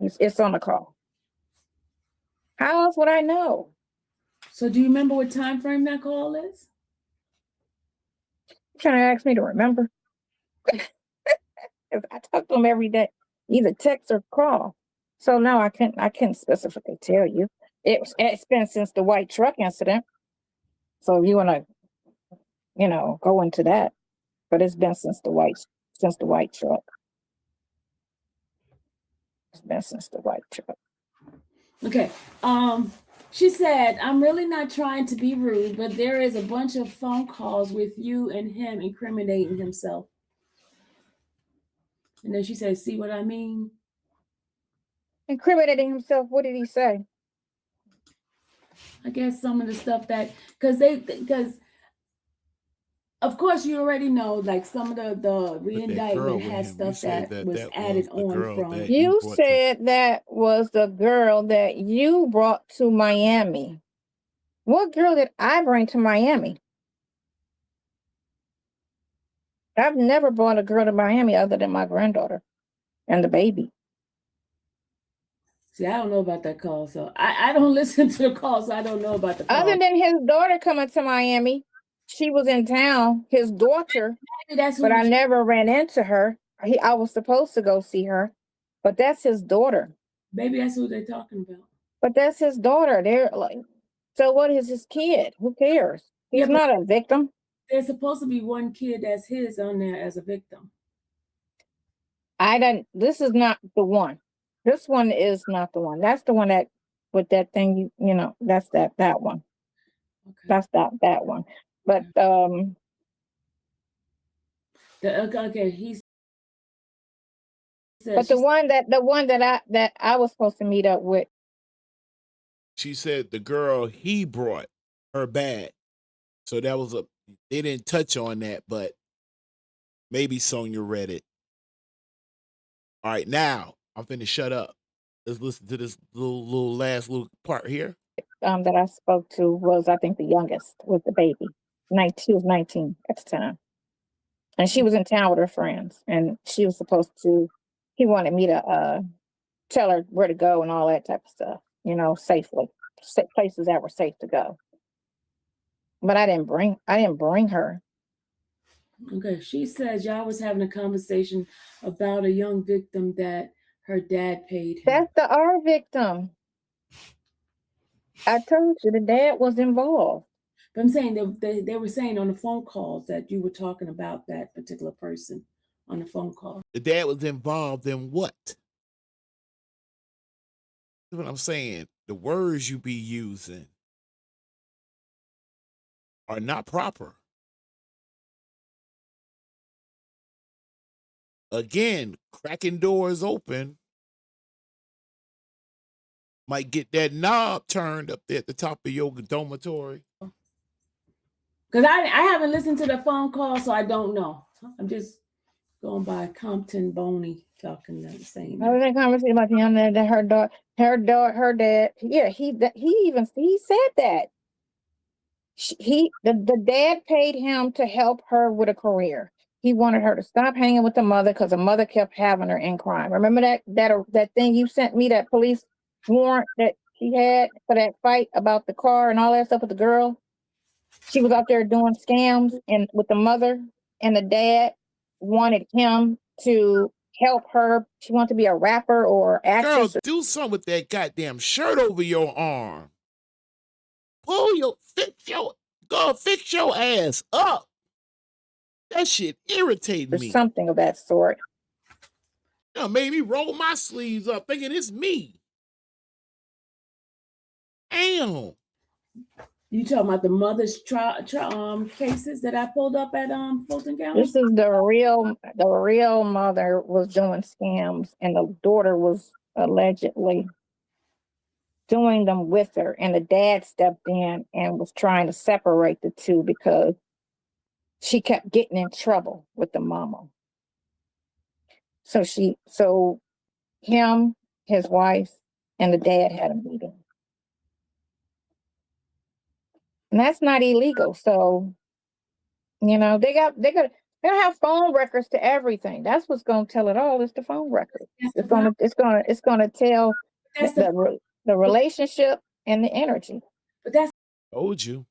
It's on the call. How else would I know? So do you remember what time frame that call is? You're trying to ask me to remember? I talk to him every day, either text or call. So no, I can't specifically tell you. It's been since the white truck incident. So if you want to, go into that, but it's been since the white truck. It's been since the white truck. Okay. She said, I'm really not trying to be rude, but there is a bunch of phone calls with you and him incriminating himself. And then she said, see what I mean? Incriminating himself, what did he say? I guess some of the stuff that, because of course you already know, like some of the re-indictment has stuff that was added on from. You said that was the girl that you brought to Miami. What girl did I bring to Miami? I've never brought a girl to Miami other than my granddaughter and the baby. See, I don't know about that call, so I don't listen to the call, so I don't know about the call. Other than his daughter coming to Miami, she was in town, his daughter, but I never ran into her. I was supposed to go see her, but that's his daughter. Maybe that's who they're talking about. But that's his daughter. They're like, so what is his kid? Who cares? He's not a victim. There's supposed to be one kid that's his on there as a victim. This is not the one. This one is not the one. That's the one that with that thing, that's that one. Okay. That's that one. But okay, he said, but the one that I was supposed to meet up with. She said the girl he brought her back. So that was they didn't touch on that, but maybe Sonya read it. All right, now I'm finna shut up. Let's listen to this little last part here. That I spoke to was, I think, the youngest with the baby. She was 19 at the time. And she was in town with her friends. And she was supposed to, he wanted me to tell her where to go and all that type of stuff, safely. Places that were safe to go. But I didn't bring her. Okay, she says y'all was having a conversation about a young victim that her dad paid him. That's the R victim. I told you the dad was involved. But I'm saying they were saying on the phone calls that you were talking about that particular person on the phone call. The dad was involved in what? That's what I'm saying. The words you be using are not proper. Again, cracking doors open might get that knob turned up there at the top of your dormitory. Because I haven't listened to the phone call, so I don't know. I'm just going by Compton Boney talking the same. I was in a conversation about the young man that her dad. Yeah, he said that. The dad paid him to help her with a career. He wanted her to stop hanging with the mother because the mother kept having her in crime. Remember that thing you sent me, that police warrant that she had for that fight about the car and all that stuff with the girl? She was out there doing scams and with the mother, and the dad wanted him to help her. She wanted to be a rapper or actress. Girl, do something with that goddamn shirt over your arm. Fix your ass up. That shit irritated me. Something of that sort. Made me roll my sleeves up thinking it's me. Damn. You talking about the mother's cases that I pulled up at Fulton County? This is the real mother was doing scams, and the daughter was allegedly doing them with her, and the dad stepped in and was trying to separate the two because she kept getting in trouble with the mama. So him, his wife, and the dad had a meeting. And that's not illegal. So, they're gonna have phone records to everything. That's what's gonna tell it all, is the phone record. It's gonna tell the relationship and the energy. But that's Told you.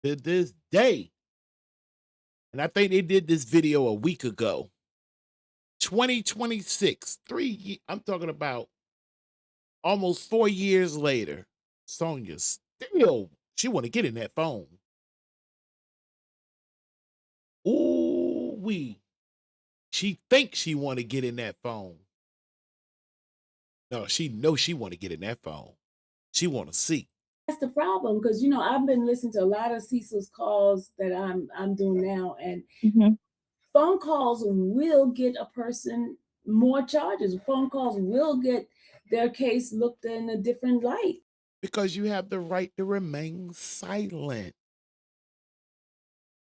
To this day. And I think they did this video a week ago. 2026. I'm talking about almost 4 years later. Sonya still, she want to get in that phone. Ooh wee. She thinks she want to get in that phone. No, she knows she want to get in that phone. She want to see. That's the problem, because I've been listening to a lot of Cecil's calls that I'm doing now, and phone calls will get a person more charges. Phone calls will get their case looked in a different light. Because you have the right to remain silent.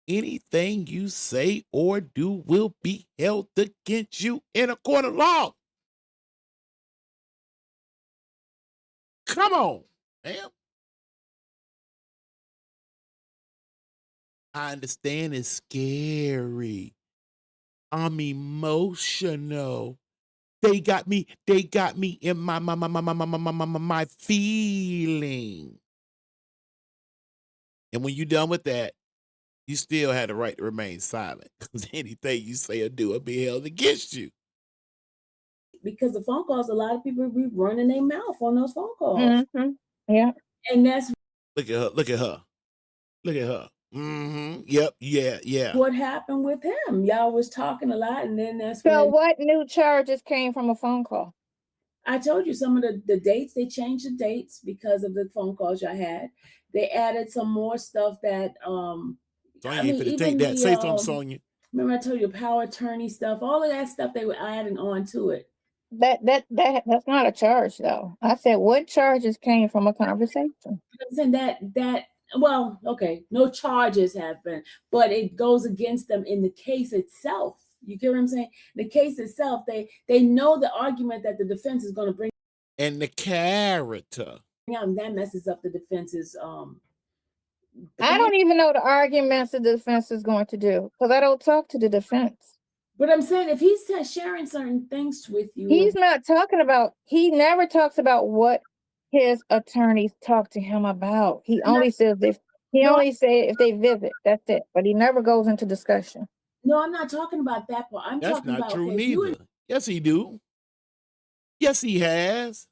Anything you say or do will be held against you in a court of law. Come on, ma'am. I understand it's scary. I'm emotional. They got me in my feeling. And when you're done with that, you still have the right to remain silent, because anything you say or do will be held against you. Because the phone calls, a lot of people be running their mouth on those phone calls. Yeah. And that's Look at her. Look at her. Look at her. Yep. Yeah. what happened with him. Y'all was talking a lot, and then that's So when what new charges came from a phone call? I told you some of the dates. They changed the dates because of the phone calls y'all had. They added some more stuff that Sonya ain't finna take that. Say something, Sonya. Remember I told you power attorney stuff, all of that stuff they were adding on to it. That's not a charge, though. I said, what charges came from a conversation? I'm saying that well, okay, no charges have been, but it goes against them in the case itself. You get what I'm saying? The case itself, they know the argument that the defense is going to bring, and the character. and that messes up the defense's I don't even know the arguments the defense is going to do, because I don't talk to the defense. But I'm saying, if he's sharing certain things with you, he never talks about what his attorneys talk to him about. He only says if they visit, that's it. But he never goes into discussion. No, I'm not talking about that part. That's talking not about true neither. Yes, he do. Yes, he has.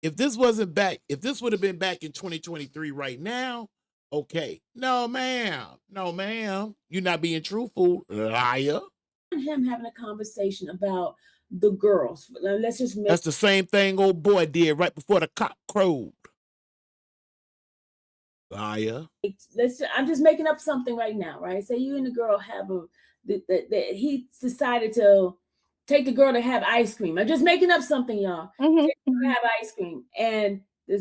If this would have been back in 2023 right now, okay. No, ma'am. You're not being truthful, liar. Him having a conversation about the girls. Let's just make That's the same thing old boy did right before the cock crowed. Liar. I'm just making up something right now, right? Say you and the girl have he decided to take the girl to have ice cream. I'm just making up something, y'all. Have ice cream, and the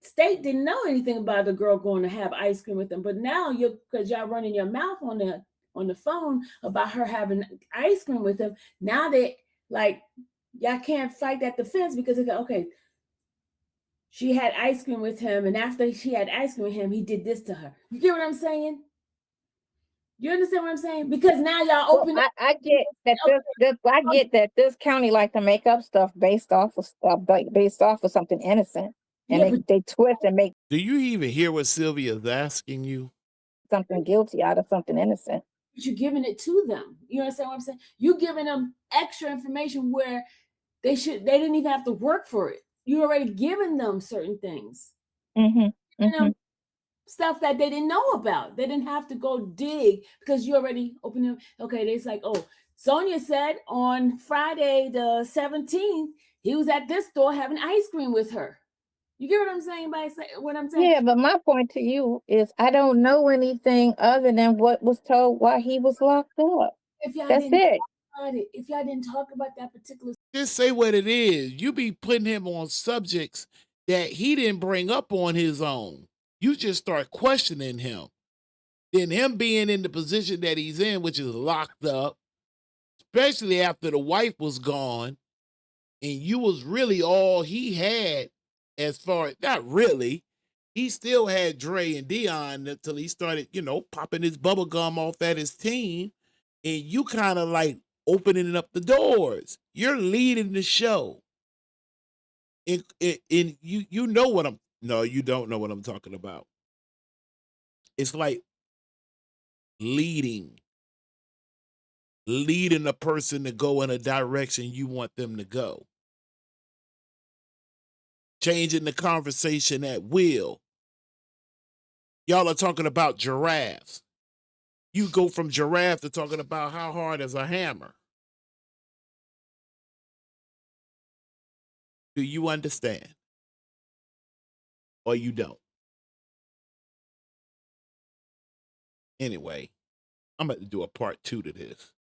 state didn't know anything about the girl going to have ice cream with them, but now because y'all running your mouth on the phone about her having ice cream with him, now they y'all can't fight that defense, because they go, okay, she had ice cream with him, and after she had ice cream with him, he did this to her. You get what I'm saying? You understand what I'm saying? Because now y'all open up. I get that. I get that this county like to make up stuff based off of something innocent, and they twist and make. Do you even hear what Sylvia is asking you? Something guilty out of something innocent. But you're giving it to them. You understand what I'm saying? You're giving them extra information where they didn't even have to work for it. You already given them certain things. Stuff that they didn't know about. They didn't have to go dig, because you already opened them. Okay, it's like, oh, Sonya said on Friday the 17th, he was at this store having ice cream with her. You get what I'm saying what I'm saying? Yeah, but my point to you is I don't know anything other than what was told while he was locked up. That's it. If y'all didn't talk about that particular, just say what it is. You be putting him on subjects that he didn't bring up on his own. You just start questioning him. Then him being in the position that he's in, which is locked up, especially after the wife was gone and you was really all he had as far as, not really, he still had Dre and Dion until he started, popping his bubble gum off at his team, and you kind of like opening up the doors. You're leading the show. And you know what no, you don't know what I'm talking about. It's like leading a person to go in a direction you want them to go. Changing the conversation at will. Y'all are talking about giraffes. You go from giraffe to talking about how hard is a hammer. Do you understand? Or you don't? Anyway, I'm about to do a part 2 to this.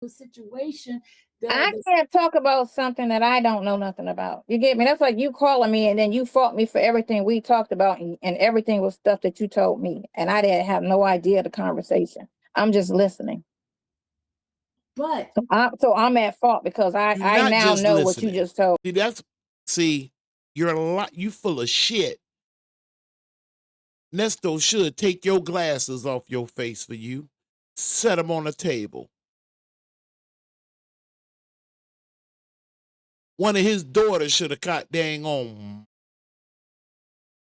The situation. I can't talk about something that I don't know nothing about. You get me? That's like you calling me and then you fought me for everything we talked about, and everything was stuff that you told me. And I didn't have no idea the conversation. I'm just listening. But so I'm at fault because I now know what you just told. You're you full of shit. Nesto should take your glasses off your face for you. Set them on the table. One of his daughters should have got dang on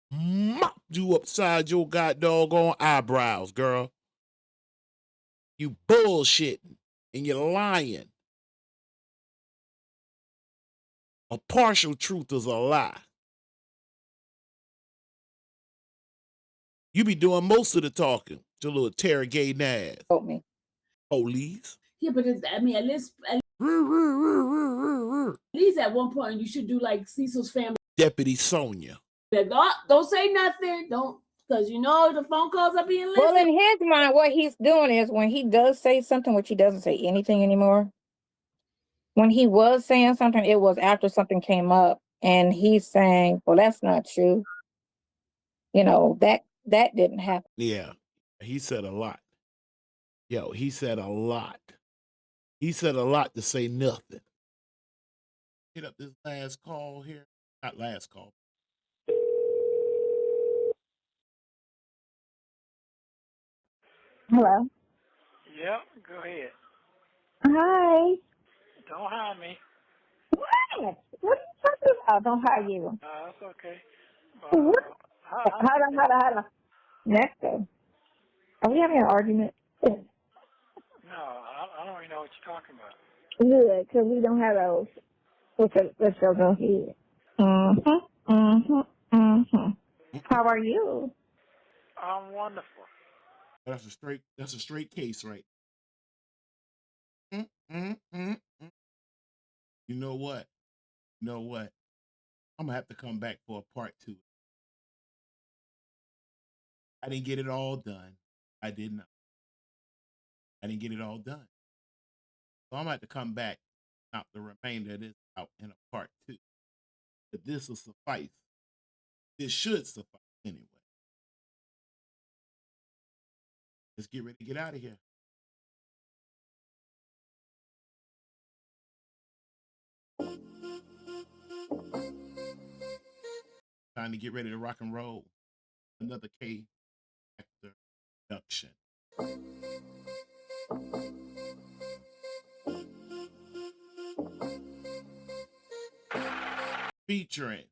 mopped you upside your doggone eyebrows, girl. You bullshitting and you're lying. A partial truth is a lie. You be doing most of the talking. Your little interrogating ass. Told me. Police. Yeah, but at least at one point you should do like Cecil's family. Deputy Sonya. Don't say nothing. Don't, because the phone calls are being listened. Well, in his mind, what he's doing is when he does say something, which he doesn't say anything anymore. When he was saying something, it was after something came up, and he's saying, "Well, that's not true. That didn't happen." Yeah, he said a lot. He said a lot. He said a lot to say nothing. Hit up this last call here. Not last call. Hello. Yep, go ahead. Hi. Don't hire me. What? What are you talking about? Don't hire you. That's okay. Hold on. Nesto. Are we having an argument? No, I don't even know what you're talking about. Good, because we don't have those. Let's go ahead. How are you? I'm wonderful. That's a straight case, right? You know what? I'm gonna have to come back for a part 2. I didn't get it all done. I did not. I didn't get it all done. So I'm gonna have to come back, knock the remainder of this out in a part 2. But this will suffice. This should suffice anyway. Let's get ready to get out of here. Time to get ready to rock and roll. Another K Factor production. Featuring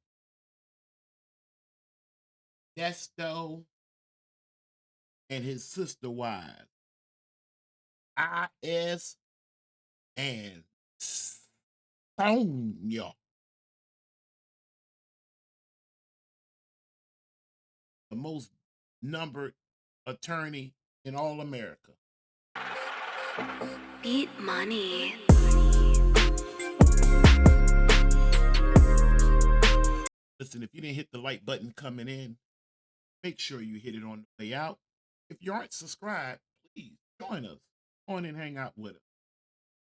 Nesto and his sister wives, IS and Sonya. The most numbered attorney in all America. Beat money. Listen, if you didn't hit the like button coming in, make sure you hit it on the way out. If you aren't subscribed, please join us. On and hang out with us.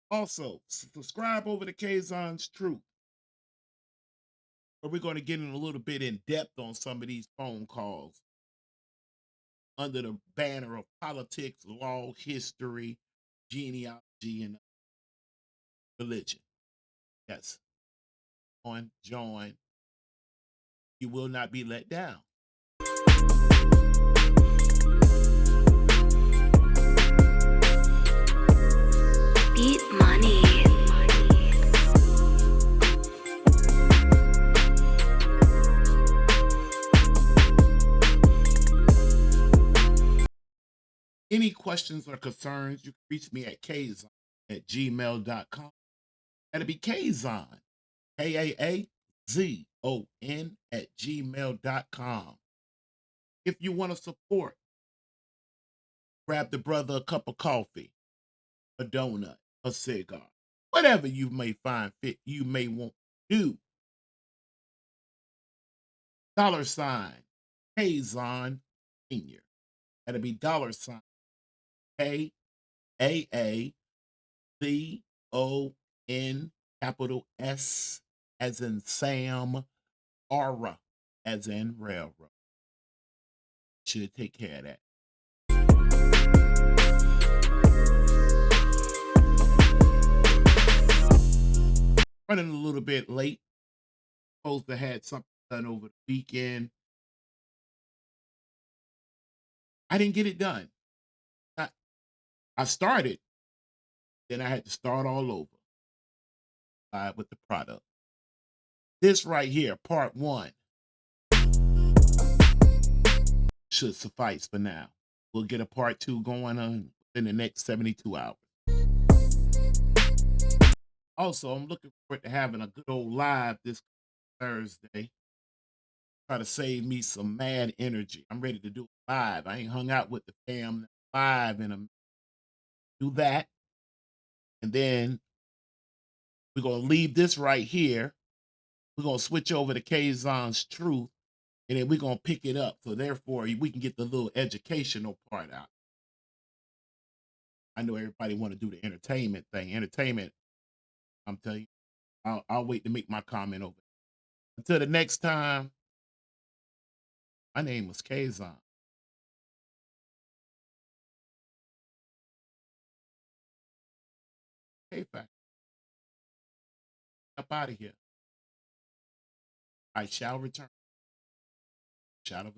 Also, subscribe over to Kaazon'sTruth, where we're going to get in a little bit in depth on some of these phone calls under the banner of politics, law, history, genealogy, and religion. Yes. Join. You will not be let down. Beat money. Any questions or concerns, you can reach me at KaazonSr@gmail.com. That'll be Kaazon, KAAZON @gmail.com. If you want to support, grab the brother a cup of coffee, a donut, a cigar, whatever you may find fit, you may want to do. $, Kaazon Sr. That'll be $, KAAZON, capital S as in Sam, R as in railroad. Should take care of that. Running a little bit late. Supposed to have something done over the weekend. I didn't get it done. I started, then I had to start all over with the product. This right here, part 1, should suffice for now. We'll get a part 2 going on in the next 72 hours. Also, I'm looking forward to having a good old live this Thursday. Try to save me some mad energy. I'm ready to do it live. I ain't hung out with the fam live in a do that. And then we're going to leave this right here. We're going to switch over to Kaazon'sTruth, and then we're going to pick it up. So therefore, we can get the little educational part out. I know everybody want to do the entertainment thing. Entertainment, I'm telling you, I'll wait to make my comment over. Until the next time, my name was Kaazon. Hey, fact. Up out of here. I shall return. Shadow of